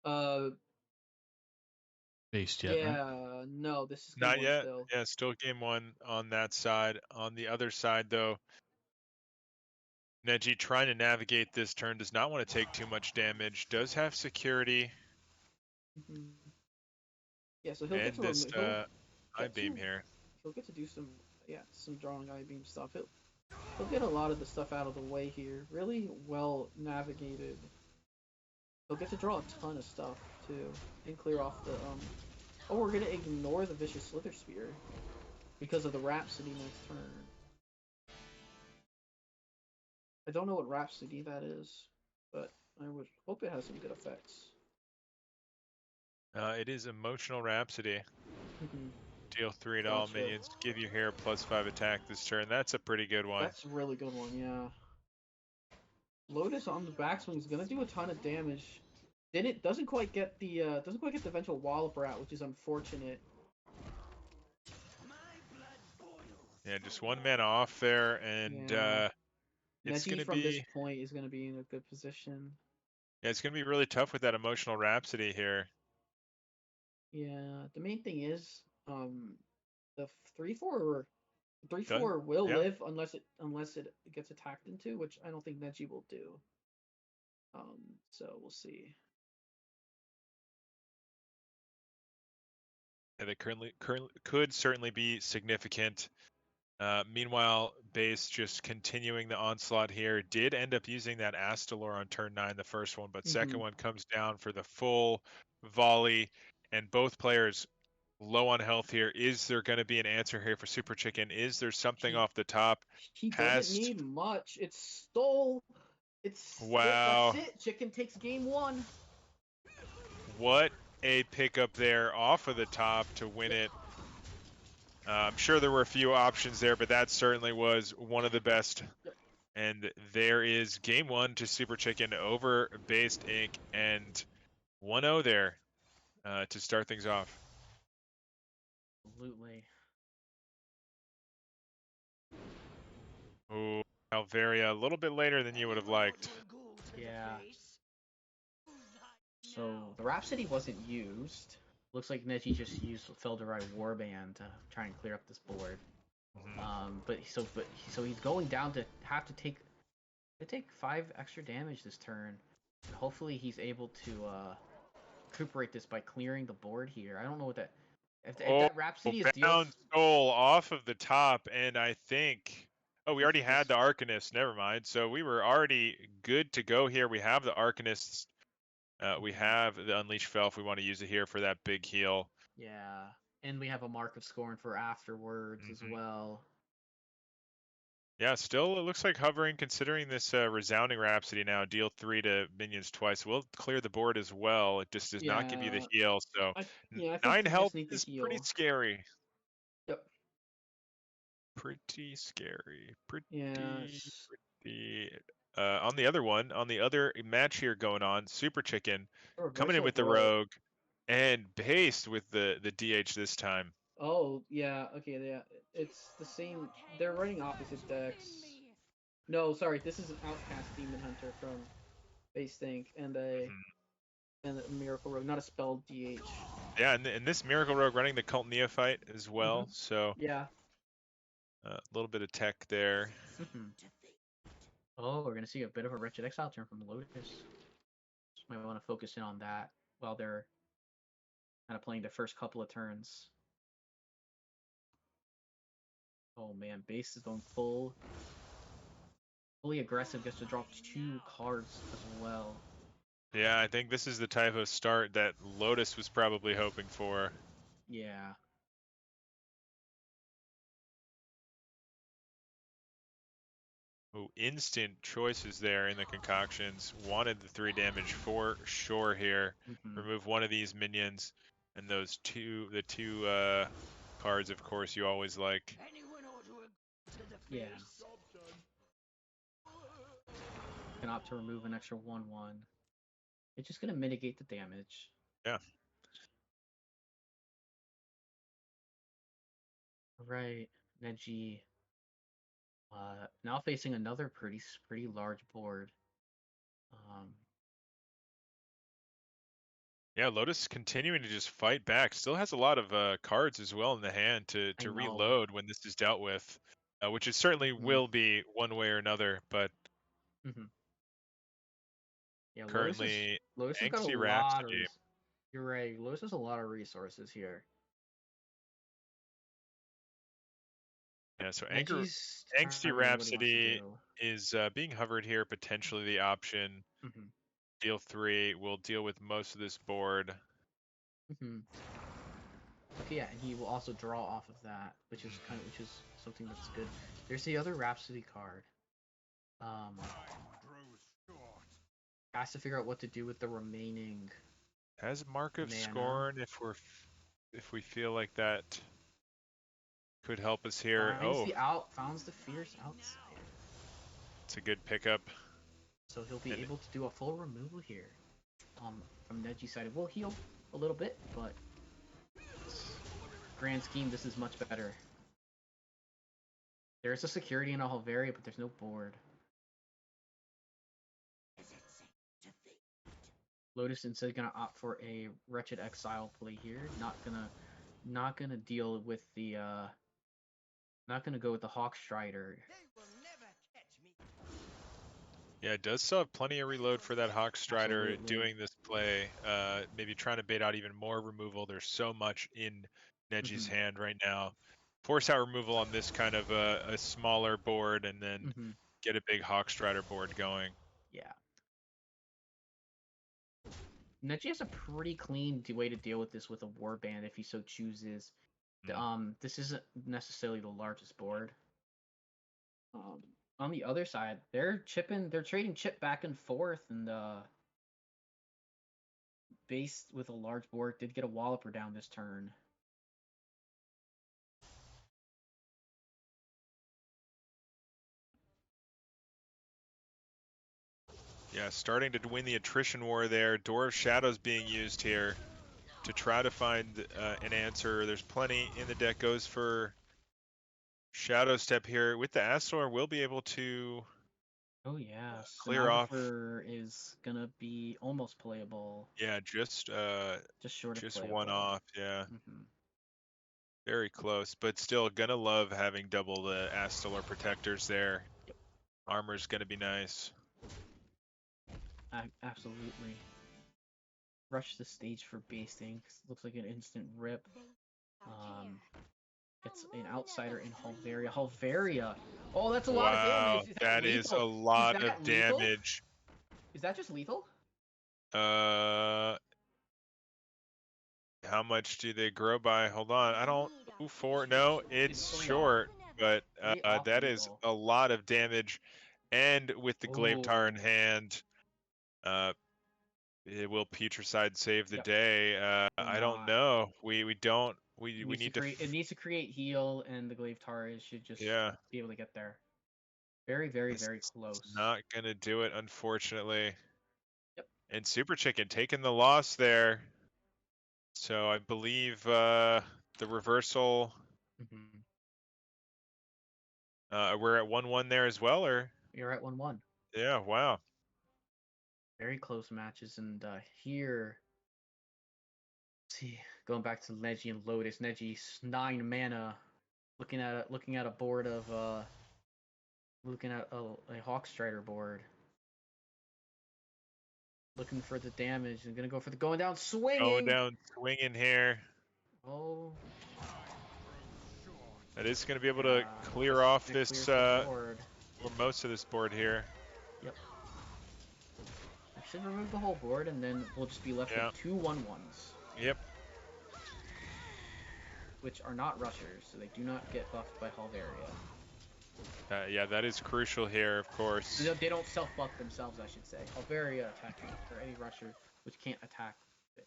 Speaker 2: Uh,
Speaker 1: based yet, right?
Speaker 2: yeah, no, this is game
Speaker 5: Not
Speaker 2: one
Speaker 5: yet.
Speaker 2: still.
Speaker 5: Yeah, still game one on that side. On the other side, though, Neji trying to navigate this turn, does not want to take too much damage, does have security,
Speaker 2: Mhm. Yeah, so he'll get
Speaker 5: and
Speaker 2: to
Speaker 5: this
Speaker 2: remove. He'll
Speaker 5: eye
Speaker 2: get
Speaker 5: beam
Speaker 2: to
Speaker 5: here.
Speaker 2: he'll get to do some drawing eye beam stuff. He'll get a lot of the stuff out of the way here. Really well navigated. He'll get to draw a ton of stuff too, and clear off the Oh, we're gonna ignore the vicious slither spear because of the Rhapsody next turn. I don't know what Rhapsody that is, but I would hope it has some good effects.
Speaker 5: It is Emotional Rhapsody.
Speaker 2: Mm-hmm.
Speaker 5: Deal 3 to all
Speaker 2: Gotcha.
Speaker 5: minions. Give you here +5 attack this turn. That's a pretty good one.
Speaker 2: That's a really good one, yeah. Lotus on the backswing is gonna do a ton of damage. Then it doesn't quite get the eventual Wallop out, which is unfortunate.
Speaker 5: Yeah, just one man off there, and
Speaker 2: Yeah.
Speaker 5: it's
Speaker 2: Neji
Speaker 5: gonna
Speaker 2: from this
Speaker 5: be
Speaker 2: point is gonna be in a good position.
Speaker 5: it's gonna be really tough with that Emotional Rhapsody here.
Speaker 2: Yeah. The main thing is, the 3/4
Speaker 5: Done.
Speaker 2: 3/4 will
Speaker 5: Yeah.
Speaker 2: live unless it gets attacked into, which I don't think Neji will do. So we'll see.
Speaker 5: Yeah, they currently could certainly be significant. Meanwhile, Base just continuing the onslaught here. Did end up using that Astalor on turn 9, the first one, but second
Speaker 2: Mm-hmm.
Speaker 5: one comes down for the full volley, and both players low on health here. Is there going to be an answer here for Super Chicken? Is there something
Speaker 2: He
Speaker 5: off the top?
Speaker 2: he doesn't
Speaker 5: Has
Speaker 2: need much. It's stole. It's it. That's
Speaker 5: wow,
Speaker 2: it. Chicken takes game one.
Speaker 5: what a pickup there off of the top to win
Speaker 2: Yep.
Speaker 5: it. I'm sure there were a few options there, but that certainly was one of the best.
Speaker 2: Yep.
Speaker 5: And there is game one to Super Chicken over Based Inc. and 1-0 there. to start things off.
Speaker 2: Absolutely.
Speaker 5: Oh, Alvaria, a little bit later than you would have liked.
Speaker 2: Yeah. So the Rhapsody wasn't used. Looks like Neji just used Felderai Warband to try and clear up this board. So he's going down to have to take 5 extra damage this turn. And hopefully he's able to recuperate this by clearing the board here. I don't know what that. If that Rhapsody is
Speaker 5: bound soul off of the top, and I think. Oh, we already had the Arcanist. Never mind. So we were already good to go here. We have the Arcanists. We have the Unleash Fel if we want to use it here for that big heal.
Speaker 2: Yeah, and we have a Mark of Scorn for afterwards as well.
Speaker 5: Yeah, still it looks like hovering considering this Resounding Rhapsody now. Deal 3 to minions twice. Will clear the board as well. It just does not give you the heal. So
Speaker 3: I think
Speaker 5: 9
Speaker 3: you
Speaker 5: health
Speaker 3: just need the
Speaker 5: is
Speaker 3: heal.
Speaker 5: pretty scary.
Speaker 3: Yep.
Speaker 5: Pretty scary. Pretty. On the other one, on the other match here going on, Super Chicken coming in with the Rogue and based with the DH this time.
Speaker 3: Oh, yeah, okay, yeah. It's the same. They're running opposite decks. No, sorry, this is an Outcast Demon Hunter from Base Think and a Miracle Rogue, not a spell DH.
Speaker 5: Yeah, and this Miracle Rogue running the Cult Neophyte as well, so
Speaker 3: yeah.
Speaker 5: A little bit of tech there.
Speaker 2: Oh, we're gonna see a bit of a Wretched Exile turn from Lotus. Just might want to focus in on that while they're kind of playing their first couple of turns. Oh man, base is going fully aggressive. Gets to drop 2 cards as well.
Speaker 5: Yeah, I think this is the type of start that Lotus was probably hoping for.
Speaker 2: Yeah.
Speaker 5: Oh, instant choices there in the concoctions. Wanted the 3 damage for sure here. Remove one of these minions, and the two cards, of course, you always like.
Speaker 2: Yeah. Can opt to remove an extra 1/1. It's just gonna mitigate the damage.
Speaker 5: Yeah.
Speaker 2: Right, Neji. Now facing another pretty large board.
Speaker 5: Yeah, Lotus continuing to just fight back. Still has a lot of cards as well in the hand to reload when this is dealt with, which it certainly will be one way or another. But
Speaker 2: yeah,
Speaker 5: currently,
Speaker 2: Lotus has got a lot of. You're right. Lotus has a lot of resources here.
Speaker 5: Yeah, so Angsty Rhapsody is being hovered here, potentially the option. Deal 3 will deal with most of this board.
Speaker 2: Okay, yeah, and he will also draw off of that, which is something that's good. There's the other Rhapsody card. Has to figure out what to do with the remaining.
Speaker 5: Has Mark of Scorn if we feel like that could help us here.
Speaker 2: Founds the Fierce Outsider.
Speaker 5: It's a good pickup.
Speaker 2: So he'll be able to do a full removal here. From Neji's side, it will heal a little bit, but grand scheme, this is much better. There's a security in a Alvaria, but there's no board. Lotus instead gonna opt for a Wretched Exile play here. Not gonna deal with the not gonna go with the Hawkstrider.
Speaker 5: Yeah, it does still have plenty of reload for that Hawkstrider doing this play. Maybe trying to bait out even more removal. There's so much in Neji's hand right now. Force out removal on this kind of a smaller board, and then get a big Hawkstrider board going.
Speaker 2: Yeah. Neji has a pretty clean way to deal with this with a Warband if he so chooses. This isn't necessarily the largest board. On the other side, they're trading chip back and forth, and base with a large board did get a Walloper down this turn.
Speaker 5: Yeah, starting to win the attrition war there. Door of Shadows being used here to try to find an answer. There's plenty in the deck. Goes for Shadow Step here. With the Astalar, we'll be able to
Speaker 2: Oh yeah,
Speaker 5: clear off.
Speaker 2: Stenographer is gonna be almost playable.
Speaker 5: Yeah, just
Speaker 2: short of
Speaker 5: just
Speaker 2: playable.
Speaker 5: one off. Yeah,
Speaker 2: Mm-hmm.
Speaker 5: very close, but still gonna love having double the Astalar protectors there.
Speaker 2: Yep.
Speaker 5: Armor's gonna be nice.
Speaker 2: Absolutely. Rush the stage for basting. Looks like an instant rip. It's an outsider in Halvaria. Halvaria. Oh, that's a lot of damage. Is
Speaker 5: That is a
Speaker 2: lethal?
Speaker 5: lot
Speaker 2: Is that
Speaker 5: of
Speaker 2: lethal?
Speaker 5: damage.
Speaker 2: Is that just lethal?
Speaker 5: How much do they grow by? Hold on, I don't. 4. No, it's
Speaker 2: It's
Speaker 5: short, but
Speaker 2: off
Speaker 5: that is
Speaker 2: lethal.
Speaker 5: a lot of damage. And with the Glaive Tar in
Speaker 2: Ooh.
Speaker 5: hand, will Putricide save the
Speaker 2: Yep.
Speaker 5: day?
Speaker 2: Will
Speaker 5: I don't
Speaker 2: not.
Speaker 5: know. We don't. We need to.
Speaker 2: It needs to create heal, and the Glaive Tar should just
Speaker 5: Yeah.
Speaker 2: be able to get there. Very, very,
Speaker 5: It's
Speaker 2: very close.
Speaker 5: not gonna do it, unfortunately.
Speaker 2: Yep.
Speaker 5: And Super Chicken taking the loss there. So I believe the reversal.
Speaker 2: Mm-hmm.
Speaker 5: We're at 1-1 there as well, or?
Speaker 2: You're at 1-1.
Speaker 5: Yeah. Wow.
Speaker 2: Very close matches, and here, let's see, going back to Neji and Lotus. Neji's 9 mana, looking at a board of looking at a Hawkstrider board, looking for the damage, and gonna go for the going down swinging.
Speaker 5: Going down swinging here.
Speaker 2: Oh.
Speaker 5: That is going to be able to clear off this
Speaker 2: board.
Speaker 5: or most of this board here.
Speaker 2: Yep. I should remove the whole board, and then we'll just be left with 2 1-1s.
Speaker 5: Yep.
Speaker 2: Which are not rushers, so they do not get buffed by Halvaria.
Speaker 5: Yeah, that is crucial here, of course.
Speaker 2: They don't self-buff themselves, I should say. Halvaria attacking, or any rusher which can't attack it.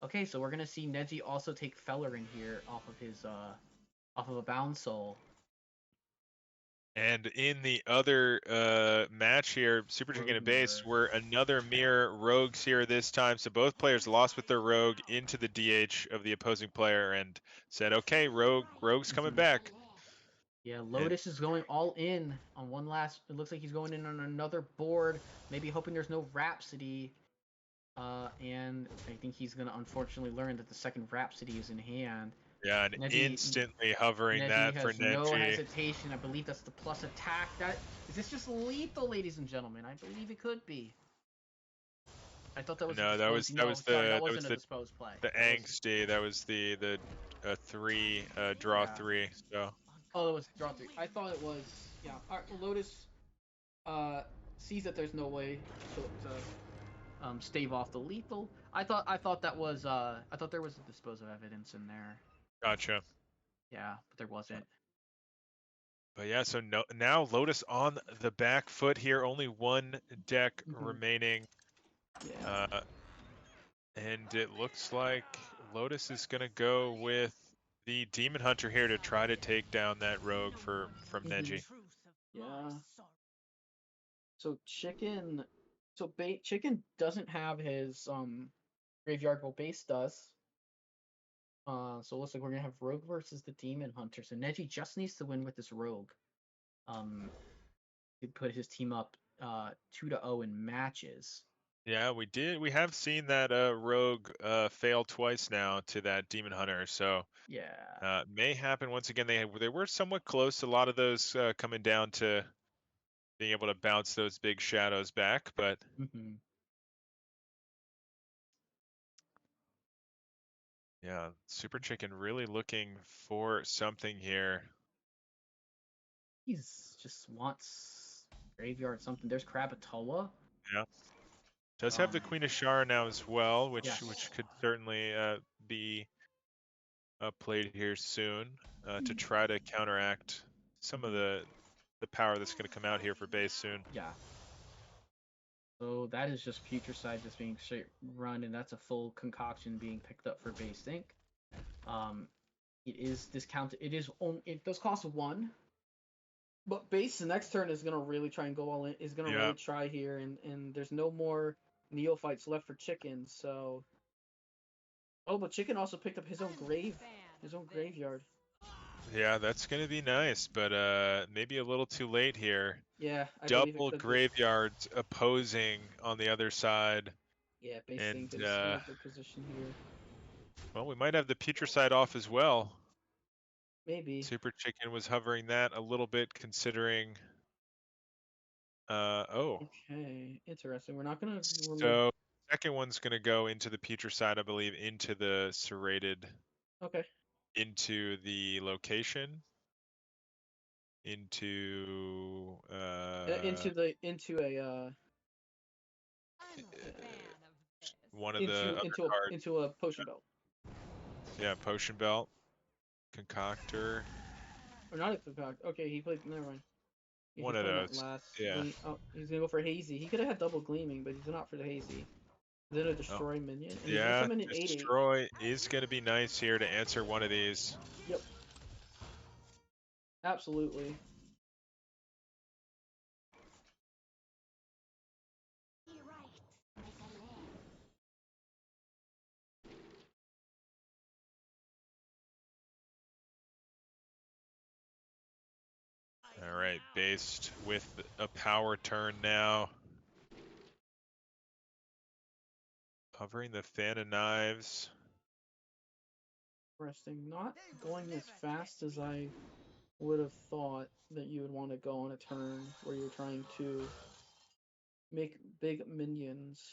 Speaker 2: Okay, so we're gonna see Neji also take Feller in here off of a Bound Soul.
Speaker 5: And in the other match here, Super Chicken and Base were another mirror rogues here this time. So both players lost with their rogue into the DH of the opposing player and said, okay, rogue's coming back.
Speaker 2: Yeah, Lotus is going all in on one last. It looks like he's going in on another board, maybe hoping there's no Rhapsody. And I think he's going to unfortunately learn that the second Rhapsody is in hand.
Speaker 5: Yeah, and
Speaker 2: Neji,
Speaker 5: instantly hovering
Speaker 2: Neji
Speaker 5: that
Speaker 2: has
Speaker 5: for Neji.
Speaker 2: no hesitation. I believe that's the plus attack. Is this just lethal, ladies and gentlemen? I believe it could be. I thought that was
Speaker 5: no, that was the
Speaker 2: disposed play.
Speaker 5: The angsty. That was the 3 draw 3. So.
Speaker 3: Oh, it was draw 3. I thought it was All right, Lotus sees that there's no way to
Speaker 2: stave off the lethal. I thought that was I thought there was a dispose of evidence in there.
Speaker 5: Gotcha.
Speaker 2: Yeah, but there wasn't.
Speaker 5: But yeah, so now Lotus on the back foot here. Only one deck remaining.
Speaker 3: Yeah.
Speaker 5: And it looks like Lotus is going to go with the Demon Hunter here to try to take down that rogue from Neji.
Speaker 3: Yeah. So Chicken doesn't have his graveyard, well Base does. So it looks like we're gonna have Rogue versus the Demon Hunter. So Neji just needs to win with this Rogue. To put his team up 2-0 in matches.
Speaker 5: Yeah, we have seen that Rogue fail twice now to that Demon Hunter. So
Speaker 2: yeah,
Speaker 5: may happen once again. They were somewhat close. A lot of those coming down to being able to bounce those big shadows back, but. Yeah, Super Chicken really looking for something here.
Speaker 2: He's just wants graveyard something. There's Krakatoa.
Speaker 5: Yeah. Does have the Queen of Shara now as well, which could certainly be played here soon to try to counteract some of the power that's going to come out here for base soon.
Speaker 2: Yeah. So that is just Putricide just being straight run, and that's a full concoction being picked up for base sync. It is discounted. It does cost 1. But base the next turn is gonna really try and go all in. Is gonna really try here, and there's no more neophytes left for Chicken. So
Speaker 3: Oh, but Chicken also picked up his own graveyard.
Speaker 5: Yeah, that's going to be nice, but maybe a little too late here.
Speaker 3: Yeah, I believe it
Speaker 5: Double
Speaker 3: could be.
Speaker 5: graveyards opposing on the other side.
Speaker 3: Yeah, Base
Speaker 5: And,
Speaker 3: Think is in a good position here.
Speaker 5: well, we might have the Putricide off as well.
Speaker 3: Maybe.
Speaker 5: Super Chicken was hovering that a little bit considering... oh.
Speaker 3: Okay, interesting. We're not gonna remove.
Speaker 5: So, second one's going to go into the Putricide, I believe, into the Serrated.
Speaker 3: Okay.
Speaker 5: Into the location. Into one of the other cards.
Speaker 3: Into a potion belt.
Speaker 5: Yeah, potion belt, concoctor.
Speaker 3: Or not a concoct. Okay, he played. Never mind.
Speaker 5: One of those. Yeah.
Speaker 3: Oh, he's gonna go for hazy. He could have had double gleaming, but he's not for the hazy. Then a destroy minion. And he's gonna summon an 8/8.
Speaker 5: Destroy is gonna be nice here to answer one of these.
Speaker 3: Yep. Absolutely.
Speaker 5: All right, based with a power turn now. Covering the Fan of Knives.
Speaker 3: Interesting. Not going as fast as I would have thought that you would want to go on a turn where you're trying to make big minions.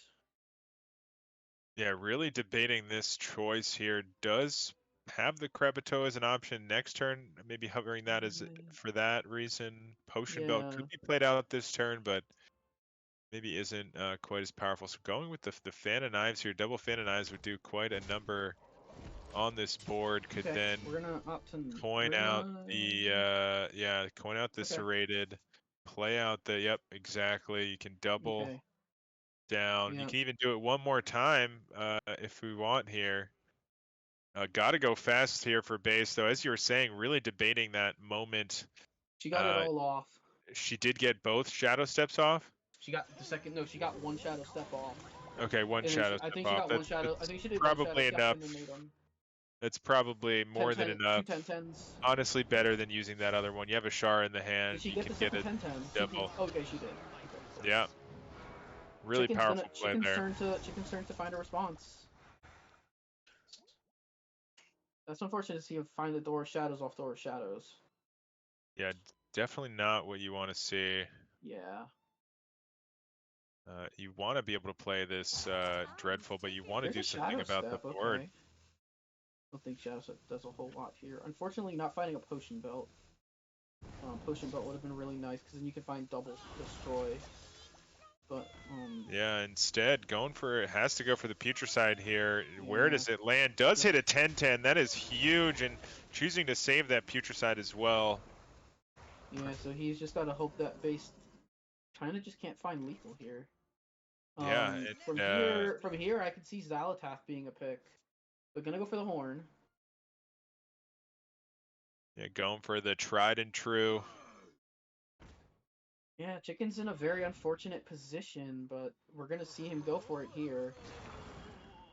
Speaker 5: Yeah, really debating this choice here. Does have the Krebito as an option next turn, maybe hovering that as for that reason. Potion Belt could be played out this turn, but maybe isn't quite as powerful. So going with the Fan of Knives here, double Fan of Knives would do quite a number on this board. Could then coin out the coin out the Serrated, play out the exactly. You can double down. You can even do it one more time if we want here. Got to go fast here for base, though. As you were saying, really debating that moment.
Speaker 3: She got it all off.
Speaker 5: She did get both Shadow Steps off?
Speaker 3: She got the second. No, she got one Shadow Step off.
Speaker 5: Okay, one Shadow Step off.
Speaker 3: I think she got one Shadow. I think she did
Speaker 5: probably
Speaker 3: one Shadow
Speaker 5: enough. That's probably more than enough.
Speaker 3: 2 10-10s.
Speaker 5: Honestly, better than using that other one. You have a Char in the hand.
Speaker 3: Did she
Speaker 5: you
Speaker 3: get
Speaker 5: can
Speaker 3: the
Speaker 5: get
Speaker 3: second
Speaker 5: a
Speaker 3: 10-10?
Speaker 5: double.
Speaker 3: Okay, she did. Okay.
Speaker 5: Yeah. Really powerful play there.
Speaker 3: Chicken's turn to find a response. That's unfortunate to see him find the Door of Shadows off Door of Shadows.
Speaker 5: Yeah, definitely not what you want to see.
Speaker 3: Yeah.
Speaker 5: You want to be able to play this Dreadful, but you want to do something about the board.
Speaker 3: Okay. I don't think Shadow Step does a whole lot here. Unfortunately, not finding a Potion Belt. Potion Belt would have been really nice, because then you can find double Destroy. But,
Speaker 5: yeah, instead, going for it, has to go for the Putricide here. Yeah. Where does it land? Does hit a 10-10. That is huge, and choosing to save that Putricide as well.
Speaker 3: Yeah, so he's just got to hope that base kind of just can't find lethal here.
Speaker 5: Yeah.
Speaker 3: From here, I can see Xalatath being a pick. But gonna go for the Horn.
Speaker 5: Yeah, going for the tried and true.
Speaker 3: Yeah, Chicken's in a very unfortunate position, but we're going to see him go for it here.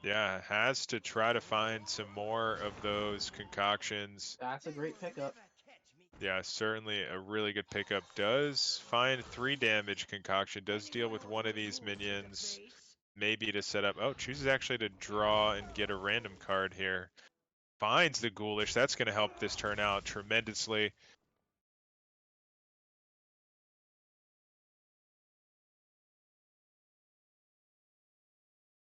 Speaker 5: Yeah, has to try to find some more of those concoctions.
Speaker 3: That's a great pickup.
Speaker 5: Yeah, certainly a really good pickup. Does find 3 damage concoction, does deal with one of these minions, maybe to set up. Oh, chooses actually to draw and get a random card here. Finds the Ghoulish. That's going to help this turn out tremendously.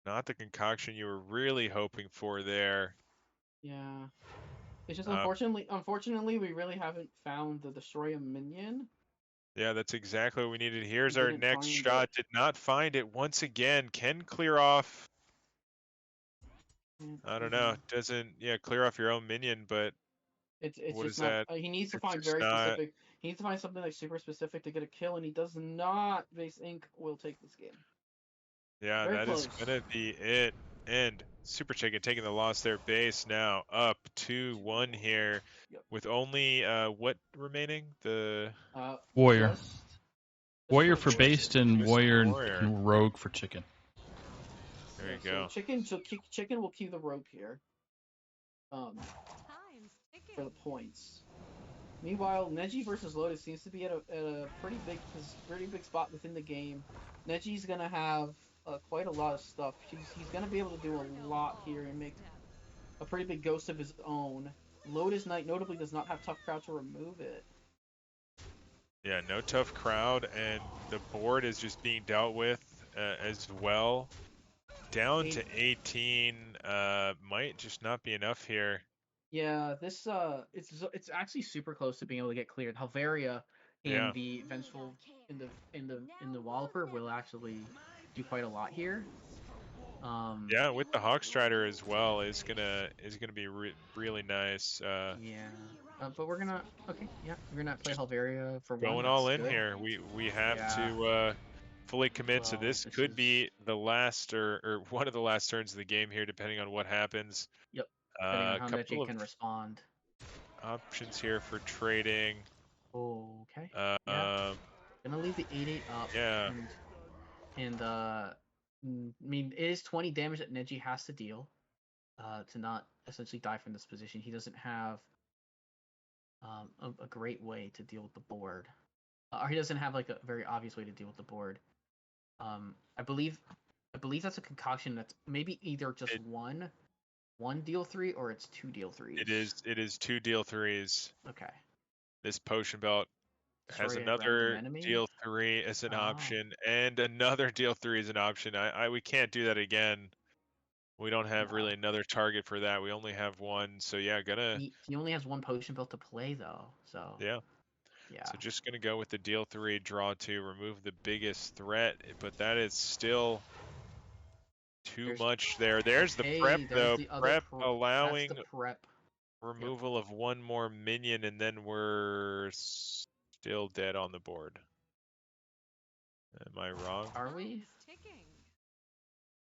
Speaker 5: Not the concoction you were really hoping for there.
Speaker 3: Yeah. It's just unfortunately, we really haven't found the Destroy a minion.
Speaker 5: Yeah, that's exactly what we needed. Here's our next shot. Did not find it once again. Can clear off. I don't know. Doesn't clear off your own minion, but
Speaker 3: it's just not. He needs to find very specific. He needs to find something like super specific to get a kill, and he does not. Base Inc. will take this game.
Speaker 5: Yeah, very close. Is gonna be it. And Super Chicken taking the loss there. Base now up 2-1 here, with only what remaining? The
Speaker 1: Warrior. Warrior for Based and Warrior and Rogue for Chicken.
Speaker 5: There you go.
Speaker 3: So Chicken will queue the Rogue here. for the points. Meanwhile, Neji versus Lotus seems to be at a pretty big spot within the game. Neji's gonna have quite a lot of stuff. He's gonna be able to do a lot here and make a pretty big ghost of his own. Lotus Knight notably does not have tough crowd to remove it.
Speaker 5: Yeah, no tough crowd, and the board is just being dealt with as well. Down to 18 might just not be enough here.
Speaker 3: Yeah, this it's actually super close to being able to get cleared. Halvaria and the Vengeful in the Walloper will actually do quite a lot here.
Speaker 5: Yeah, with the Hawkstrider as well is gonna be really nice.
Speaker 3: But we're gonna we're gonna play Halvaria for one.
Speaker 5: Going
Speaker 3: That's
Speaker 5: all in
Speaker 3: good.
Speaker 5: here. We have to fully commit. So this could be the last or one of the last turns of the game here, depending on what happens.
Speaker 3: Yep. Depending on how
Speaker 5: couple
Speaker 3: Neji can respond.
Speaker 5: Options here for trading.
Speaker 3: Okay.
Speaker 5: Yeah.
Speaker 3: Gonna leave the 8/8 up.
Speaker 5: Yeah.
Speaker 3: And I mean, it is 20 damage that Neji has to deal to not essentially die from this position. He doesn't have a great way to deal with the board. Or he doesn't have like a very obvious way to deal with the board. I believe that's a concoction that's maybe either just one deal 3 or it's 2 deal 3s.
Speaker 5: It is 2 deal 3s.
Speaker 3: Okay.
Speaker 5: This potion belt has
Speaker 3: Destroy a
Speaker 5: another
Speaker 3: random enemy?
Speaker 5: deal 3 as an option and another deal 3 as an option. We can't do that again. We don't have really another target for that. We only have one. So yeah,
Speaker 3: He only has one potion belt to play though. So
Speaker 5: yeah. So just gonna go with the deal 3, draw 2, remove the biggest threat, but that is still too much there. There's the prep though. Prep allowing removal of one more minion, and then we're still dead on the board. Am I wrong?
Speaker 3: Are we?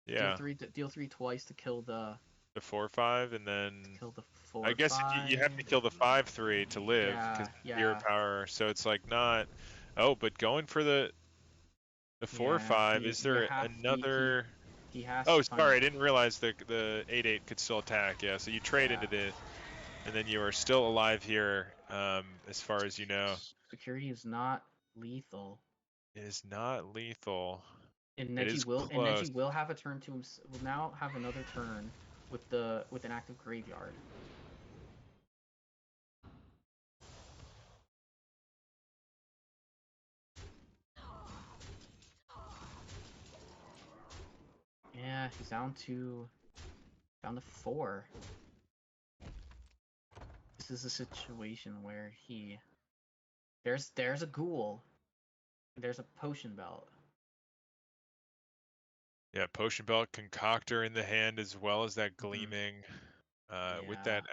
Speaker 5: Yeah.
Speaker 3: Deal 3 twice to kill the
Speaker 5: 4/5, and then
Speaker 3: kill the 4/5.
Speaker 5: I guess you have to kill the 5/3 to live because zero power. So it's like not. Oh, but going for the 4/5. Is there another?
Speaker 3: He has.
Speaker 5: Oh, sorry, I didn't realize the 8/8 could still attack. Yeah, so you trade into the, and then you are still alive here, as far as you know.
Speaker 3: Security is not lethal.
Speaker 5: It is not lethal.
Speaker 3: And Neji will have a turn to him. Will now have another turn with an active graveyard. Yeah, he's down to 4. This is a situation where there's a ghoul. There's a potion belt.
Speaker 5: Yeah, potion belt, concoctor in the hand as well as that gleaming. With that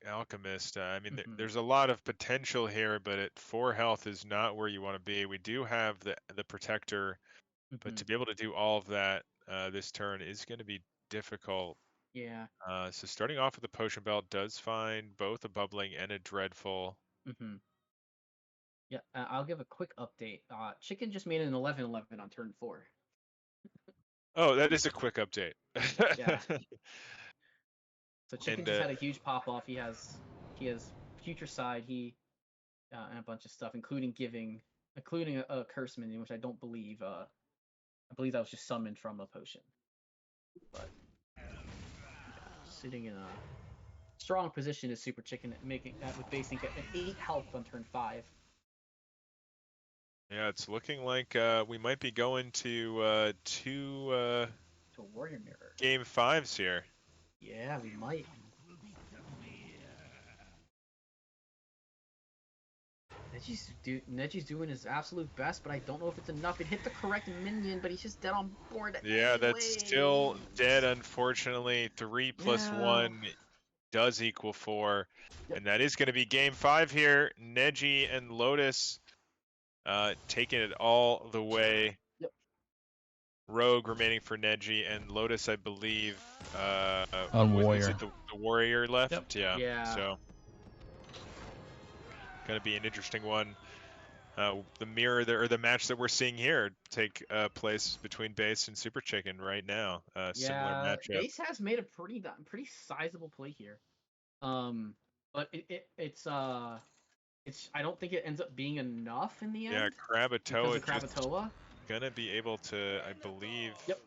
Speaker 5: alchemist, I mean, there's a lot of potential here, but at 4 health is not where you want to be. We do have the protector, but to be able to do all of that this turn is going to be difficult.
Speaker 3: Yeah.
Speaker 5: So starting off with the potion belt does find both a bubbling and a dreadful.
Speaker 3: Yeah, I'll give a quick update. Chicken just made an 11/11 on turn 4.
Speaker 5: Oh, that is a quick update.
Speaker 3: Yeah. So Chicken just had a huge pop off. He has Future Side, and a bunch of stuff, including a curse minion, which I don't believe. I believe that was just summoned from a potion. But sitting in a strong position is Super Chicken, with basing at 8 health on turn 5.
Speaker 5: Yeah, it's looking like we might be going to 2
Speaker 3: Warrior Mirror
Speaker 5: game 5s here.
Speaker 3: Yeah, we might. Neji's doing his absolute best, but I don't know if it's enough. It hit the correct minion, but he's just dead on board.
Speaker 5: Yeah, that's still dead, unfortunately. 3 plus 1 does equal 4. And that is going to be game 5 here. Neji and Lotus taking it all the way. Rogue remaining for Neji, and Lotus, I believe,
Speaker 1: on Warrior.
Speaker 5: Is it the Warrior left?
Speaker 1: Yep.
Speaker 3: Yeah.
Speaker 5: So, going to be an interesting one. The mirror or the match that we're seeing here take place between Base and Super Chicken right now. Similar matchup.
Speaker 3: Base has made a pretty sizable play here.
Speaker 2: But it's I don't think it ends up being enough in the
Speaker 5: Yeah,
Speaker 2: end because
Speaker 5: Krakatoa
Speaker 2: of
Speaker 5: just
Speaker 2: Krakatoa.
Speaker 5: gonna be able to, I believe,
Speaker 2: Yep.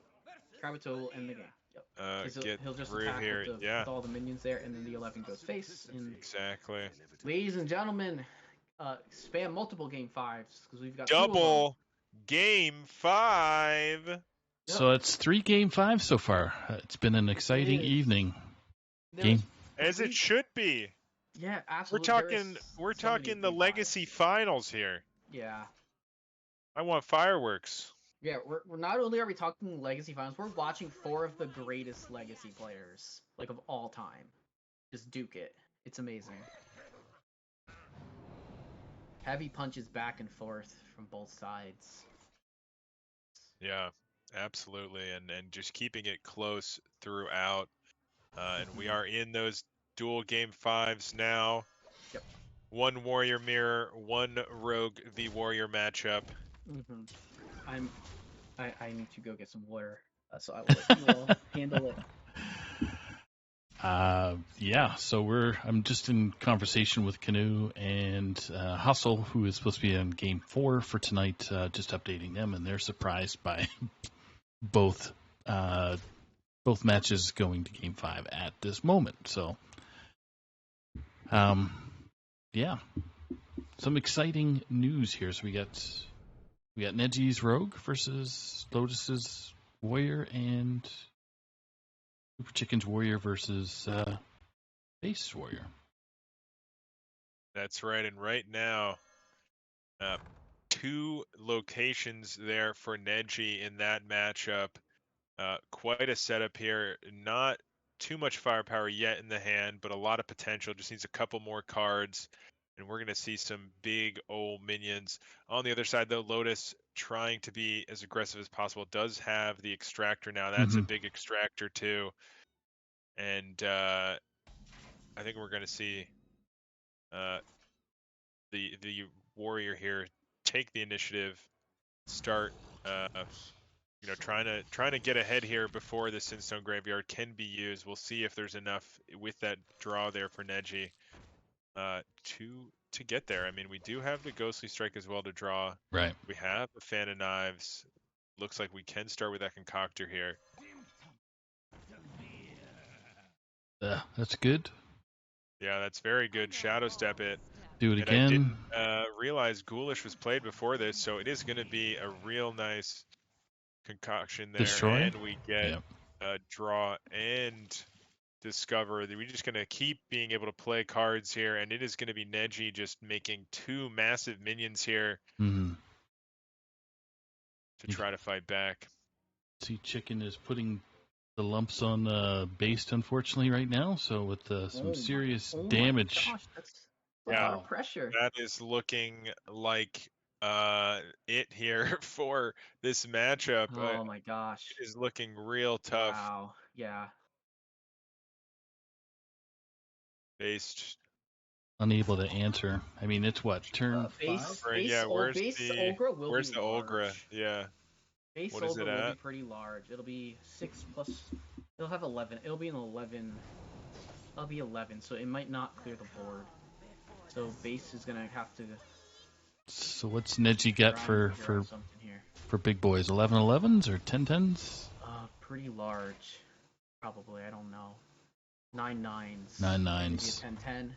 Speaker 2: Krakatoa will end the game. Yep. Because
Speaker 5: get
Speaker 2: he'll just
Speaker 5: through
Speaker 2: attack
Speaker 5: here. Yeah,
Speaker 2: with all the minions there, and then the 11 goes face. And
Speaker 5: exactly.
Speaker 2: ladies and gentlemen, spam multiple game 5s because we've got 2 of them.
Speaker 5: Double game 5.
Speaker 1: So it's 3 game 5 so far. It's been an exciting evening. Game.
Speaker 5: As it should be.
Speaker 2: Yeah,
Speaker 5: We're
Speaker 2: absolutely.
Speaker 5: talking the legacy finals here.
Speaker 2: Yeah.
Speaker 5: I want fireworks.
Speaker 2: Yeah, we're not only are we talking legacy finals, we're watching 4 of the greatest legacy players, like of all time, just duke it. It's amazing. Heavy punches back and forth from both sides.
Speaker 5: Yeah, absolutely, and just keeping it close throughout. And we are in those dual game 5s now.
Speaker 2: Yep.
Speaker 5: 1 warrior mirror, 1 rogue v warrior matchup.
Speaker 2: I need to go get some water, so I will let you all handle it.
Speaker 1: Yeah, so I'm just in conversation with Canoe and Hustle, who is supposed to be in game 4 for tonight, just updating them, and they're surprised by both matches going to game 5 at this moment. So, yeah, some exciting news here. So we got Neji's Rogue versus Lotus's Warrior, and Super Chicken's Warrior versus Base Warrior.
Speaker 5: That's right, and right now, 2 locations there for Neji in that matchup. Quite a setup here. Not too much firepower yet in the hand, but a lot of potential. Just needs a couple more cards, and we're going to see some big old minions. On the other side, though, Lotus trying to be as aggressive as possible. Does have the extractor now. That's a big extractor, too. And I think we're going to see the warrior here take the initiative, start trying to get ahead here before the Sinstone Graveyard can be used. We'll see if there's enough with that draw there for Neji to get there. I mean, we do have the Ghostly Strike as well to draw.
Speaker 1: Right.
Speaker 5: We have the Fan of Knives. Looks like we can start with that Concoctor here.
Speaker 1: That's good.
Speaker 5: Yeah, that's very good. Shadow Step it.
Speaker 1: Do it
Speaker 5: and
Speaker 1: again.
Speaker 5: I didn't realize Ghoulish was played before this, so it is going to be a real nice concoction there.
Speaker 1: Destroy?
Speaker 5: And we get draw and discover. We're just going to keep being able to play cards here, and it is going to be Neji just making 2 massive minions here to try to fight back.
Speaker 1: See, Chicken is putting the lumps on Based, unfortunately, right now, so with some serious damage.
Speaker 2: My gosh, that's a lot of pressure.
Speaker 5: That is looking like it here for this matchup.
Speaker 2: Oh my gosh.
Speaker 5: It is looking real tough.
Speaker 2: Wow. Yeah.
Speaker 5: Based.
Speaker 1: Unable to answer. I mean, it's what, turn 5?
Speaker 5: Where's
Speaker 2: the Olgra will
Speaker 5: where's
Speaker 2: be
Speaker 5: the
Speaker 2: large.
Speaker 5: Olgra? Yeah.
Speaker 2: Base
Speaker 5: What is it
Speaker 2: Olgra will
Speaker 5: at?
Speaker 2: be pretty large. It'll be 6 plus. It'll have 11. It'll be an 11. It'll be 11, so it might not clear the board. So base is gonna have to.
Speaker 1: So what's Neji got for big boys? 11-11s or 10-10s?
Speaker 2: Pretty large, probably. I don't know. 9-9s.
Speaker 1: 9-9s.
Speaker 2: Maybe a 10-10.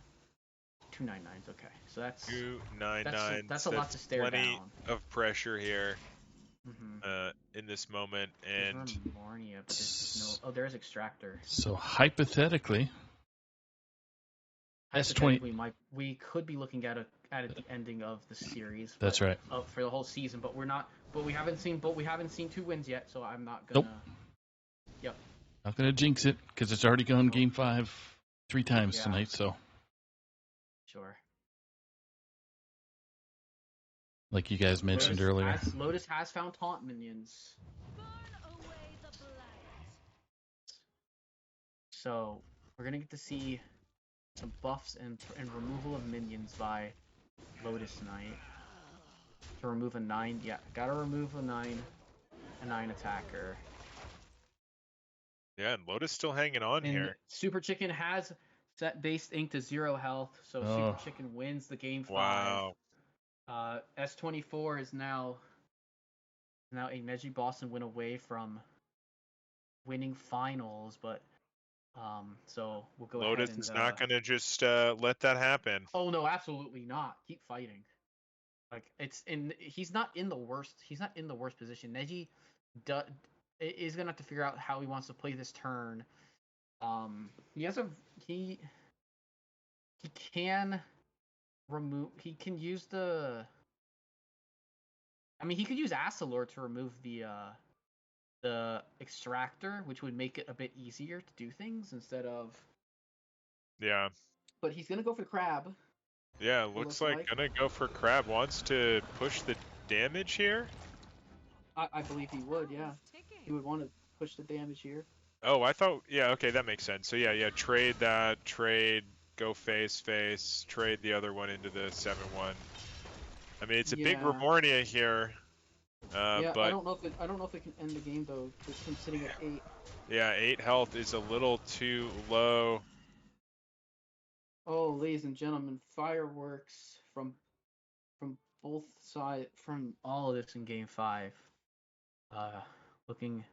Speaker 2: 2 9-9s. Okay, so that's
Speaker 5: 2 9-9s.
Speaker 2: That's a lot to stare
Speaker 5: plenty
Speaker 2: down.
Speaker 5: of pressure here in this moment, and
Speaker 2: Marnia, but there's no. Oh, there's Extractor.
Speaker 1: So hypothetically,
Speaker 2: we could be looking at the ending of the series.
Speaker 1: That's right.
Speaker 2: For the whole season, but we're not. But we haven't seen 2 wins yet, so I'm not gonna.
Speaker 1: Nope.
Speaker 2: Yep.
Speaker 1: Not gonna jinx it because it's already gone game 5 3 times tonight. So.
Speaker 2: Sure.
Speaker 1: Like you guys mentioned earlier.
Speaker 2: Lotus has found taunt minions. So we're gonna get to see some buffs and removal of minions by Lotus Knight. To remove a 9, gotta remove a 9 attacker.
Speaker 5: Yeah, and Lotus still hanging on here.
Speaker 2: Super Chicken has set base ink to 0 health, so
Speaker 1: Oh.
Speaker 2: Super Chicken wins the game 5.
Speaker 5: Wow.
Speaker 2: S24 is now a Neji Boston win away from winning finals, but so we'll go
Speaker 5: Lotus
Speaker 2: ahead and
Speaker 5: is not going to just let that happen.
Speaker 2: Oh no, absolutely not. Keep fighting. Like he's not in the worst position. Neji is gonna have to figure out how he wants to play this turn. He can use the. I mean, he could use Asalor to remove the extractor, which would make it a bit easier to do things instead of.
Speaker 5: Yeah.
Speaker 2: But he's gonna go for the crab.
Speaker 5: Yeah, looks like gonna go for crab. Wants to push the damage here.
Speaker 3: I believe he would. Yeah, he would want to push the damage here.
Speaker 5: Oh, I thought. Yeah, okay, that makes sense. So yeah, trade that. Trade. Go face. Trade the other one into the 7-1. I mean, it's a big Remornia here.
Speaker 3: Yeah,
Speaker 5: but
Speaker 3: I don't know if it can end the game though. With him sitting at 8.
Speaker 5: Yeah, 8 health is a little too low.
Speaker 3: Oh, ladies and gentlemen, fireworks from both sides, from
Speaker 2: all of this in game 5. Looking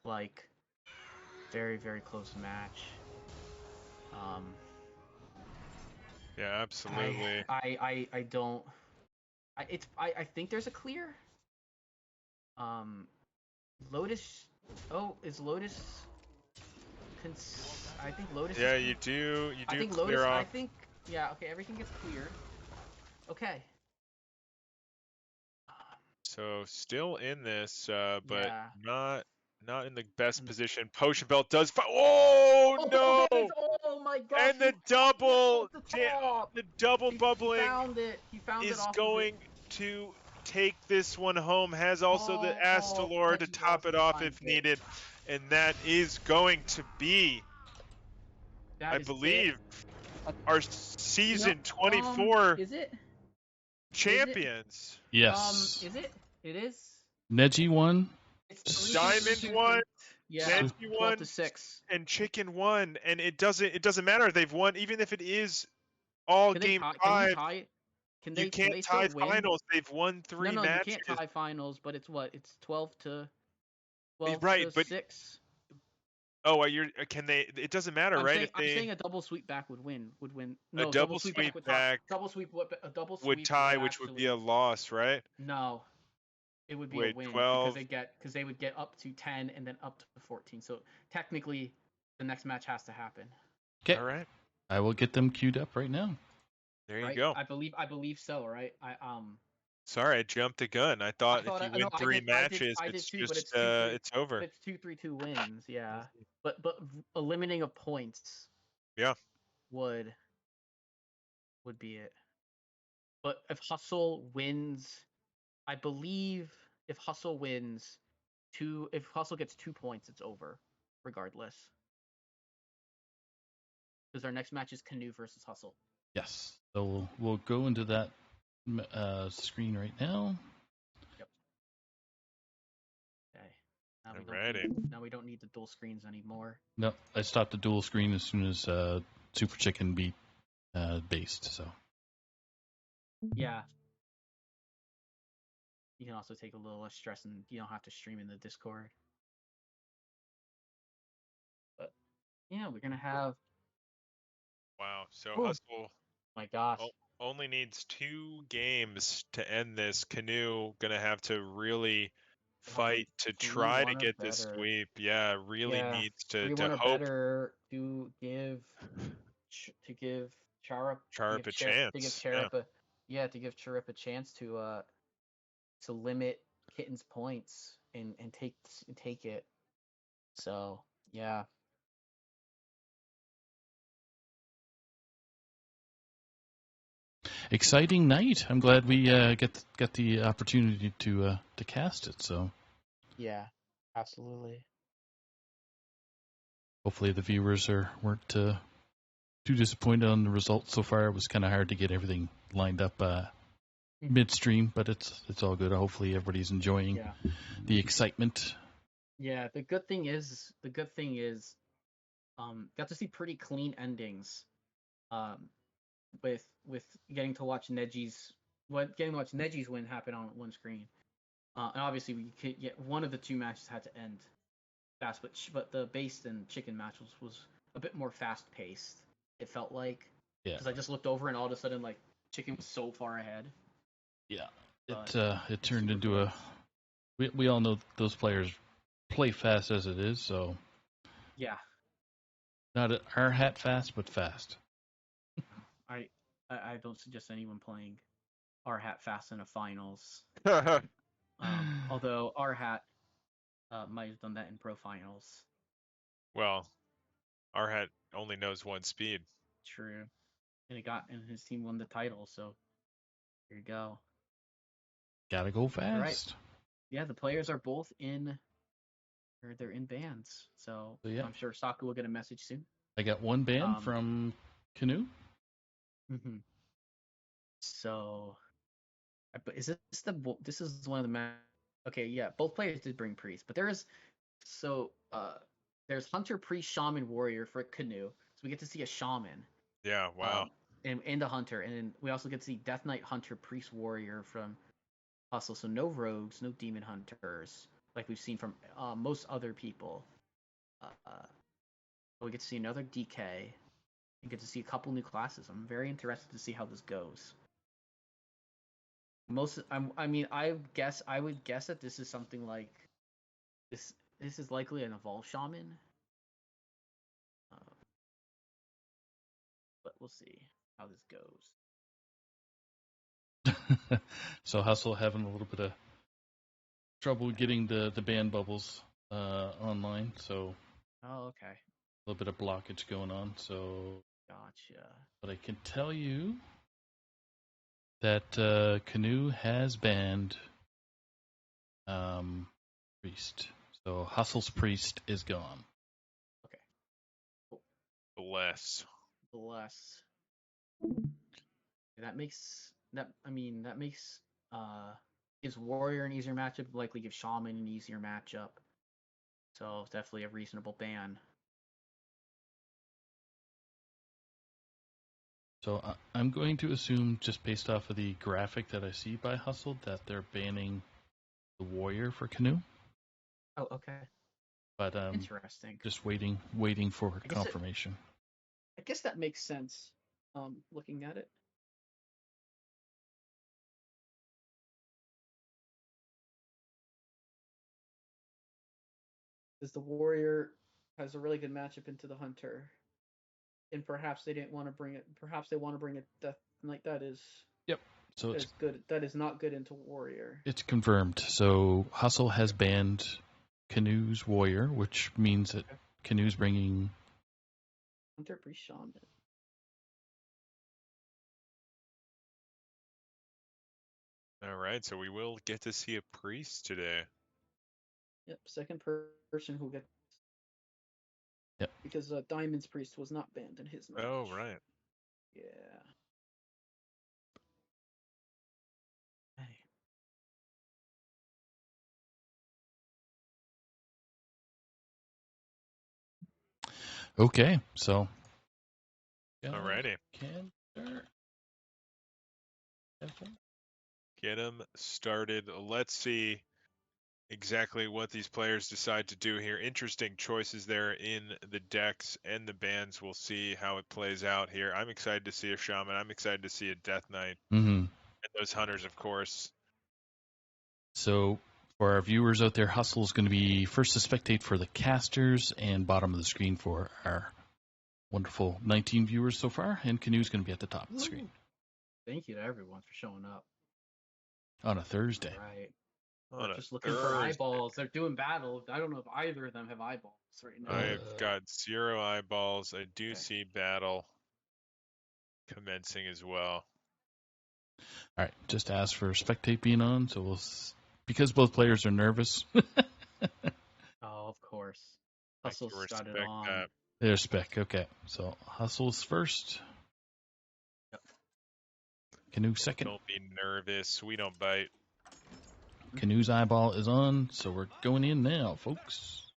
Speaker 2: like very, very close match.
Speaker 5: Yeah, absolutely.
Speaker 2: I don't. I think there's a clear. Lotus. Oh, is Lotus? I think Lotus.
Speaker 5: Yeah, you do. You do
Speaker 2: I think
Speaker 5: clear
Speaker 2: Lotus.
Speaker 5: off.
Speaker 2: I think. Yeah. Okay. Everything gets cleared. Okay.
Speaker 5: So still in this, but
Speaker 2: Yeah.
Speaker 5: not in the best position. Potion Belt does. Oh no!
Speaker 2: Oh my gosh!
Speaker 5: And the double,
Speaker 2: the
Speaker 5: double bubbling
Speaker 2: he found it. He found
Speaker 5: is
Speaker 2: it off
Speaker 5: going to take this one home. Has also the Astalor to top it off if needed, and that is going to be, I believe, our season 24
Speaker 2: is it?
Speaker 5: champions.
Speaker 1: Yes.
Speaker 2: Is it? It is.
Speaker 1: Neji won.
Speaker 5: Diamond won.
Speaker 2: Yeah.
Speaker 5: Neji won.
Speaker 2: 12-6.
Speaker 5: And Chicken won. And it doesn't matter. They've won, even if it is all game 5. You can't tie finals. They've won 3 matches.
Speaker 2: No, you can't tie finals. But it's what? It's 12 to 6.
Speaker 5: Oh, can they? It doesn't matter, right?
Speaker 2: I'm saying a double sweep back would win.
Speaker 5: No, a double sweep back would tie, which would be a loss, right?
Speaker 2: No, it would be a win
Speaker 5: 12.
Speaker 2: because they would get up to 10 and then up to 14. So technically, the next match has to happen.
Speaker 1: Okay.
Speaker 5: All right.
Speaker 1: I will get them queued up right now.
Speaker 5: There you go.
Speaker 2: I believe so, right?
Speaker 5: Sorry, I jumped the gun. I thought if you win 3 matches, it's over.
Speaker 2: It's 2-3-2 wins, yeah. But a limiting of points.
Speaker 5: Yeah.
Speaker 2: Would be it. But if Hustle wins, I believe if Hustle wins if Hustle gets 2 points, it's over, regardless. Because our next match is Canoe versus Hustle.
Speaker 1: Yes. So we'll go into that screen right now.
Speaker 2: Yep. Okay. Now we don't need the dual screens anymore.
Speaker 1: No, I stopped the dual screen as soon as Super Chicken beat Based. So.
Speaker 2: Yeah. You can also take a little less stress, and you don't have to stream in the Discord. But yeah, we're gonna have.
Speaker 5: Wow. So
Speaker 2: Ooh.
Speaker 5: Hustle.
Speaker 2: My gosh.
Speaker 5: Only needs 2 games to end this. Canoe gonna have to really fight to try to get this sweep. Yeah, really needs to hope.
Speaker 2: Better to give Charup
Speaker 5: a chance.
Speaker 2: To give Charup a chance to limit Kitten's points and take it. So yeah.
Speaker 1: Exciting night. I'm glad we got the opportunity to cast it. So.
Speaker 2: Yeah, absolutely.
Speaker 1: Hopefully the viewers weren't too disappointed on the results so far. It was kind of hard to get everything lined up midstream, but it's all good. Hopefully everybody's enjoying the excitement.
Speaker 2: Yeah, the good thing is got to see pretty clean endings. With getting to watch Neji's win happen on one screen. And obviously we could get one of the two matches had to end fast, but the based and chicken match was a bit more fast paced. It felt like because I just looked over and all of a sudden like chicken was so far ahead.
Speaker 1: Yeah,
Speaker 2: But
Speaker 1: it turned into
Speaker 2: close.
Speaker 1: we all know those players play fast as it is, so
Speaker 2: Yeah.
Speaker 1: not our hat fast, but fast.
Speaker 2: I don't suggest anyone playing our hat fast in a finals. Although our hat might have done that in pro finals.
Speaker 5: Well, our hat only knows one speed.
Speaker 2: True. And his team won the title, so here you go.
Speaker 1: Gotta go fast.
Speaker 2: Right. Yeah, the players are both they're in bands. So
Speaker 1: yeah.
Speaker 2: I'm sure Saku will get a message soon.
Speaker 1: I got one band from Canoe.
Speaker 2: Mm-hmm. So, but this is one of the okay, yeah, both players did bring priest, but there's hunter, priest, shaman, warrior for Canoe. So we get to see a shaman.
Speaker 5: Yeah, wow.
Speaker 2: And a hunter, and then we also get to see death knight, hunter, priest, warrior from Hustle. So no rogues, no demon hunters, like we've seen from most other people. We get to see another DK and get to see a couple new classes. I'm very interested to see how this goes. I would guess that this is something like this. This is likely an evolve shaman, but we'll see how this goes.
Speaker 1: So Hustle having a little bit of trouble getting the band bubbles online, so
Speaker 2: okay.
Speaker 1: A little bit of blockage going on. So
Speaker 2: gotcha.
Speaker 1: But I can tell you that Canoe has banned Priest. So Hustle's Priest is gone.
Speaker 2: Okay.
Speaker 5: Cool. Bless.
Speaker 2: That makes gives Warrior an easier matchup, likely give Shaman an easier matchup. So it's definitely a reasonable ban.
Speaker 1: So I'm going to assume, just based off of the graphic that I see by Hustle, that they're banning the Warrior for Canoe.
Speaker 2: Oh, okay.
Speaker 1: But
Speaker 2: interesting.
Speaker 1: Just waiting for confirmation.
Speaker 3: I guess that makes sense. Looking at it. Because the Warrior has a really good matchup into the Hunter. And perhaps they didn't want to bring it. Perhaps they want to bring it Death Knight. That is.
Speaker 1: Yep. So it's
Speaker 3: good. That is not good into Warrior.
Speaker 1: It's confirmed. So Hustle has banned Canoe's Warrior, which means that Canoe's bringing
Speaker 3: Hunter, Priest, Shaman.
Speaker 5: All right, so we will get to see a priest today.
Speaker 3: Yep, second person who gets.
Speaker 1: Yep.
Speaker 3: Because Diamond's Priest was not banned in his match.
Speaker 5: Oh, right.
Speaker 3: Yeah.
Speaker 2: Hey.
Speaker 1: Okay, so.
Speaker 5: Alrighty. Get them started. Let's see exactly what these players decide to do here. Interesting choices there in the decks and the bans. We'll see how it plays out here. I'm excited to see a Shaman. I'm excited to see a Death Knight.
Speaker 1: Mm-hmm.
Speaker 5: And those Hunters, of course.
Speaker 1: So for our viewers out there, Hustle is going to be first to spectate for the casters and bottom of the screen for our wonderful 19 viewers so far, and Canoe's going to be at the top of the screen.
Speaker 2: Thank you to everyone for showing up.
Speaker 1: On a Thursday.
Speaker 2: Right.
Speaker 5: Just
Speaker 2: looking for eyeballs. They're doing battle. I don't know if either of them have eyeballs right now.
Speaker 5: I've got 0 eyeballs. I do see battle commencing as well.
Speaker 1: All right, just ask for spectate being on, so because both players are nervous.
Speaker 2: Oh, of course. Hustle started on.
Speaker 5: That.
Speaker 1: There's spec. Okay, so Hustle's first.
Speaker 2: Yep.
Speaker 1: Canoe second.
Speaker 5: Don't be nervous. We don't bite.
Speaker 1: Canoe's eyeball is on, so we're going in now, folks.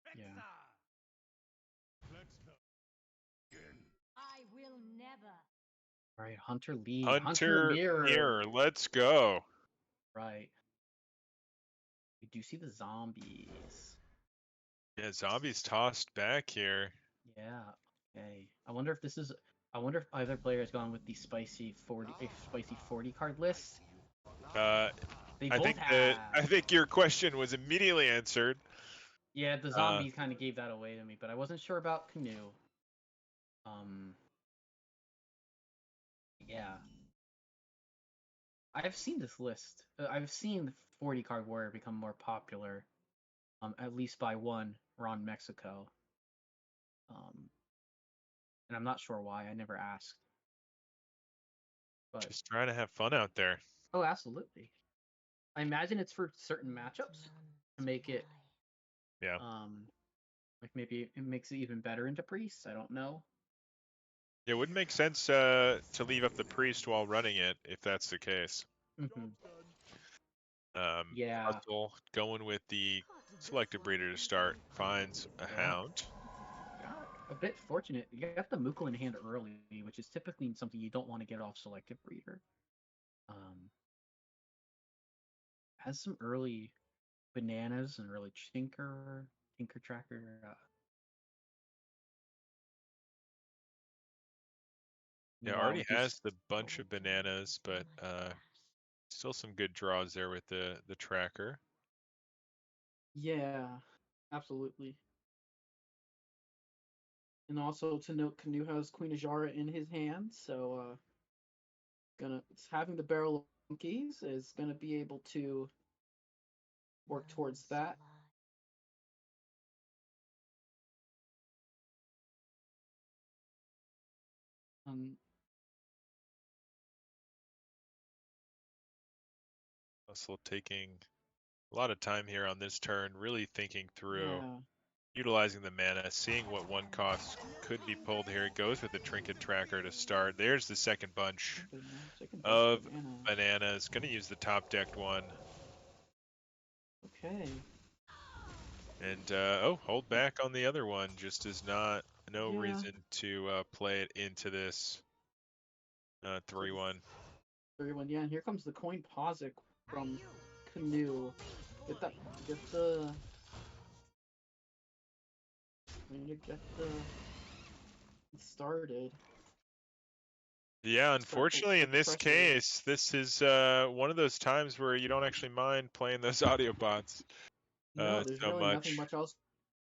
Speaker 2: All right, Hunter lead.
Speaker 5: Hunter
Speaker 2: mirror.
Speaker 5: let's go.
Speaker 2: Right. We do see the zombies.
Speaker 5: Yeah, zombies tossed back here.
Speaker 2: Yeah. Okay. I wonder if either player has gone with the spicy 40 card list. They
Speaker 5: I
Speaker 2: both
Speaker 5: think
Speaker 2: have.
Speaker 5: I think your question was immediately answered.
Speaker 2: Yeah, the zombies kind of gave that away to me, but I wasn't sure about Canoe. Yeah. I've seen this list. I've seen 40 card warrior become more popular. At least by one Ron Mexico. And I'm not sure why. I never asked. But
Speaker 5: Just trying to have fun out there.
Speaker 2: oh, absolutely. I imagine it's for certain matchups to make it.
Speaker 5: Yeah.
Speaker 2: Like maybe it makes it even better into priests. I don't know.
Speaker 5: Yeah, it wouldn't make sense to leave up the priest while running it if that's the case.
Speaker 2: Mm-hmm.
Speaker 5: Yeah. Hustle going with the selective breeder to start finds a hound.
Speaker 2: Got a bit fortunate. You got the Moogle in hand early, which is typically something you don't want to get off selective breeder. Has some early bananas and early tinker tracker.
Speaker 5: Yeah, already has the bunch of bananas, but still some good draws there with the tracker.
Speaker 3: Yeah, absolutely. And also to note, Canoe has Queen Ajara in his hand, so having the barrel of monkeys is gonna be able to work towards that.
Speaker 5: Hustle taking a lot of time here on this turn, really thinking through
Speaker 3: Yeah.
Speaker 5: utilizing the mana, seeing what one cost could be pulled here. It goes with the trinket tracker to start. There's the second bunch of bananas. Going to use the top decked one.
Speaker 3: Okay.
Speaker 5: And hold back on the other one. Just is no reason to play it into this 3-1.
Speaker 3: 3-1, yeah. And here comes the coin Posic from Canoe. Get the started.
Speaker 5: Yeah, unfortunately in this case, this is one of those times where you don't actually mind playing those audio bots
Speaker 3: No, there's
Speaker 5: so
Speaker 3: really
Speaker 5: much.
Speaker 3: nothing much else.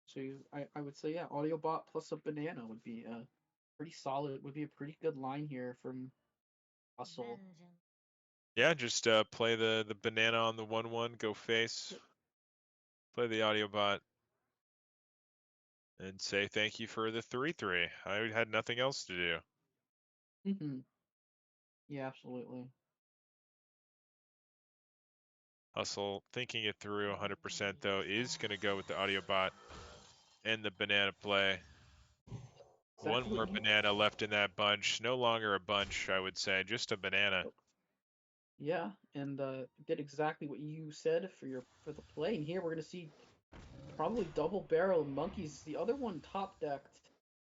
Speaker 3: So I would say, yeah, audio bot plus a banana would be pretty solid. Would be a pretty good line here from Hustle.
Speaker 5: Yeah, just play the banana on the 1-1, go face, play the audio bot, and say thank you for the 3-3. I had nothing else to do.
Speaker 3: Mm-hmm. Yeah, absolutely.
Speaker 5: Hustle, thinking it through 100% though, is going to go with the audio bot and the banana play. One more banana left in that bunch. No longer a bunch, I would say, just a banana.
Speaker 3: Yeah, and did exactly what you said for the play. And here we're gonna see probably double barrel monkeys. The other one top decked.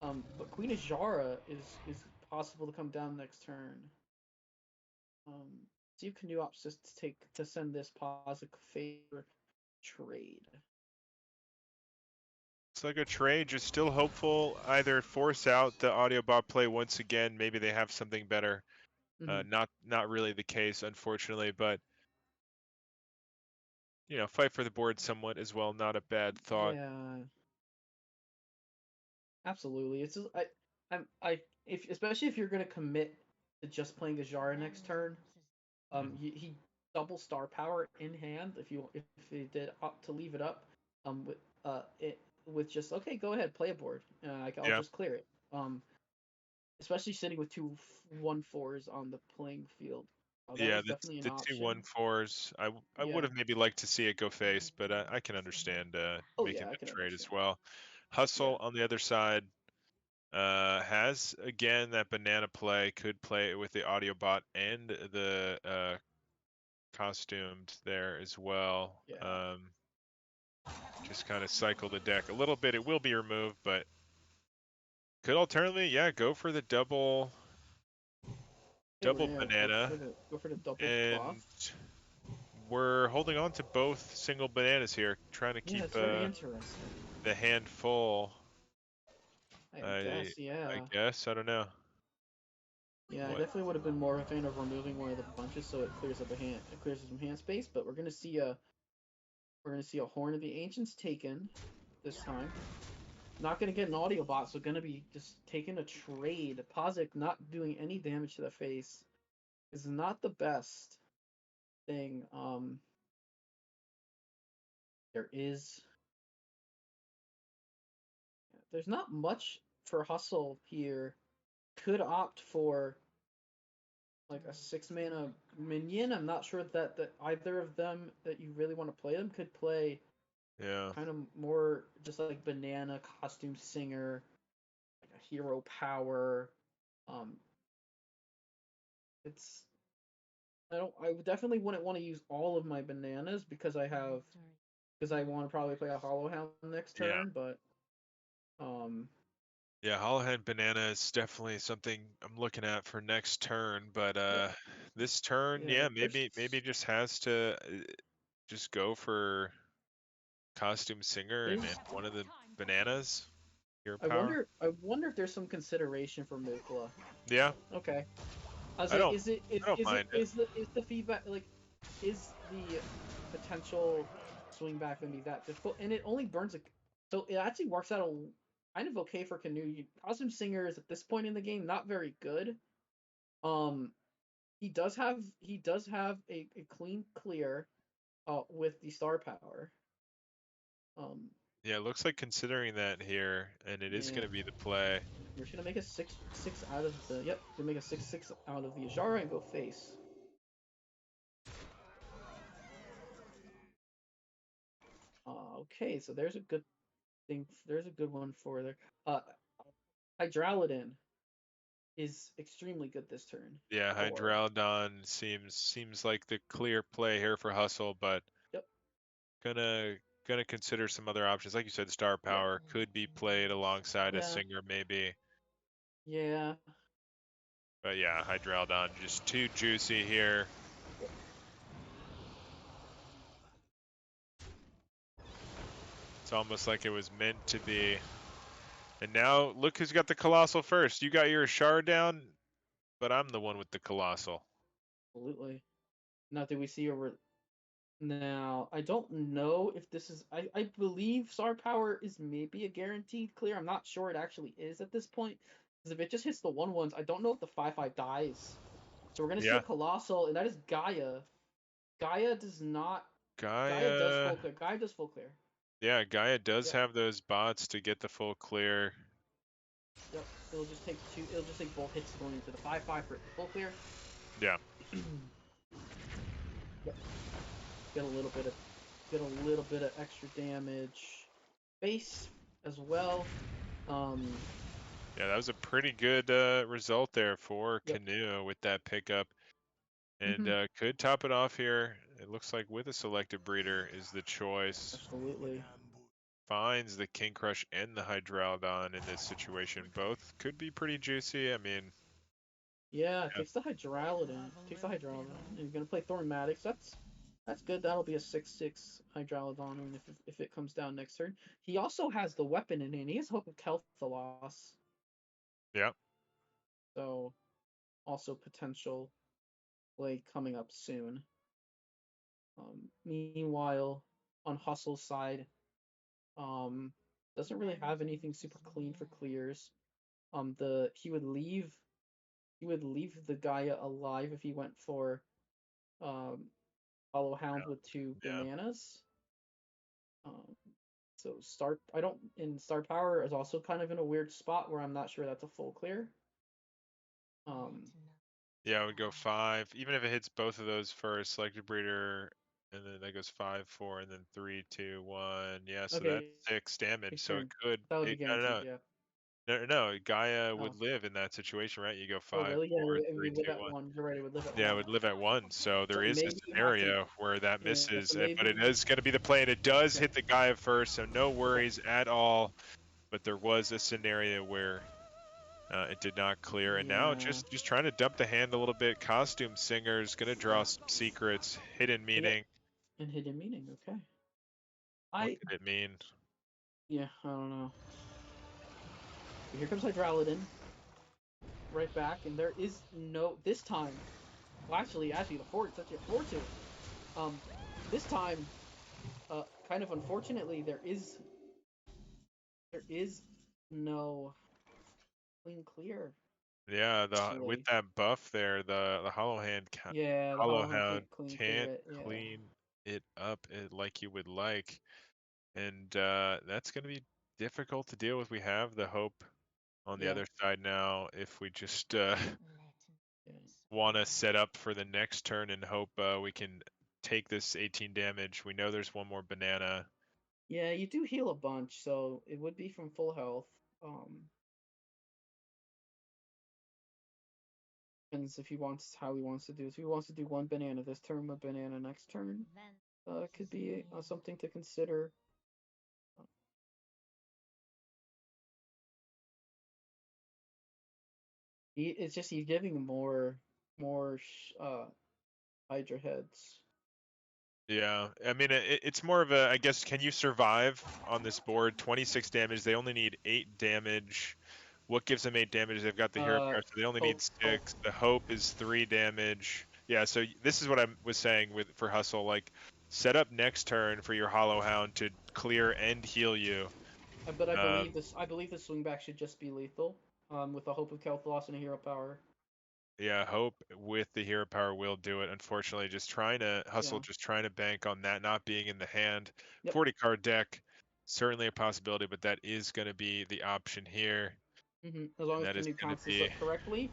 Speaker 3: But Queen Ajara is possible to come down next turn. See if Canoe opts to send this Posic favor trade.
Speaker 5: It's like a trade, just still hopeful. Either force out the audio bot play once again. Maybe they have something better. Not really the case, unfortunately, but fight for the board somewhat as well. Not a bad thought.
Speaker 3: Yeah, absolutely. It's just, especially if you're gonna commit to just playing Ajara next turn. He double star power in hand if he did opt to leave it up. With just okay, go ahead, play a board. I'll just clear it. Especially sitting with 2 1/4s on the playing field.
Speaker 5: The 2-1/4s. I would have maybe liked to see it go face, but I can understand making the trade as well. Hustle on the other side has again that banana play. Could play it with the audio bot and the costumed there as well. Just kind of cycle the deck a little bit. It will be removed, but could alternately, go for the double double
Speaker 3: Yeah,
Speaker 5: banana,
Speaker 3: go for the double
Speaker 5: and
Speaker 3: buff.
Speaker 5: we're holding on to both single bananas here, trying to
Speaker 3: Yeah,
Speaker 5: keep
Speaker 3: it's very interesting.
Speaker 5: the hand full.
Speaker 3: I guess,
Speaker 5: I
Speaker 3: yeah.
Speaker 5: guess, I don't know.
Speaker 3: Yeah, I
Speaker 5: What?
Speaker 3: definitely would have been more of a fan of removing one of the bunches so it clears up it clears some hand space, but we're gonna see a Horn of the Ancients taken this time. Not gonna get an audio bot, so gonna be just taking a trade. Pozic not doing any damage to the face is not the best thing. There is there's not much for Hustle here. Could opt for like a 6 mana minion. I'm not sure that either of them that you really want to play them could play
Speaker 5: Yeah.
Speaker 3: kind of more just like banana costume singer, like a hero power. Um, it's I definitely wouldn't want to use all of my bananas because I want to probably play a Hollow Hound next
Speaker 5: Yeah.
Speaker 3: turn, but um
Speaker 5: Yeah, Hollowhead Banana is definitely something I'm looking at for next turn, but this turn,
Speaker 3: yeah,
Speaker 5: yeah, maybe it just has to just go for Costume Singer and
Speaker 3: there's
Speaker 5: one of the bananas. Hero power.
Speaker 3: I wonder if there's some consideration for Mukla.
Speaker 5: Yeah,
Speaker 3: Okay. I was
Speaker 5: I
Speaker 3: like,
Speaker 5: don't I don't mind it.
Speaker 3: is the feedback like is the potential swing back gonna be that difficult? And it only burns a so it actually works out kind of okay for Canoe. Costume Singer is at this point in the game not very good. Um, he does have a clean clear with the star power. Um,
Speaker 5: Yeah, it looks like considering that here, and it is
Speaker 3: yeah,
Speaker 5: going to be the play.
Speaker 3: we're just gonna make a 6/6 out of the gonna make a 6/6 out of the Ajara and go face. Okay, so there's a good thing. There's a good one for there. Hydralodon is extremely good this turn.
Speaker 5: Yeah,
Speaker 3: For
Speaker 5: Hydralodon seems like the clear play here for Hustle, but
Speaker 3: yep,
Speaker 5: gonna consider some other options. Like you said, Star
Speaker 3: yep,
Speaker 5: Power could be played alongside a
Speaker 3: yeah,
Speaker 5: Singer maybe.
Speaker 3: yeah.
Speaker 5: But yeah, Hydralodon just too juicy here.
Speaker 3: Yep.
Speaker 5: It's almost like it was meant to be. And now look who's got the Colossal first. You got your Shard down, but I'm the one with the Colossal.
Speaker 3: Absolutely. Now, did we see a now, I don't know if this is. I believe Star Power is maybe a guaranteed clear. I'm not sure it actually is at this point. Because if it just hits the 1/1s, I don't know if the 5/5 dies. So we're gonna see a
Speaker 5: Yeah,
Speaker 3: Colossal, and that is Gaia. Gaia does not. Gaia does
Speaker 5: Gaia.
Speaker 3: full clear. Gaia does full clear.
Speaker 5: Yeah, Gaia does
Speaker 3: Yep.
Speaker 5: have those bots to get the full clear.
Speaker 3: Yep. It'll just take two. It'll just take both hits going into the 5/5 for full clear.
Speaker 5: Yeah.
Speaker 3: Yep. Get a little bit of extra damage. Base as well.
Speaker 5: Yeah, that was a pretty good result there for
Speaker 3: Yep.
Speaker 5: Canoe with that pickup. And
Speaker 3: Mhm.
Speaker 5: could top it off here. It looks like with a selective breeder is the choice.
Speaker 3: Absolutely.
Speaker 5: Finds the King Crush and the Hydralodon in this situation. Both could be pretty juicy. I mean,
Speaker 3: Yeah, it
Speaker 5: yeah,
Speaker 3: takes the Hydralodon. And you're gonna play Thornmatics. That's good. That'll be a 6/6 Hydralodon, and if it comes down next turn. He also has the weapon in it. He has Hope of Kel'Thalos.
Speaker 5: yeah,
Speaker 3: So also potential play coming up soon. Meanwhile, on Hustle's side, doesn't really have anything super clean for clears. He would leave the Gaia alive if he went for um Hollow Hound with two
Speaker 5: yeah.
Speaker 3: bananas. Um, so Star Power is also kind of in a weird spot where I'm not sure that's a full clear.
Speaker 5: Yeah, I would go 5. Even if it hits both of those first, selective breeder, and then that goes 5, 4, and then 3, 2, 1. Yeah, so that's
Speaker 3: Okay,
Speaker 5: 6 damage.
Speaker 3: next
Speaker 5: So it
Speaker 3: turn.
Speaker 5: could.
Speaker 3: That would be
Speaker 5: I don't
Speaker 3: guaranteed,
Speaker 5: know.
Speaker 3: yeah.
Speaker 5: No, Gaia
Speaker 3: Oh,
Speaker 5: would live in that situation, right? You go
Speaker 3: oh
Speaker 5: 5,
Speaker 3: really? Yeah,
Speaker 5: 4,
Speaker 3: it
Speaker 5: 3,
Speaker 3: would live
Speaker 5: 2,
Speaker 3: at
Speaker 5: 1.
Speaker 3: 1. You're right, it would live at
Speaker 5: Yeah, it
Speaker 3: 1.
Speaker 5: would live at 1. So
Speaker 3: So
Speaker 5: there is a
Speaker 3: maybe you have to,
Speaker 5: scenario where that
Speaker 3: yeah.
Speaker 5: misses,
Speaker 3: So
Speaker 5: but it
Speaker 3: maybe,
Speaker 5: is going to be the play, and it does
Speaker 3: yeah,
Speaker 5: hit the Gaia first, so no
Speaker 3: yeah,
Speaker 5: worries at all. But there was a scenario where It did not clear, and now
Speaker 3: Yeah.
Speaker 5: just trying to dump the hand a little bit. Costume Singer's gonna draw some secrets. Hidden meaning.
Speaker 3: And hidden meaning. Okay.
Speaker 5: What could it mean?
Speaker 3: Yeah, I don't know. Here comes Hydralidon. Right back, and there is no this time. Well, actually, the fort such a fortune. This time, kind of unfortunately, there is no clean clear.
Speaker 5: Yeah, with
Speaker 3: Actually,
Speaker 5: that buff there, the Hollow Hand
Speaker 3: yeah, the
Speaker 5: Hollow
Speaker 3: Hollow Hand
Speaker 5: Hound
Speaker 3: clean clear
Speaker 5: can't
Speaker 3: it. Yeah.
Speaker 5: clean it up like you would like, and that's gonna be difficult to deal with. We have the Hope on the
Speaker 3: Yeah.
Speaker 5: other side now. If we just
Speaker 3: Yeah.
Speaker 5: want to set up for the next turn and hope we can take this 18 damage. We know there's one more banana.
Speaker 3: Yeah, you do heal a bunch, so it would be from full health. Depends if he wants how he wants to do. If he wants to do one banana this turn, one banana next turn, could be something to consider. It's just he's giving more Hydra heads.
Speaker 5: Yeah, I mean it's more of a, I guess, can you survive on this board? 26 damage. They only need 8 damage. What gives them 8 damage? They've got the hero power, so they only need 6. The Hope is 3 damage. Yeah, so this is what I was saying for Hustle. Like, set up next turn for your Hollow Hound to clear and heal you.
Speaker 3: But I believe the swingback should just be lethal. With the Hope of health loss and a hero power.
Speaker 5: Yeah, Hope with the hero power will do it. Unfortunately, just trying to bank on that not being in the hand.
Speaker 3: Yep.
Speaker 5: 40 card deck, certainly a possibility, but that is going to be the option here.
Speaker 3: As long as Canoe counts this up correctly,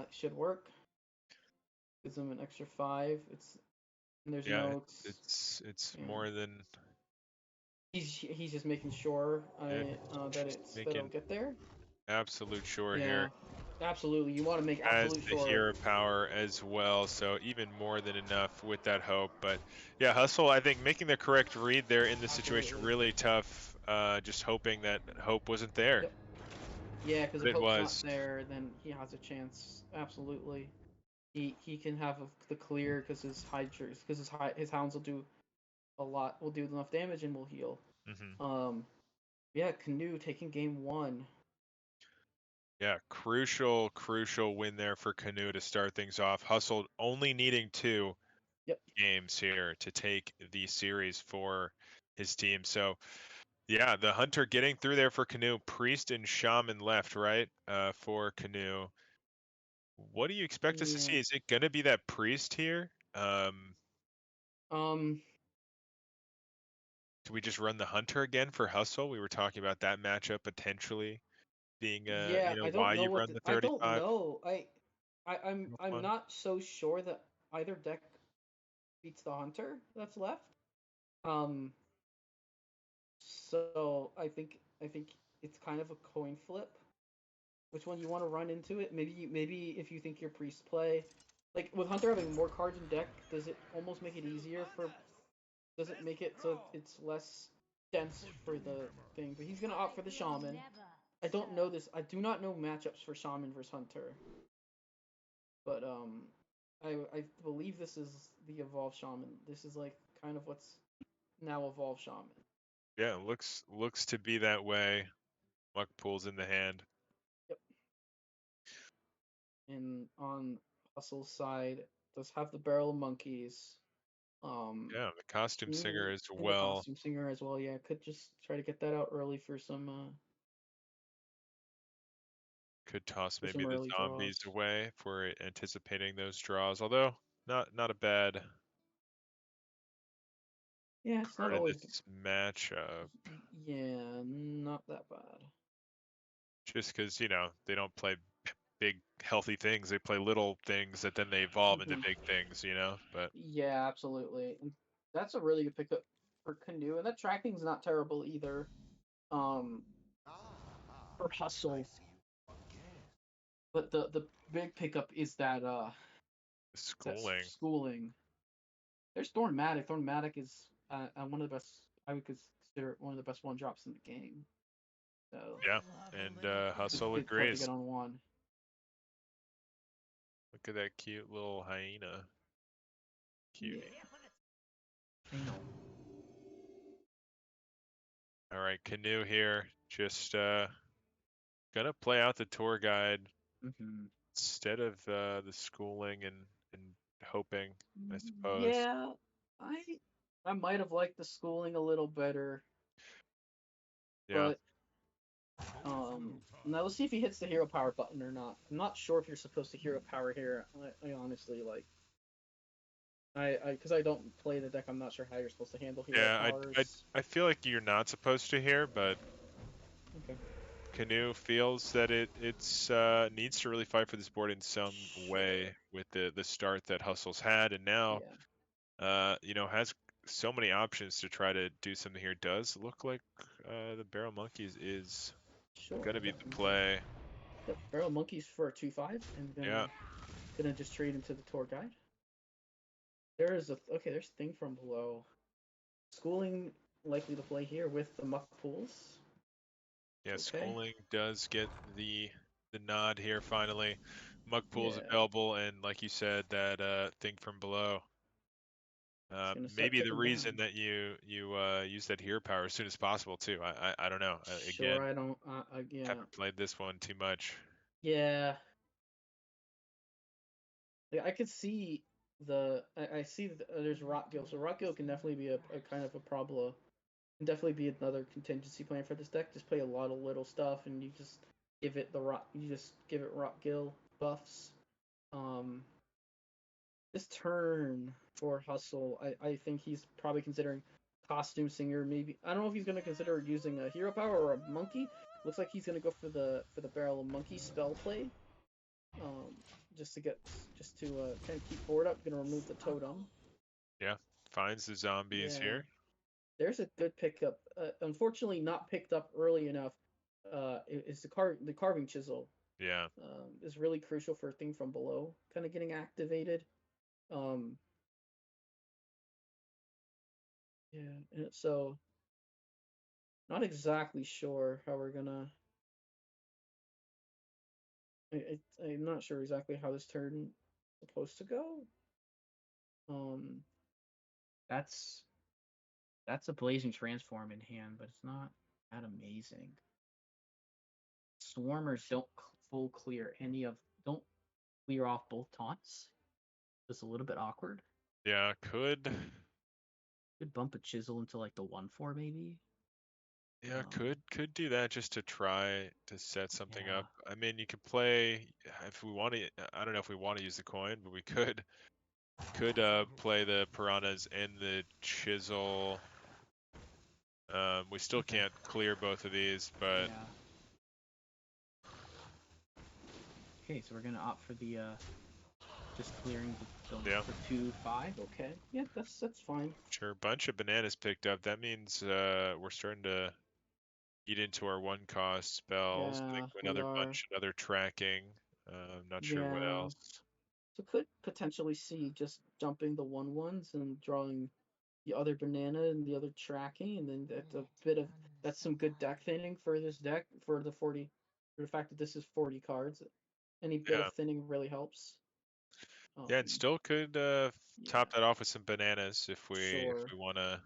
Speaker 3: should work. Gives him an extra 5.
Speaker 5: It's more than.
Speaker 3: He's just making sure that it'll get there.
Speaker 5: Absolute sure here.
Speaker 3: Absolutely, you want to make absolute sure.
Speaker 5: Has the hero power as well, so even more than enough with that Hope. But yeah, Hustle, I think making the correct read there in this situation really tough. Just hoping that Hope wasn't there.
Speaker 3: Yep. Yeah, because if Hope's not there, then he has a chance. Absolutely, he can have the clear because his hounds will do a lot. Will do enough damage and will heal.
Speaker 5: Mm-hmm.
Speaker 3: Yeah, Canoe taking game 1.
Speaker 5: Yeah, crucial win there for Canoe to start things off. Hustle only needing 2 games here to take the series for his team. So yeah, the Hunter getting through there for Canoe. Priest and Shaman left, right? For Canoe. What do you expect us to see? Is it gonna be that Priest here? Do we just run the Hunter again for Hustle? We were talking about that matchup potentially being why you run the 35.
Speaker 3: I don't know. I'm not so sure that either deck beats the Hunter that's left. So I think it's kind of a coin flip. Which one you want to run into it? Maybe if you think your Priest play, like with Hunter having more cards in deck, does it almost make it easier for? Does it make it so it's less dense for the thing? But he's gonna opt for the Shaman. I don't know this. I do not know matchups for Shaman versus Hunter. But I believe this is the Evolve Shaman. This is like kind of what's now Evolve Shaman.
Speaker 5: Yeah, looks to be that way. Muck Pool's in the hand.
Speaker 3: Yep. And on Hustle's side, does have the Barrel of Monkeys.
Speaker 5: Yeah, the Costume Singer as
Speaker 3: and
Speaker 5: well.
Speaker 3: The Costume Singer as well. Yeah, could just try to get that out early for some.
Speaker 5: Could toss maybe the zombies away if we're anticipating those draws. Although not a bad.
Speaker 3: Yeah, it's not always
Speaker 5: this matchup.
Speaker 3: Yeah, not that bad.
Speaker 5: Just because they don't play big healthy things, they play little things that then they evolve into big things. But
Speaker 3: yeah, absolutely. And that's a really good pickup for Canoe, and that tracking's not terrible either. For Hustle, but the big pickup is that schooling. There's Thornmatic. Thornmatic is one of the best. I would consider it one of the best 1-drops in the game. So
Speaker 5: Yeah, and Hustle
Speaker 3: good card to
Speaker 5: agrees.
Speaker 3: get on one.
Speaker 5: Look at that cute little hyena. Cutie. All right, Canoe here. Just gonna play out the tour guide instead of the schooling and hoping, I suppose.
Speaker 3: Yeah, I might have liked the schooling a little better,
Speaker 5: Yeah.
Speaker 3: but now let's see if he hits the hero power button or not. I'm not sure if you're supposed to hero power here. I honestly like. Because I don't play the deck, I'm not sure how you're supposed to handle hero
Speaker 5: Yeah,
Speaker 3: powers.
Speaker 5: I feel like you're not supposed to here, but
Speaker 3: Okay.
Speaker 5: Canoe feels that it's needs to really fight for this board in some way with the start that Hustle's had, and now
Speaker 3: Yeah.
Speaker 5: has so many options to try to do something here. Does look like the Barrel Monkeys is
Speaker 3: Sure.
Speaker 5: gonna be the
Speaker 3: Definitely.
Speaker 5: play.
Speaker 3: Yep. Barrel Monkeys for a 2/5 and
Speaker 5: Yeah.
Speaker 3: gonna just trade into the tour guide. There's Thing from Below. Schooling likely to play here with the Muck Pools.
Speaker 5: Yeah,
Speaker 3: Okay.
Speaker 5: schooling does get the nod here finally. Mug pool's
Speaker 3: Yeah.
Speaker 5: available, and like you said, that thing from below. Maybe the reason that you use that hero power as soon as possible too. I don't know.
Speaker 3: Sure,
Speaker 5: Again,
Speaker 3: I don't. Yeah.
Speaker 5: haven't played this one too much.
Speaker 3: Yeah. Like, I could see I see that there's Rockgill, so Rockgill can definitely be a kind of a problem. Can definitely be another contingency plan for this deck. Just play a lot of little stuff, and you just give it Rockgill buffs. This turn for Hustle, I think he's probably considering Costume Singer. Maybe I don't know if he's gonna consider using a hero power or a monkey. Looks like he's gonna go for the Barrel of Monkey spell play. Just to kind of keep board up. Gonna remove the totem.
Speaker 5: Yeah, finds the zombies here.
Speaker 3: There's a good pickup. Unfortunately, not picked up early enough. Is the carving chisel.
Speaker 5: Yeah.
Speaker 3: Is really crucial for a thing from below, kind of getting activated. Yeah. So not exactly sure how we're gonna. I'm not sure exactly how this turn is supposed to go.
Speaker 2: That's a blazing transform in hand, but it's not that amazing. Swarmers don't full clear don't clear off both taunts. It's a little bit awkward.
Speaker 5: Yeah, could
Speaker 2: bump a chisel into like the 1/4 maybe.
Speaker 5: Yeah, could do that just to try to set something up. I mean, you could play if we want to. I don't know if we want to use the coin, but we could play the piranhas and the chisel. We still can't clear both of these, but
Speaker 2: yeah. Okay, so we're gonna opt for the just clearing the 2/5.
Speaker 3: Okay, yeah, that's fine.
Speaker 5: Sure, bunch of bananas picked up. That means we're starting to eat into our 1-cost spells.
Speaker 3: Yeah,
Speaker 5: I think another tracking. Not sure what else.
Speaker 3: So could potentially see just jumping the 1/1s and drawing the other banana and the other tracking, and then that's some good deck thinning for this deck for the 40. For the fact that this is 40 cards, any bit of thinning really helps.
Speaker 5: Yeah, and still could top that off with some bananas if we want to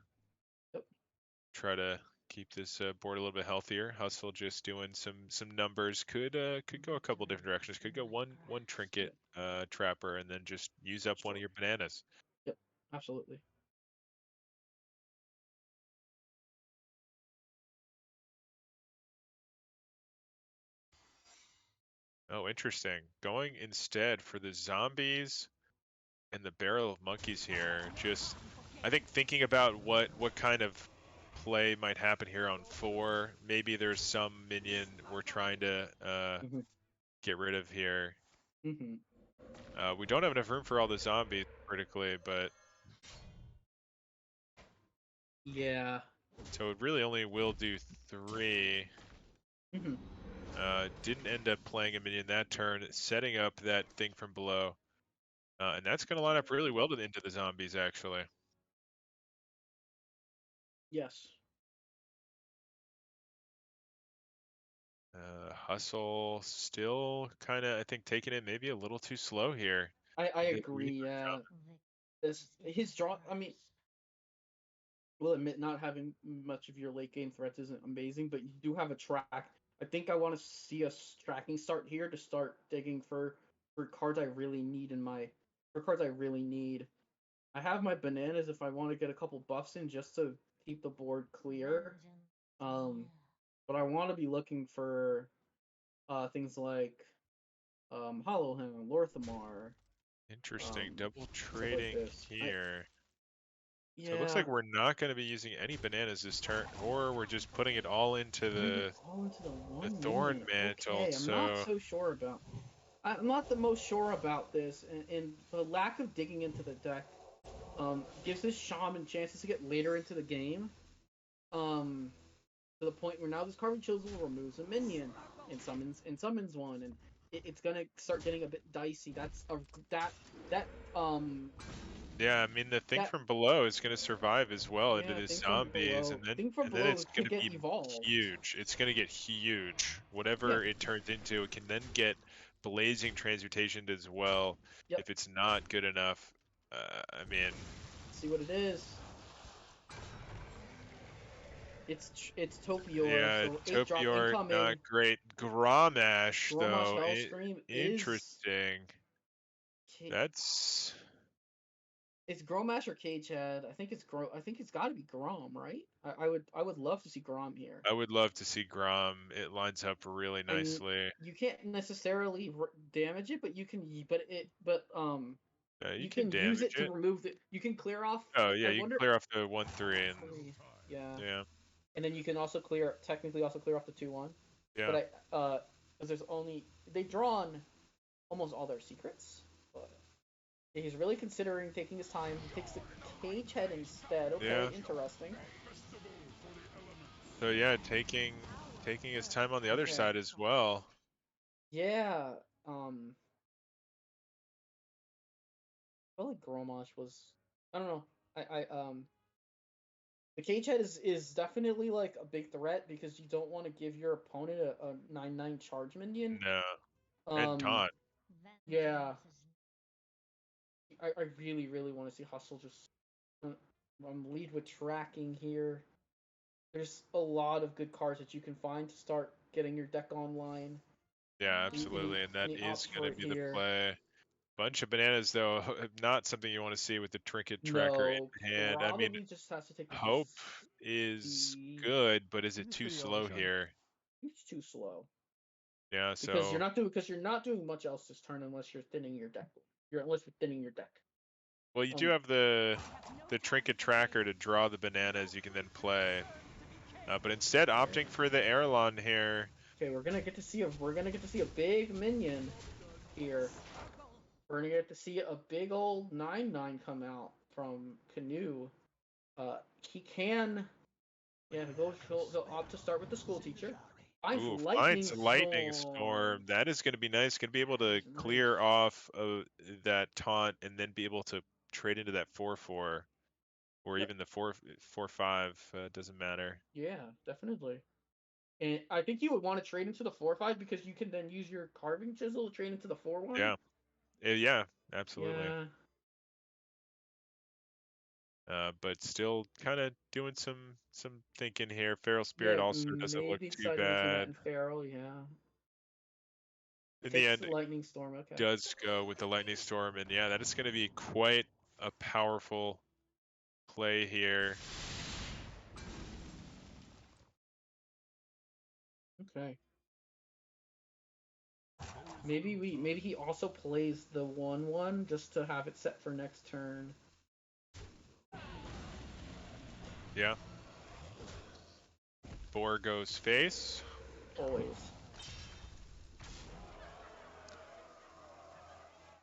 Speaker 5: try to keep this board a little bit healthier. Hustle just doing some numbers could go a couple different directions. Could go one trinket trapper and then just use up one of your bananas.
Speaker 3: Yep, absolutely.
Speaker 5: Oh, interesting. Going instead for the zombies and the Barrel of Monkeys here. Just, I think thinking about what kind of play might happen here on 4. Maybe there's some minion we're trying to get rid of here. We don't have enough room for all the zombies critically, but
Speaker 3: yeah.
Speaker 5: So it really only will do 3. Didn't end up playing a minion that turn, setting up that thing from below. And that's going to line up really well into the zombies, actually.
Speaker 3: Yes.
Speaker 5: Hustle still kind of, I think, taking it maybe a little too slow here.
Speaker 3: I
Speaker 5: The
Speaker 3: agree.
Speaker 5: lead
Speaker 3: Yeah, his draw. I mean, will admit not having much of your late game threats isn't amazing, but you do have a track. I think I want to see a tracking start here to start digging for cards I really need cards I really need. I have my bananas if I want to get a couple buffs in just to keep the board clear. But I want to be looking for things like Hollowhound, Lorthamar,
Speaker 5: Interesting. Double
Speaker 3: stuff like
Speaker 5: trading
Speaker 3: this.
Speaker 5: here. So it looks
Speaker 3: Yeah,
Speaker 5: like we're not going to be using any bananas this turn, or we're just putting it all into
Speaker 3: putting it
Speaker 5: the
Speaker 3: all into the one
Speaker 5: Thorn
Speaker 3: minion.
Speaker 5: Mantle.
Speaker 3: Okay, I'm not
Speaker 5: So
Speaker 3: so sure about. I'm not the most sure about this, and the lack of digging into the deck gives this shaman chances to get later into the game. To the point where now this carving chisel removes a minion and summons one, and it's gonna start getting a bit dicey. That's a that
Speaker 5: yeah, I mean the thing
Speaker 3: that
Speaker 5: from below is going to survive as well into
Speaker 3: yeah
Speaker 5: the
Speaker 3: thing from
Speaker 5: zombies,
Speaker 3: below
Speaker 5: and then
Speaker 3: thing from
Speaker 5: it's
Speaker 3: below
Speaker 5: going
Speaker 3: could
Speaker 5: to
Speaker 3: get
Speaker 5: be
Speaker 3: evolved.
Speaker 5: huge. It's going to get huge.
Speaker 3: Yeah.
Speaker 5: Whatever it turns into, it can then get blazing transmutation as well
Speaker 3: Yep.
Speaker 5: if it's not good enough. I mean,
Speaker 3: Let's see what it is. It's Topior,
Speaker 5: yeah,
Speaker 3: so 8-drop
Speaker 5: Topior not
Speaker 3: incoming.
Speaker 5: great. Grommash
Speaker 3: Grommash
Speaker 5: though,
Speaker 3: Hellscream is
Speaker 5: interesting. That's
Speaker 3: it's Gromash or Cagehead. I think it's got to be Grom, right? I would love to see Grom here.
Speaker 5: I would love to see Grom. It lines up really
Speaker 3: And
Speaker 5: nicely.
Speaker 3: you can't necessarily damage it, but you can
Speaker 5: You
Speaker 3: you
Speaker 5: can
Speaker 3: can use
Speaker 5: damage
Speaker 3: it to
Speaker 5: it.
Speaker 3: remove the. You can clear off.
Speaker 5: Oh yeah,
Speaker 3: I
Speaker 5: you can
Speaker 3: wonder.
Speaker 5: clear off the 1/3 and
Speaker 3: 3. Yeah,
Speaker 5: yeah,
Speaker 3: and then you can also technically also clear off the 2/1.
Speaker 5: yeah.
Speaker 3: But because there's only they've drawn almost all their secrets. But he's really considering taking his time. He takes the cage head instead. Okay,
Speaker 5: Yeah.
Speaker 3: interesting.
Speaker 5: So yeah, taking his time on the other
Speaker 3: Okay.
Speaker 5: side as well.
Speaker 3: Yeah. I feel like Gromash was. I don't know. The cage head is definitely like a big threat because you don't want to give your opponent a 9/9 charge minion.
Speaker 5: No. And
Speaker 3: Um,
Speaker 5: taunt.
Speaker 3: yeah, I really really want to see Hustle just lead with tracking here. There's a lot of good cards that you can find to start getting your deck online.
Speaker 5: Yeah,
Speaker 3: And he
Speaker 5: absolutely. And that
Speaker 3: and he
Speaker 5: is
Speaker 3: opts
Speaker 5: going
Speaker 3: for
Speaker 5: to
Speaker 3: it
Speaker 5: be the
Speaker 3: here.
Speaker 5: play. Bunch of bananas though, not something you want to see with the trinket tracker
Speaker 3: No,
Speaker 5: in hand. I mean,
Speaker 3: probably just has to take the
Speaker 5: hope is
Speaker 3: DC.
Speaker 5: good, but is it too slow here?
Speaker 3: It's too slow.
Speaker 5: Yeah,
Speaker 3: Because
Speaker 5: so
Speaker 3: you're not doing much else this turn unless you're thinning your deck. Unless you're thinning your deck.
Speaker 5: well, you do have the trinket tracker to draw the bananas you can then play. But instead opting for the Airlon here.
Speaker 3: Okay, we're gonna get to see a big minion here. We're gonna get to see a big old 9/9 come out from Canoe. He can, yeah, he'll opt to start with the school teacher. Finds
Speaker 5: Ooh,
Speaker 3: lightning
Speaker 5: finds Lightning
Speaker 3: storm.
Speaker 5: Storm. That is going to be nice. Going to be able to
Speaker 3: That's nice.
Speaker 5: clear off that taunt and then be able to trade into that 4/4 or
Speaker 3: Yep.
Speaker 5: even the 4/5. Doesn't matter.
Speaker 3: Yeah, definitely. And I think you would want to trade into the 4/5 because you can then use your carving chisel to trade into the 4/1.
Speaker 5: Yeah. Yeah, absolutely.
Speaker 3: Yeah.
Speaker 5: But still kind of doing some thinking here. Feral Spirit
Speaker 3: Yeah,
Speaker 5: also doesn't look
Speaker 3: maybe
Speaker 5: too
Speaker 3: deciding between that
Speaker 5: bad.
Speaker 3: and Feral, yeah. He
Speaker 5: In the
Speaker 3: takes the
Speaker 5: end,
Speaker 3: lightning storm, okay.
Speaker 5: does go with the Lightning Storm, and yeah, that is going to be quite a powerful play here.
Speaker 3: Okay. Maybe he also plays the 1/1 just to have it set for next turn.
Speaker 5: Yeah. 4 goes face.
Speaker 3: Always.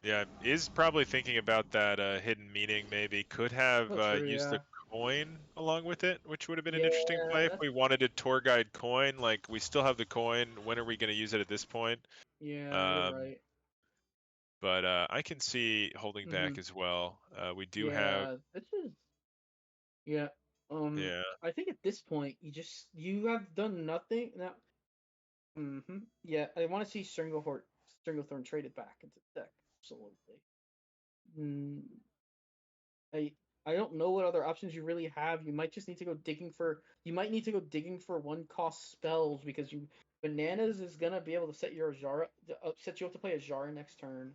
Speaker 5: Yeah, is probably thinking about that hidden meaning maybe. Could have
Speaker 3: Oh, true,
Speaker 5: used
Speaker 3: yeah.
Speaker 5: the coin along with it, which would have been an
Speaker 3: Yeah,
Speaker 5: interesting play if
Speaker 3: that's
Speaker 5: we wanted a tour guide coin. Like, we still have the coin. When are we going to use it at this point?
Speaker 3: yeah, you're
Speaker 5: Um,
Speaker 3: right.
Speaker 5: but I can see holding
Speaker 3: Mm-hmm.
Speaker 5: back as well. We do have,
Speaker 3: Yeah, this is yeah.
Speaker 5: yeah,
Speaker 3: I think at this point you have done nothing now. Yeah, I want to see Stranglethorn traded back into the deck. Absolutely. Mm, I I don't know what other options you really have. You might just need to go digging for. You might need to go digging for 1-cost spells because bananas is gonna be able to set your Ajara, set you up to play a Ajara next turn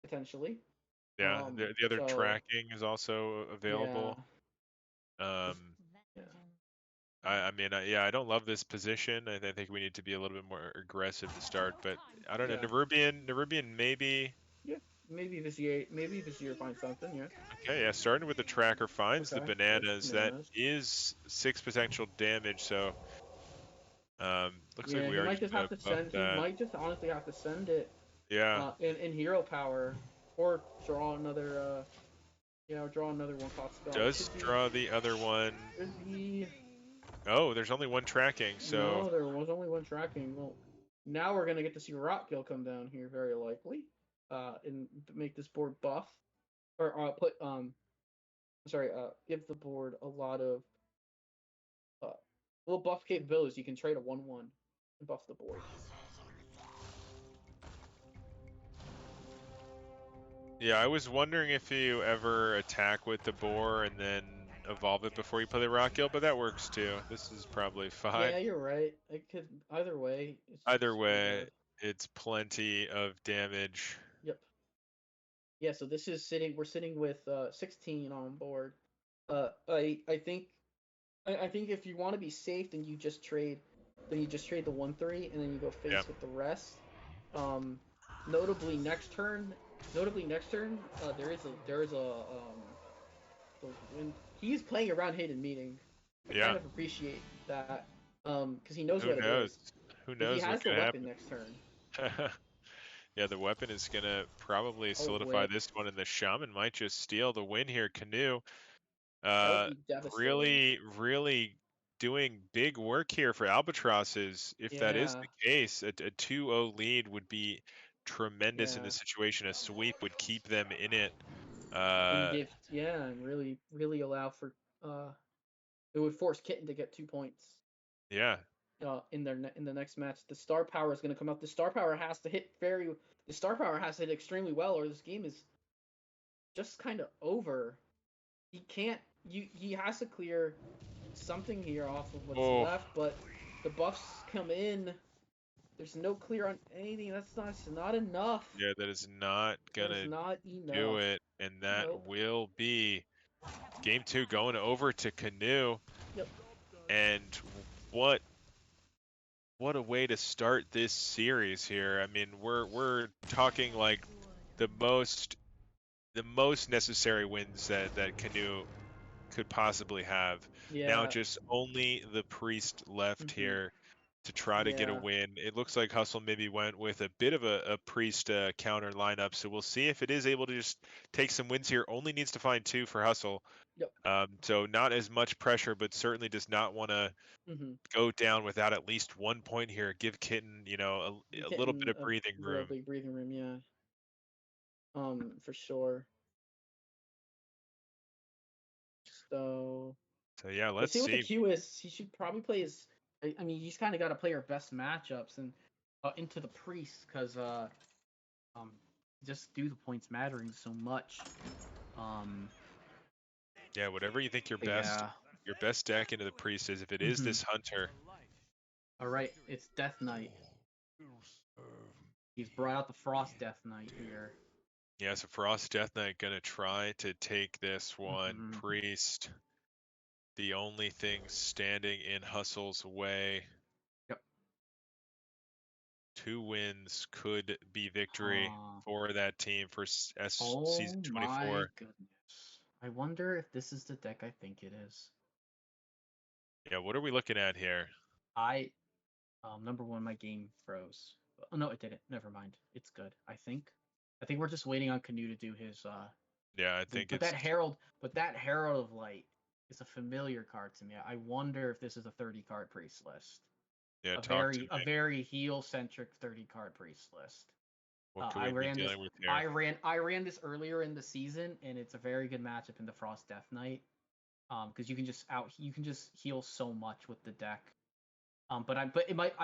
Speaker 3: potentially.
Speaker 5: Yeah, the other
Speaker 3: So
Speaker 5: tracking is also
Speaker 3: yeah,
Speaker 5: available. Um,
Speaker 3: yeah,
Speaker 5: I mean, yeah, I don't love this position. I think we need to be a little bit more aggressive to start, but I don't know.
Speaker 3: yeah,
Speaker 5: Nerubian maybe.
Speaker 3: yeah. Maybe this year find something. Yeah.
Speaker 5: Okay, yeah, starting with the tracker finds the
Speaker 3: Okay. There's
Speaker 5: bananas. That
Speaker 3: bananas.
Speaker 5: is 6 potential damage, so looks like
Speaker 3: Yeah,
Speaker 5: we
Speaker 3: he
Speaker 5: are
Speaker 3: might
Speaker 5: just
Speaker 3: just
Speaker 5: gonna
Speaker 3: have to
Speaker 5: buff
Speaker 3: send. He
Speaker 5: that.
Speaker 3: might just honestly have to send it
Speaker 5: Yeah,
Speaker 3: in hero power or draw another draw another 1-cost spell. It
Speaker 5: does draw the other one.
Speaker 3: should be
Speaker 5: Oh, there's only one tracking, so
Speaker 3: no, there was only one tracking. Well, now we're gonna get to see Rockgill come down here very likely, and make this board buff or give the board a lot of uh little buff capabilities. You can trade a 1/1 and buff the board.
Speaker 5: yeah, I was wondering if you ever attack with the boar and then evolve it before you play the rock gill, but that works too. This is probably fine.
Speaker 3: Yeah, you're right. It could either way.
Speaker 5: Either
Speaker 3: It's pretty
Speaker 5: way,
Speaker 3: bad.
Speaker 5: it's plenty of damage.
Speaker 3: Yep. Yeah, so this is sitting. We're sitting with 16 on board. I think I think if you want to be safe, then you just trade. Then you just trade the 1/3, and then you go
Speaker 5: Yeah,
Speaker 3: face with the rest. Um, notably next turn. Notably next turn, when he's playing around hidden meeting. I kind
Speaker 5: yeah.
Speaker 3: of appreciate that. Because he knows
Speaker 5: Who
Speaker 3: what it
Speaker 5: knows?
Speaker 3: is.
Speaker 5: Who
Speaker 3: Because he
Speaker 5: knows what
Speaker 3: has the
Speaker 5: could
Speaker 3: weapon
Speaker 5: happen?
Speaker 3: next turn.
Speaker 5: Yeah, the weapon is gonna probably
Speaker 3: Oh,
Speaker 5: solidify
Speaker 3: whip.
Speaker 5: this one, and the shaman might just steal the win here. Canoe,
Speaker 3: That would
Speaker 5: uh,
Speaker 3: be devastating.
Speaker 5: really doing big work here for Albatrosses. If that is
Speaker 3: Yeah.
Speaker 5: the case, a 2-0 lead would be tremendous in
Speaker 3: Yeah.
Speaker 5: this situation. A sweep would keep them in it.
Speaker 3: And and really allow for it would force Kitten to get 2 points
Speaker 5: Yeah,
Speaker 3: in the next match. The star power is going to come out. The star power has to hit extremely well, or this game is just kind of over. He can't. He has to clear something here off of what's
Speaker 5: oh,
Speaker 3: left, but the buffs come in. There's no clear on anything. That's not enough.
Speaker 5: yeah, that is not
Speaker 3: That is
Speaker 5: gonna
Speaker 3: not
Speaker 5: do
Speaker 3: enough.
Speaker 5: it, and that
Speaker 3: Nope.
Speaker 5: will be game 2 going over to Canoe.
Speaker 3: Yep.
Speaker 5: And what what a way to start this series here. I mean, we're talking like the most the most necessary wins that Canoe could possibly have. Now
Speaker 3: Yeah.
Speaker 5: just only the priest left
Speaker 3: Hmm.
Speaker 5: here to try to get a
Speaker 3: Yeah.
Speaker 5: win. It looks like Hustle maybe went with a bit of a priest counter lineup, so we'll see if it is able to just take some wins here. Only needs to find 2 for Hustle.
Speaker 3: Yep.
Speaker 5: So not as much pressure, but certainly does not want to
Speaker 3: Hmm.
Speaker 5: go down without at least 1 point here. Give Kitten, a little bit
Speaker 3: Getting
Speaker 5: of
Speaker 3: a
Speaker 5: breathing
Speaker 3: real
Speaker 5: room.
Speaker 3: big breathing room. Yeah. For sure. So
Speaker 5: So yeah,
Speaker 3: let's
Speaker 5: let's
Speaker 3: see what the
Speaker 5: see.
Speaker 3: Q is. He should probably play his. I mean, he's kind of got to play our best matchups and into the priest because um just do the points mattering so much. Um,
Speaker 5: Yeah, whatever you think
Speaker 3: yeah.
Speaker 5: your best deck into the priest is. If it is
Speaker 3: Hmm.
Speaker 5: this hunter,
Speaker 3: All right, it's Death Knight. He's brought out the Frost Death Knight here.
Speaker 5: yeah, so Frost Death Knight gonna try to take this one.
Speaker 3: Hmm.
Speaker 5: Priest, the only thing standing in Hustle's way.
Speaker 3: Yep.
Speaker 5: 2 wins could be victory
Speaker 3: Uh,
Speaker 5: for that team for
Speaker 3: oh
Speaker 5: season
Speaker 3: my
Speaker 5: 24.
Speaker 3: goodness. I wonder if this is the deck I think it is.
Speaker 5: Yeah, what are we looking at here?
Speaker 3: Number one, my game froze. Oh no, it didn't. Never mind. It's good. I think. I think we're just waiting on Canoe to do his
Speaker 5: Yeah, I
Speaker 3: thing.
Speaker 5: think it's
Speaker 3: But that Herald of Light is a familiar card to me. I wonder if this is a 30 card priest list.
Speaker 5: yeah. Talk to
Speaker 3: A
Speaker 5: me.
Speaker 3: very heal centric 30 card priest list.
Speaker 5: What could
Speaker 3: I
Speaker 5: we be
Speaker 3: ran this.
Speaker 5: dealing with here?
Speaker 3: I ran this earlier in the season, and it's a very good matchup in the Frost Death Knight. Because you can just heal so much with the deck.
Speaker 2: But I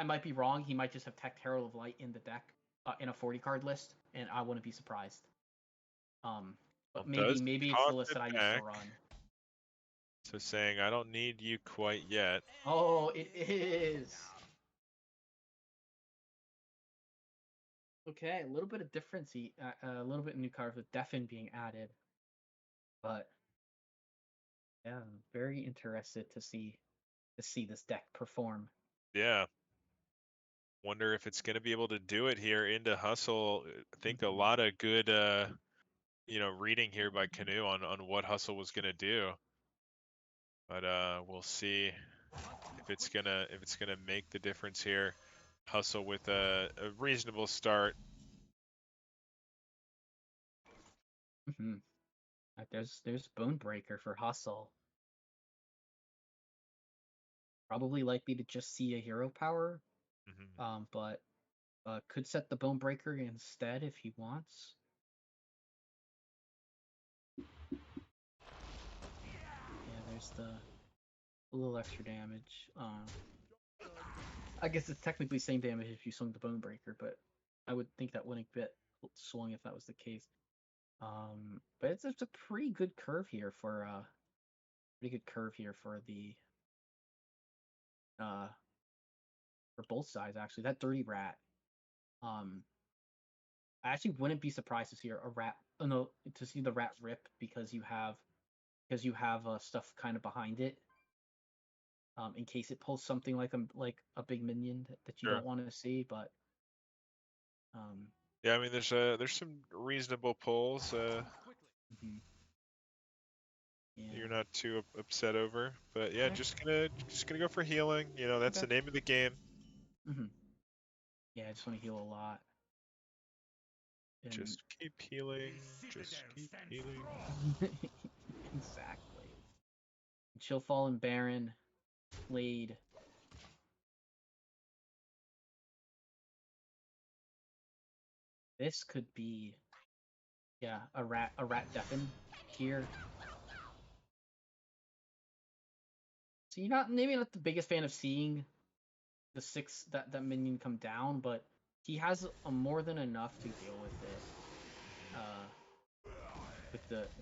Speaker 2: might be wrong. He might just have Tech Herald of Light in the deck, in a 40 card list, and I wouldn't be surprised. But
Speaker 5: Does
Speaker 2: maybe it's the
Speaker 5: toss
Speaker 2: list
Speaker 5: it
Speaker 2: that I used to
Speaker 5: back.
Speaker 2: run.
Speaker 5: So saying, I don't need you quite yet.
Speaker 2: Oh, it is. Okay, a little bit of difference. A little bit of new cards with Deafen being added, but yeah, very interested to see this deck perform.
Speaker 5: Yeah. Wonder if it's going to be able to do it here into Hustle. I think a lot of good, reading here by Canoe on what Hustle was going to do. But we'll see if it's gonna make the difference here. Hustle with a reasonable start.
Speaker 2: There's Bonebreaker for Hustle. Probably likely to just see a hero power, but could set the Bonebreaker instead if he wants. Yeah, there's the little extra damage. I guess it's technically same damage if you swung the Bonebreaker, but I would think that wouldn't get swung if that was the case. But it's a pretty good curve here for the for both sides actually. That Dirty Rat. I actually wouldn't be surprised to see a rat. No, to see the rat rip because you have stuff kind of behind it. In case it pulls something like a big minion that you
Speaker 5: Sure.
Speaker 2: don't want to see, but
Speaker 5: yeah, I mean there's some reasonable pulls.
Speaker 2: yeah.
Speaker 5: You're not too upset over, but yeah, just gonna go for healing. You know, that's the name of the game.
Speaker 2: Yeah, I just want to heal a lot. And
Speaker 5: Just keep healing. Just keep healing.
Speaker 2: exactly. Chill Fallen Baron, Blade. This could be, yeah, a rat deafen here. So you're maybe not the biggest fan of seeing the that minion come down, but he has more than enough to deal with it.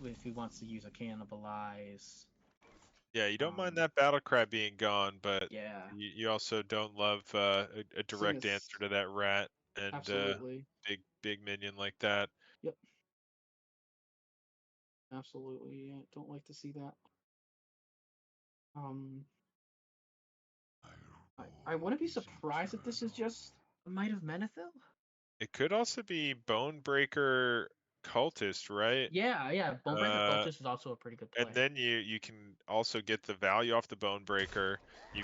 Speaker 2: If he wants to use a cannibalize.
Speaker 5: Yeah, you don't mind that battle cry being gone, but
Speaker 2: yeah,
Speaker 5: you also don't love a direct answer to that rat and
Speaker 2: absolutely.
Speaker 5: big minion like that.
Speaker 2: Yep. Absolutely. Yeah, don't like to see that. I wouldn't be surprised if this is just a Might of Menethil.
Speaker 5: It could also be Bonebreaker Cultist, right?
Speaker 2: Yeah. Bonebreaker Cultist is also a pretty good play.
Speaker 5: And then you can also get the value off the Bonebreaker. You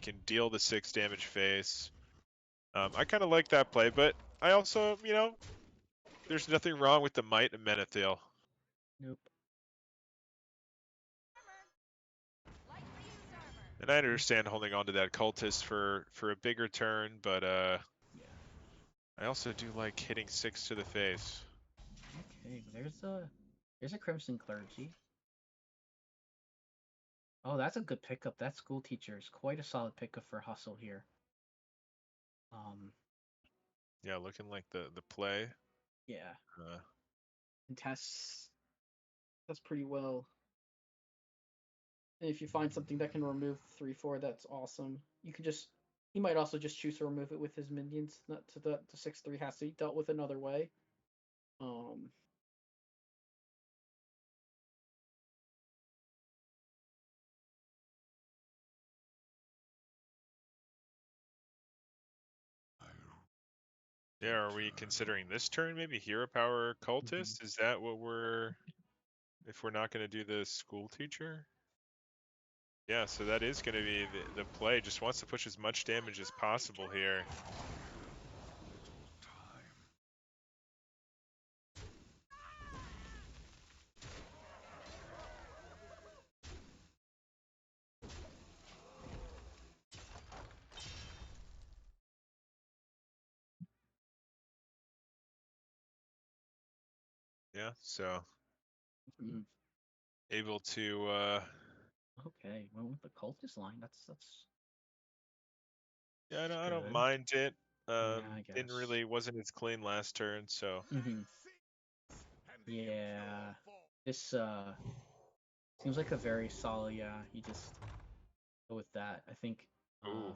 Speaker 5: can deal the 6 damage face. I kind of like that play, but I also, there's nothing wrong with the Might of Menethil.
Speaker 2: Nope.
Speaker 5: And I understand holding on to that Cultist for a bigger turn, but
Speaker 2: yeah.
Speaker 5: I also do like hitting 6 to the face.
Speaker 2: Okay, there's a Crimson Clergy. Oh, that's a good pickup. That school teacher is quite a solid pickup for Hustle here.
Speaker 5: Yeah, looking like the play.
Speaker 2: Yeah. And tests pretty well. And if you find something that can remove 3/4, that's awesome. You can he might also just choose to remove it with his minions. Not to the 6/3 has to be dealt with another way.
Speaker 5: Yeah, are we considering this turn maybe Hero Power Cultist? Is that what if we're not going to do the school teacher? Yeah, so that is going to be the play. Just wants to push as much damage as possible here. Yeah, so able to
Speaker 2: okay, went with the cultist line. That's
Speaker 5: Yeah, I don't
Speaker 2: Good.
Speaker 5: mind it.
Speaker 2: I
Speaker 5: Didn't
Speaker 2: guess.
Speaker 5: really wasn't as clean last turn, so
Speaker 2: Yeah. This seems like a very solid. Yeah, you just go with that. I think.
Speaker 5: ooh,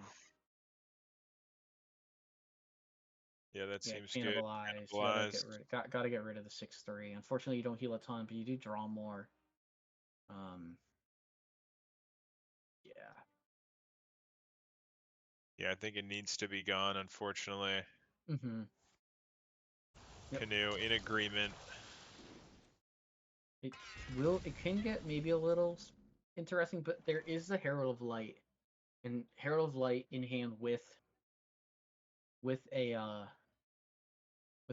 Speaker 5: yeah, that
Speaker 2: Yeah,
Speaker 5: seems good.
Speaker 2: cannibalize.
Speaker 5: Cannibalized.
Speaker 2: Gotta get rid of the 6/3. Unfortunately, you don't heal a ton, but you do draw more. Yeah.
Speaker 5: Yeah, I think it needs to be gone. Unfortunately,
Speaker 2: Yep.
Speaker 5: Canoe in agreement.
Speaker 2: It can get maybe a little interesting, but there is the Herald of Light, and Herald of Light in hand with a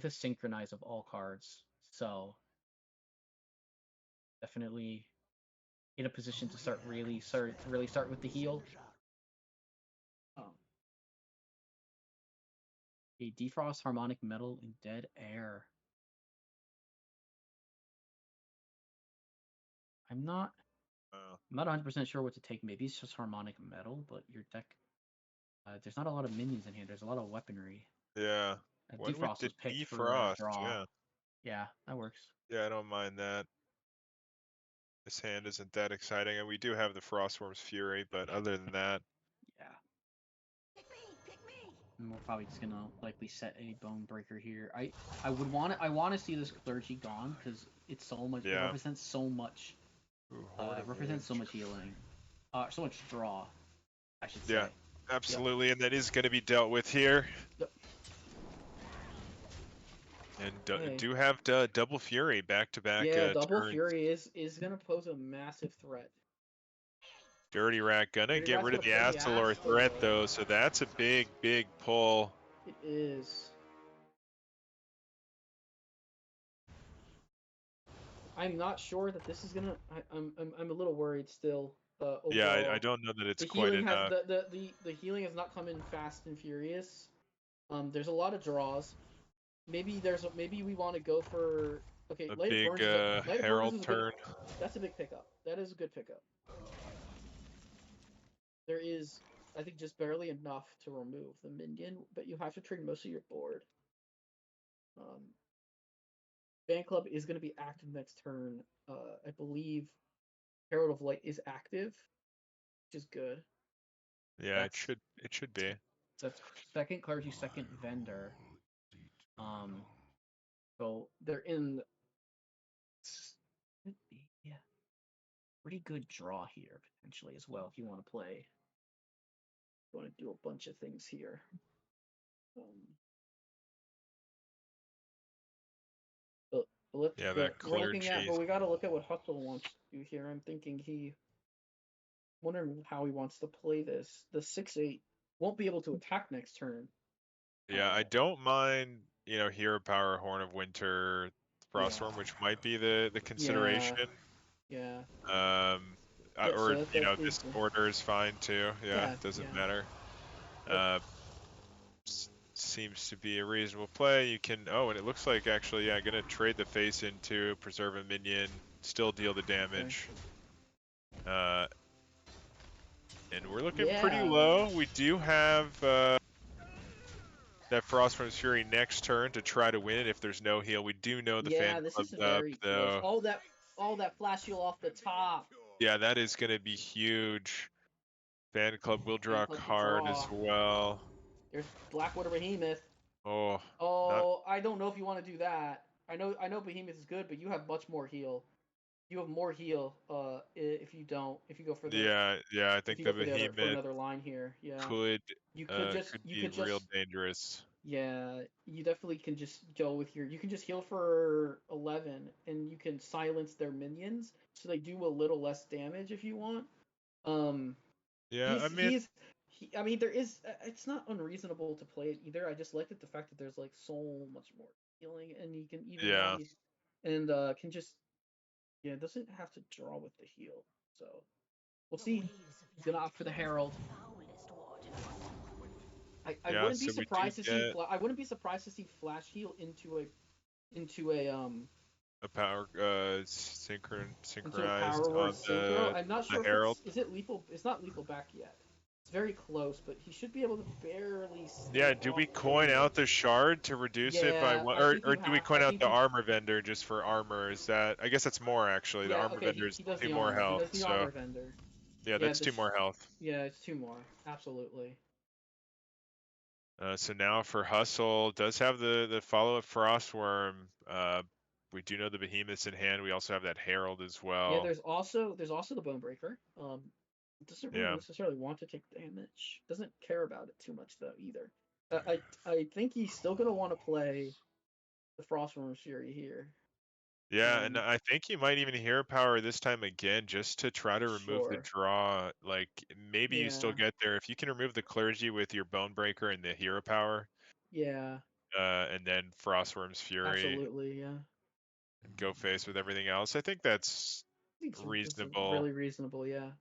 Speaker 2: synchronize of all cards. So definitely in a position to start with the heal. A defrost, harmonic metal, and dead air. I'm not 100% sure what to take. Maybe it's just harmonic metal, but your deck there's not a lot of minions in here. There's a lot of weaponry.
Speaker 5: Yeah. Went with
Speaker 2: Defrost
Speaker 5: the
Speaker 2: was picked for
Speaker 5: defrost.
Speaker 2: draw.
Speaker 5: Yeah.
Speaker 2: Yeah, that works.
Speaker 5: Yeah, I don't mind that. This hand isn't that exciting, and we do have the Frostworm's Fury, but other than that,
Speaker 2: Yeah. And we're probably just gonna likely set a bone breaker here. I want to see this clergy gone because it's so much. It
Speaker 5: yeah.
Speaker 2: represents so much.
Speaker 5: Ooh,
Speaker 2: It represents so much healing. So much draw, I should say.
Speaker 5: Yeah, absolutely, and that is going to be dealt with here.
Speaker 2: Yep.
Speaker 5: And do have double Fury back to back.
Speaker 3: Yeah, double
Speaker 5: turns.
Speaker 3: fury is gonna pose a massive threat.
Speaker 5: Dirty Rat gonna
Speaker 3: Dirty
Speaker 5: get
Speaker 3: Rat's
Speaker 5: rid of the
Speaker 3: gonna play the
Speaker 5: Astalor threat though, so that's a big pull.
Speaker 3: It is. I'm not sure that this is gonna. I'm a little worried still. Overall.
Speaker 5: Yeah, I don't know that it's
Speaker 3: the
Speaker 5: quite
Speaker 3: healing
Speaker 5: enough.
Speaker 3: the healing has not come in fast and furious. There's a lot of draws. Maybe we want to go for
Speaker 5: A
Speaker 3: Light
Speaker 5: big
Speaker 3: of Burns. Light of
Speaker 5: Herald
Speaker 3: Burns is
Speaker 5: turn.
Speaker 3: that's a big pickup. That is a good pickup. There is, I think, just barely enough to remove the minion, but you have to trade most of your board. Fan Club is going to be active next turn. I believe Herald of Light is active, which is good.
Speaker 5: Yeah, it should be.
Speaker 2: That's second clergy, second vendor. So they're in. Yeah, pretty good draw here potentially as well if you want to play. You want to do a bunch of things here. But we're looking at, but we got to look at what Hustle wants to do here. I'm thinking wondering how he wants to play this. The 6/8 won't be able to attack next turn.
Speaker 5: Yeah, I don't mind, Hero Power, Horn of Winter, Frostworm, which might be the consideration.
Speaker 3: Yeah.
Speaker 5: Or this order is fine too. Yeah, doesn't matter. Seems to be a reasonable play. You can and it looks like actually, gonna trade the face into preserve a minion, still deal the damage. And we're looking pretty low. We do have that Frostworm's Fury next turn to try to win it if there's no heal. We do know the fan club's up though.
Speaker 3: Close. All that flash heal off the top.
Speaker 5: Yeah, that is gonna be huge. Fan club will draw a card as well.
Speaker 3: There's Blackwater Behemoth. I don't know if you want to do that. I know Behemoth is good, but you have much more heal. You have more heal if you go for the
Speaker 5: I think the Behemoth
Speaker 3: for another line here. Yeah.
Speaker 5: Could
Speaker 3: be
Speaker 5: real dangerous.
Speaker 3: Yeah, you definitely can just go with you can just heal for 11 and you can silence their minions so they do a little less damage if you want. There is it's not unreasonable to play it either. I just like the fact that there's like so much more healing and you can even and can just it doesn't have to draw with the heal. So we'll see. He's gonna opt for the Herald. I wouldn't be surprised to see. I wouldn't be surprised to see flash heal into
Speaker 5: a power synchronized
Speaker 3: power
Speaker 5: on
Speaker 3: synchro. I'm not sure
Speaker 5: Herald.
Speaker 3: is it lethal. It's not lethal back yet. very close, but he should be able to barely stay
Speaker 5: Yeah, do we
Speaker 3: off
Speaker 5: coin out the
Speaker 3: damage.
Speaker 5: shard to reduce it by
Speaker 3: Yeah,
Speaker 5: one,
Speaker 3: I think
Speaker 5: or
Speaker 3: you
Speaker 5: do we
Speaker 3: have.
Speaker 5: coin
Speaker 3: I
Speaker 5: out
Speaker 3: think
Speaker 5: the
Speaker 3: you.
Speaker 5: armor vendor just for armor? Is that? I guess that's more actually. The
Speaker 3: Yeah,
Speaker 5: armor
Speaker 3: okay.
Speaker 5: vendor is
Speaker 3: He does
Speaker 5: 2
Speaker 3: the
Speaker 5: more
Speaker 3: armor. He
Speaker 5: health,
Speaker 3: does the
Speaker 5: so
Speaker 3: armor vendor.
Speaker 5: yeah,
Speaker 3: Yeah,
Speaker 5: that's 2 more health.
Speaker 3: Yeah, it's 2 more. Absolutely.
Speaker 5: So now for Hustle, does have the follow-up Frostworm. We do know the Behemoth's in hand. We also have that Herald as well.
Speaker 3: Yeah, there's also the Bone Breaker. Doesn't really
Speaker 5: Yeah.
Speaker 3: necessarily want to take damage. Doesn't care about it too much though either. I think he's still gonna want to play the Frostworm Fury here.
Speaker 5: Yeah, and I think you might even hero power this time again just to try to remove the
Speaker 3: Sure.
Speaker 5: draw. Like maybe you still
Speaker 3: Yeah.
Speaker 5: get there if you can remove the Clergy with your Bone Breaker and the hero power,
Speaker 3: Yeah.
Speaker 5: and then Frostworm's Fury
Speaker 3: Absolutely. Yeah.
Speaker 5: and go face with everything else. I think that's
Speaker 3: It's
Speaker 5: reasonable.
Speaker 3: really reasonable. Yeah.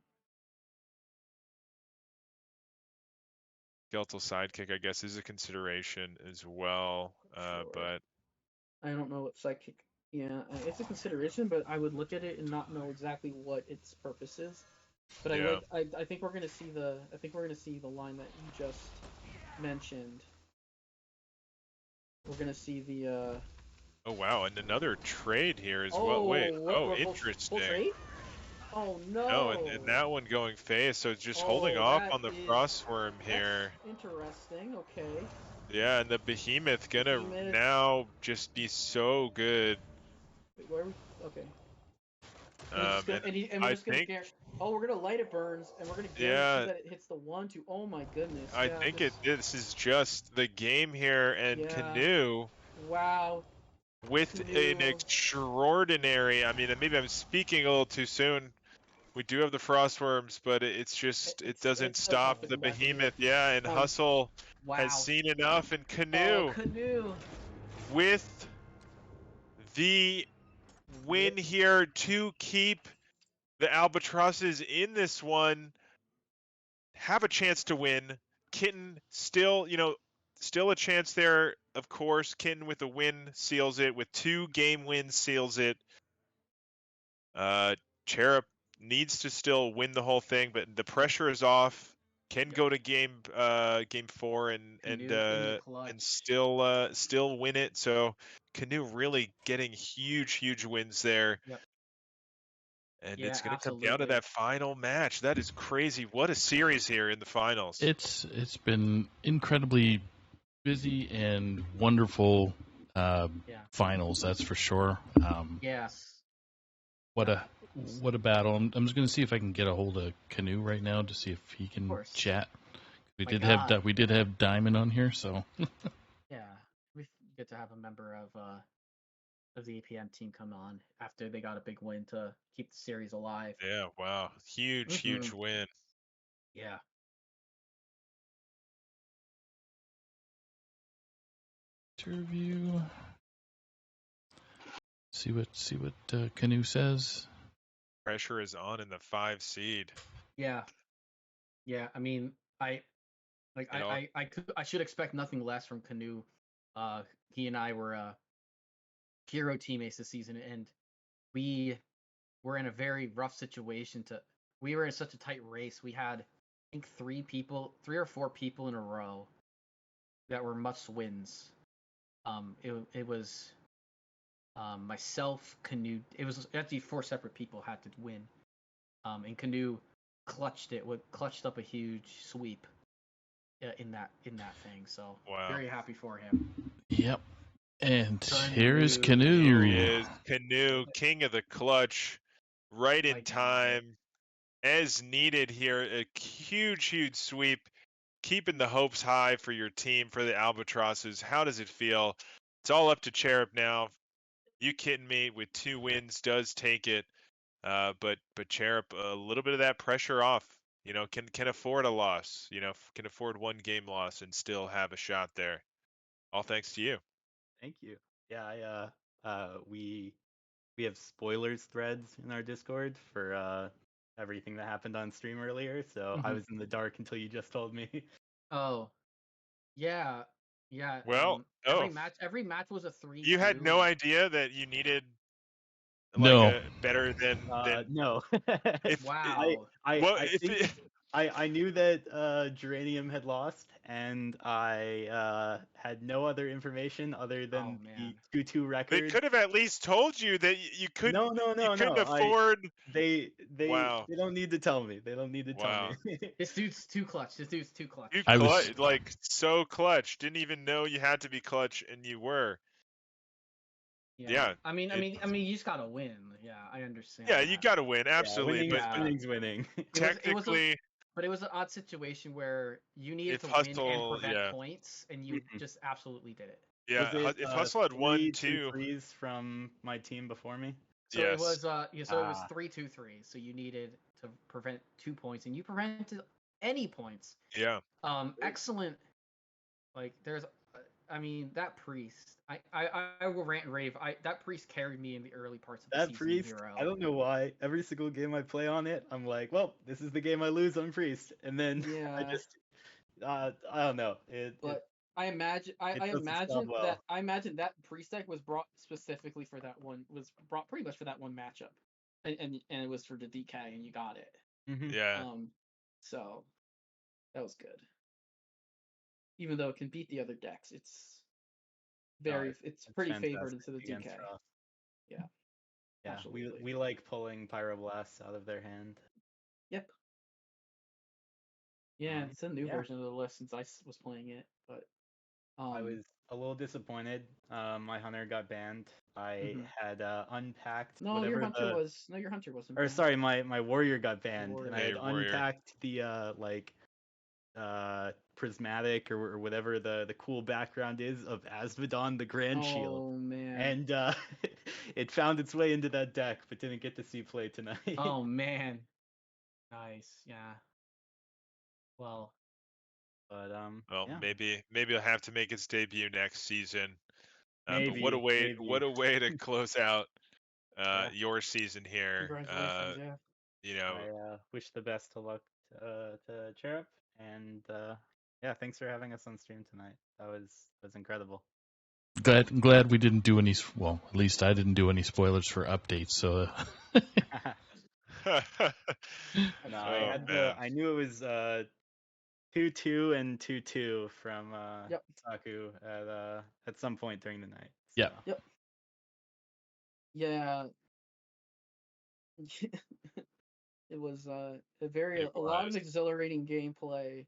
Speaker 5: Skeletal Sidekick, I guess, is a consideration as well.
Speaker 3: Sure.
Speaker 5: But
Speaker 3: I don't know what sidekick. Yeah, it's a consideration, but I would look at it and not know exactly what its purpose is. But
Speaker 5: yeah.
Speaker 3: I think we're gonna see the line that you just mentioned. We're gonna see the.
Speaker 5: Oh wow, and another trade here as
Speaker 3: Oh,
Speaker 5: well. Wait,
Speaker 3: what
Speaker 5: interesting.
Speaker 3: full trade? Oh no!
Speaker 5: No, and that one going face, so just holding
Speaker 3: Oh,
Speaker 5: off
Speaker 3: that
Speaker 5: on the
Speaker 3: is-
Speaker 5: Frostworm here.
Speaker 3: That's interesting. Okay.
Speaker 5: Yeah, and the Behemoth gonna
Speaker 3: Behemoth.
Speaker 5: now just be so good.
Speaker 3: Wait, where are we? Okay.
Speaker 5: And
Speaker 3: we're
Speaker 5: I
Speaker 3: just gonna
Speaker 5: think,
Speaker 3: oh, we're gonna light it burns, and we're gonna guarantee
Speaker 5: yeah,
Speaker 3: that it hits the 1-2. Oh my goodness.
Speaker 5: I
Speaker 3: Yeah,
Speaker 5: think
Speaker 3: this,
Speaker 5: this is just the game here, and
Speaker 3: Yeah.
Speaker 5: Canoe
Speaker 3: Wow.
Speaker 5: with an
Speaker 3: Canoe.
Speaker 5: extraordinary. I mean, maybe I'm speaking a little too soon. We do have the Frostworms, but it doesn't stop the Behemoth. Yeah, and Hustle has seen enough, and
Speaker 3: Oh, Canoe.
Speaker 5: with the win here to keep the Albatrosses in this one, have a chance to win. Kitten still, still a chance there, of course. Kitten with a win seals it, with 2 game wins seals it. Cherub needs to still win the whole thing, but the pressure is off. Can go to game 4 and still win it. So Canoe really getting huge wins there.
Speaker 2: Yep.
Speaker 5: And
Speaker 2: Yeah,
Speaker 5: it's going to come down to that final match. That is crazy. What a series here in the finals.
Speaker 1: It's been incredibly busy and wonderful finals, that's for sure.
Speaker 2: Yes.
Speaker 1: What a battle. I'm just going to see if I can get a hold of Canoe right now to see if he can chat. We did have Diamond on here, so
Speaker 2: yeah, we get to have a member of the APM team come on after they got a big win to keep the series alive.
Speaker 5: Yeah, wow. Huge win.
Speaker 2: Yeah.
Speaker 1: Interview. See what Canoe says.
Speaker 5: Pressure is on in the 5 seed.
Speaker 2: Yeah. Yeah, I mean, I should expect nothing less from Canoe. He and I were hero teammates this season, and we were in a very rough situation. We were in such a tight race. We had, I think, 3 or 4 people in a row that were must wins. It was myself, Canoe. It was actually 4 separate people had to win. And Canoe clutched up a huge sweep in that thing. So very happy for him.
Speaker 1: Yep. And here is Canoe.
Speaker 5: Here he is, Canoe, king of the clutch, right in time, as needed here. A huge sweep, keeping the hopes high for your team, for the Albatrosses. How does it feel? It's all up to Cherub now. You kidding me? With 2 wins, does take it. But Cherub, a little bit of that pressure off. Can afford a loss. Can afford 1 game loss and still have a shot there. All thanks to you.
Speaker 6: Thank you. Yeah, we have spoilers threads in our Discord for everything that happened on stream earlier. So I was in the dark until you just told me.
Speaker 2: Oh, yeah.
Speaker 5: Well,
Speaker 2: every match was a 3-2.
Speaker 5: You had no idea that you needed
Speaker 1: no
Speaker 5: better than
Speaker 6: no.
Speaker 2: Wow.
Speaker 6: I think I knew that Geranium had lost, and I had no other information other than
Speaker 2: man.
Speaker 6: the 2-2
Speaker 5: They
Speaker 6: record.
Speaker 5: could have at least told you that you couldn't.
Speaker 6: No.
Speaker 5: You couldn't afford.
Speaker 6: They
Speaker 5: Wow.
Speaker 6: don't need to tell me. They don't need to tell
Speaker 5: Wow.
Speaker 6: me.
Speaker 2: This dude's too clutch. This dude's too clutch.
Speaker 5: You
Speaker 1: I was-
Speaker 5: like so clutch. Didn't even know you had to be clutch, and you were. Yeah.
Speaker 2: I mean,
Speaker 5: it-
Speaker 2: you just gotta win. Yeah, I understand.
Speaker 5: Yeah,
Speaker 2: that.
Speaker 5: you got to win,
Speaker 6: Yeah,
Speaker 5: absolutely.
Speaker 6: winning's winning.
Speaker 5: Technically,
Speaker 2: But it was an odd situation where you needed
Speaker 5: If
Speaker 2: to win and
Speaker 5: Hustle-
Speaker 2: prevent
Speaker 5: yeah.
Speaker 2: points, and you just absolutely did it.
Speaker 5: yeah.
Speaker 6: Was it,
Speaker 5: If Hustle had won
Speaker 6: 3
Speaker 5: too,
Speaker 6: 2-3s from my team before me?
Speaker 2: So
Speaker 5: yes.
Speaker 2: it was it was
Speaker 6: Ah.
Speaker 2: 3-2-3. So you needed to prevent 2 points, and you prevented any points.
Speaker 5: Yeah.
Speaker 2: Excellent. Like there's, I mean that priest. I will rant and rave. That priest carried me in the early parts of the
Speaker 6: That
Speaker 2: season.
Speaker 6: priest,
Speaker 2: Hero.
Speaker 6: I don't know why. Every single game I play on it, I'm like, well, this is the game I lose on priest, and then
Speaker 3: Yeah.
Speaker 6: I just, I don't know.
Speaker 3: But I imagine
Speaker 6: it doesn't
Speaker 3: imagine
Speaker 6: sound well.
Speaker 3: that that priest deck was brought specifically for that one. Was brought pretty much for that one matchup, and it was for the DK, and you got it.
Speaker 6: Mhm.
Speaker 5: Yeah.
Speaker 3: So that was good. Even though it can beat the other decks, it's it's pretty favored into the
Speaker 6: fantastic against
Speaker 3: DK.
Speaker 6: Frost.
Speaker 3: Yeah.
Speaker 6: Yeah,
Speaker 3: Absolutely.
Speaker 6: we like pulling Pyroblasts out of their hand.
Speaker 3: Yep. Yeah, it's a new
Speaker 6: yeah.
Speaker 3: version of the list since I was playing it, but
Speaker 6: I was a little disappointed. My hunter got banned. I had unpacked
Speaker 3: no,
Speaker 6: whatever
Speaker 3: your hunter
Speaker 6: the,
Speaker 3: was no, your hunter wasn't.
Speaker 6: or
Speaker 3: banned.
Speaker 6: sorry, my warrior got banned,
Speaker 3: warrior.
Speaker 6: and
Speaker 5: Yeah,
Speaker 6: I had
Speaker 5: your warrior.
Speaker 6: unpacked the prismatic or whatever the cool background is of Asmodon the Grand Shield,
Speaker 3: Oh man.
Speaker 6: and it found its way into that deck, but didn't get to see play tonight.
Speaker 2: Oh man. Nice. Yeah. Well.
Speaker 6: But
Speaker 5: Well,
Speaker 6: yeah.
Speaker 5: maybe it'll have to make its debut next season. But
Speaker 6: Maybe,
Speaker 5: what a way!
Speaker 6: maybe.
Speaker 5: What a way to close out your season here.
Speaker 3: Congratulations, yeah.
Speaker 5: You know,
Speaker 6: I wish the best of luck to Cherub, and yeah, thanks for having us on stream tonight. That was incredible.
Speaker 1: Glad we didn't do any. Well, at least I didn't do any spoilers for updates. So.
Speaker 6: No, I knew it was 2-2 and 2-2 from Saku at some point during the night. So.
Speaker 1: Yep.
Speaker 3: Yeah. It was a lot of exhilarating gameplay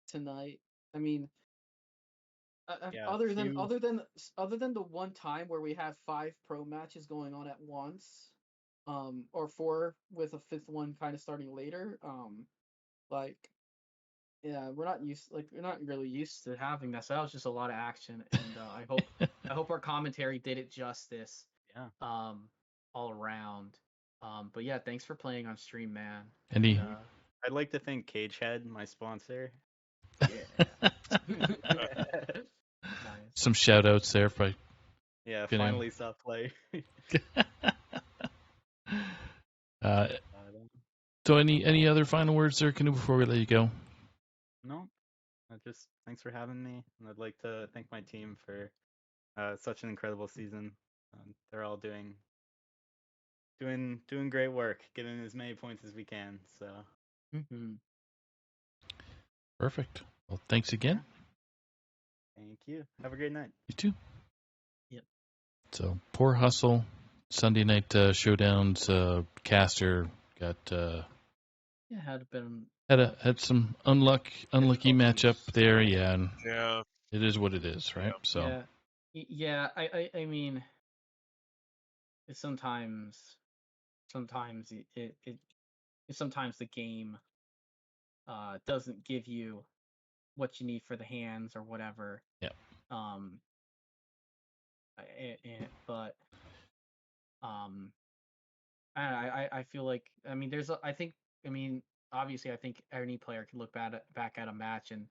Speaker 3: tonight. I mean, other than the one time where we have 5 pro matches going on at once, or 4 with a 5th one kind of starting later, like, yeah, we're not really used to having that. So that was just a lot of action, and I hope our commentary did it justice.
Speaker 6: Yeah.
Speaker 2: All around. But yeah, thanks for playing on stream, man.
Speaker 6: I'd like to thank Cagehead, my sponsor.
Speaker 2: Yeah. Nice.
Speaker 1: Some shout outs there.
Speaker 6: Yeah, finally stop playing.
Speaker 1: So any other final words there, Canoe, before we let you go?
Speaker 6: No, just thanks for having me, and I'd like to thank my team for such an incredible season. They're all doing great work, getting as many points as we can. So.
Speaker 1: Perfect. Well, thanks again.
Speaker 6: Thank you. Have a great night.
Speaker 1: You too.
Speaker 2: Yep.
Speaker 1: So, Poor Hustle, Sunday night showdowns. Caster got had some unlucky matchup there. Yeah, and it is what it is, right? So.
Speaker 2: Yeah. I mean, it's sometimes sometimes the game doesn't give you what you need for the hands or whatever.
Speaker 1: Yeah.
Speaker 2: But I feel like, I mean, obviously I think any player can look back at a match and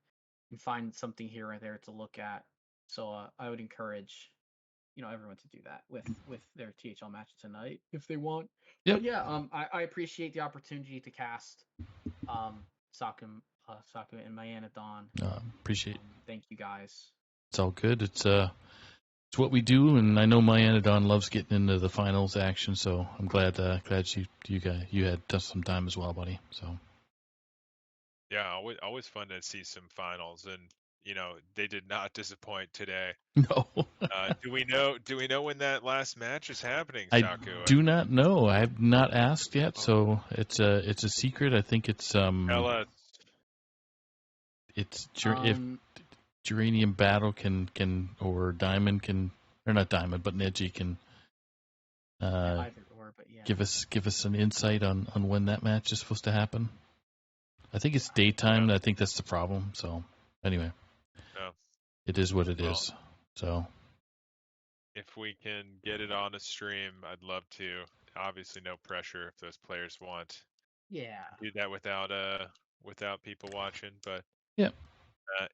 Speaker 2: find something here or there to look at. So I would encourage everyone to do that with their THL match tonight if they want.
Speaker 1: Yep.
Speaker 2: But yeah, I appreciate the opportunity to cast Saku and Mayanadon.
Speaker 1: Appreciate.
Speaker 2: Thank you guys.
Speaker 1: It's all good. It's it's what we do, and I know my Anadon loves getting into the finals action, so I'm glad you had some time as well, buddy. So
Speaker 5: Yeah, always fun to see some finals, and they did not disappoint today.
Speaker 1: no,
Speaker 5: Do we know when that last match is happening,
Speaker 1: I
Speaker 5: Shaku?
Speaker 1: do not know. I have not asked yet, so it's a secret. I think it's
Speaker 5: Tell us.
Speaker 1: it's if Geranium Battle can or Diamond can, or not Diamond, but Neji can
Speaker 2: Either or, but yeah.
Speaker 1: give us an insight on when that match is supposed to happen. I think it's daytime.
Speaker 5: Yeah.
Speaker 1: I think that's the problem. So anyway, it is what it is. So
Speaker 5: if we can get it on a stream, I'd love to. Obviously, no pressure if those players want.
Speaker 2: Yeah.
Speaker 5: Do that without people watching, but
Speaker 1: yeah.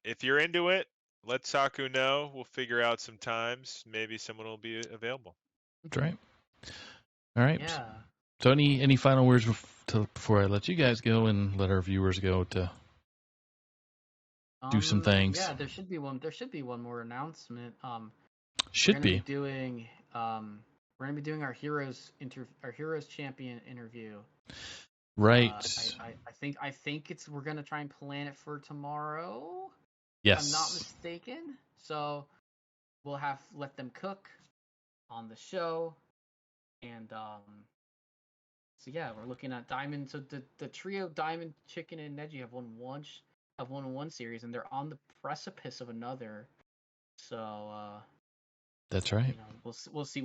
Speaker 5: If you're into it, let Saku know. We'll figure out some times. Maybe someone will be available.
Speaker 1: That's right. All right.
Speaker 2: Yeah.
Speaker 1: So any final words before I let you guys go and let our viewers go to do some things?
Speaker 2: Yeah, there should be one. There should be one more announcement.
Speaker 1: Should be
Speaker 2: doing. We're gonna be doing our heroes champion interview.
Speaker 1: Right.
Speaker 2: I think we're gonna try and plan it for tomorrow.
Speaker 1: Yes.
Speaker 2: If I'm not mistaken. So we'll let them cook on the show, and so yeah, we're looking at Diamond. So the trio, Diamond, Chicken, and Neji have won one series, and they're on the precipice of another. So
Speaker 1: that's right.
Speaker 2: We'll see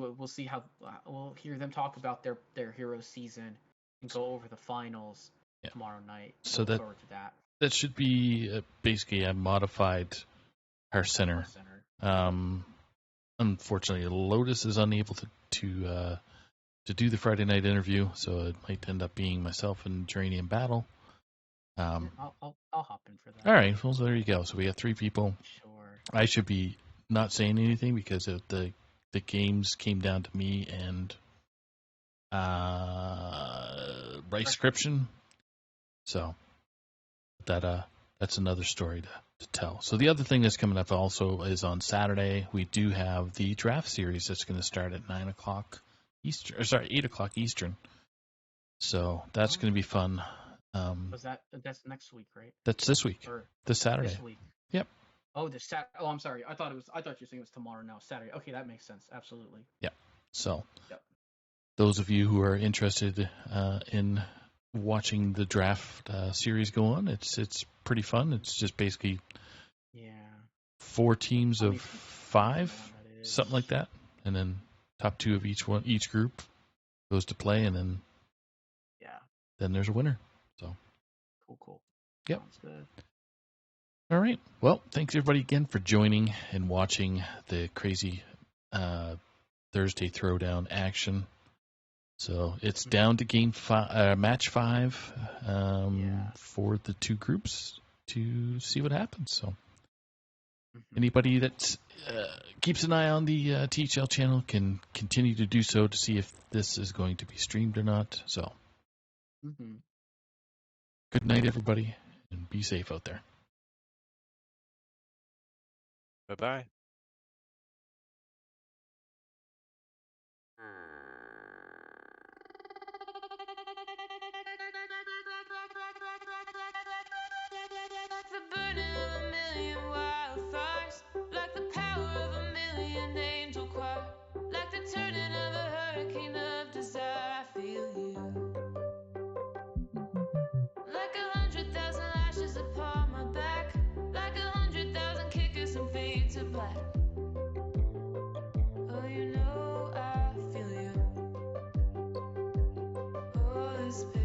Speaker 2: how we'll hear them talk about their hero season and go over the finals tomorrow night.
Speaker 1: So
Speaker 2: look forward to that.
Speaker 1: That should be basically a modified Heart Center. Unfortunately, Lotus is unable to do the Friday night interview, so it might end up being myself and Geranium Battle.
Speaker 2: I'll hop in for that.
Speaker 1: All right, well, there you go. So we have 3 people.
Speaker 2: Sure.
Speaker 1: I should be not saying anything because the games came down to me and Bryce Scription. So that's another story to tell. So the other thing that's coming up also is on Saturday. We do have the draft series that's going to start at 9 o'clock Eastern. Or sorry, 8 o'clock Eastern. So that's going to be fun.
Speaker 2: That's next week, right?
Speaker 1: That's this week.
Speaker 2: Or
Speaker 1: this Saturday.
Speaker 2: This week.
Speaker 1: Yep.
Speaker 2: Oh, I'm sorry. I thought you were saying it was tomorrow. No, Saturday. Okay, that makes sense. Absolutely.
Speaker 1: Yeah. So, those of you who are interested in watching the draft series go on, it's pretty fun. It's just basically 4 teams of 5, something like that, and then top 2 of each group goes to play, and then there's a winner. So
Speaker 2: cool.
Speaker 1: Yep.
Speaker 2: Sounds good.
Speaker 1: All right. Well, thanks everybody again for joining and watching the crazy Thursday Throwdown action. So it's down to match 5 for the 2 groups to see what happens. So anybody that keeps an eye on the THL channel can continue to do so to see if this is going to be streamed or not. So good night, everybody, and be safe out there.
Speaker 5: Bye-bye.
Speaker 7: The burning of a million wildfires, like the power of a million angel choir, like the turning of a hurricane of desire. I feel you, like 100,000 lashes upon my back, like 100,000 kickers and fade to black. Oh, you know I feel you. Oh, this pain.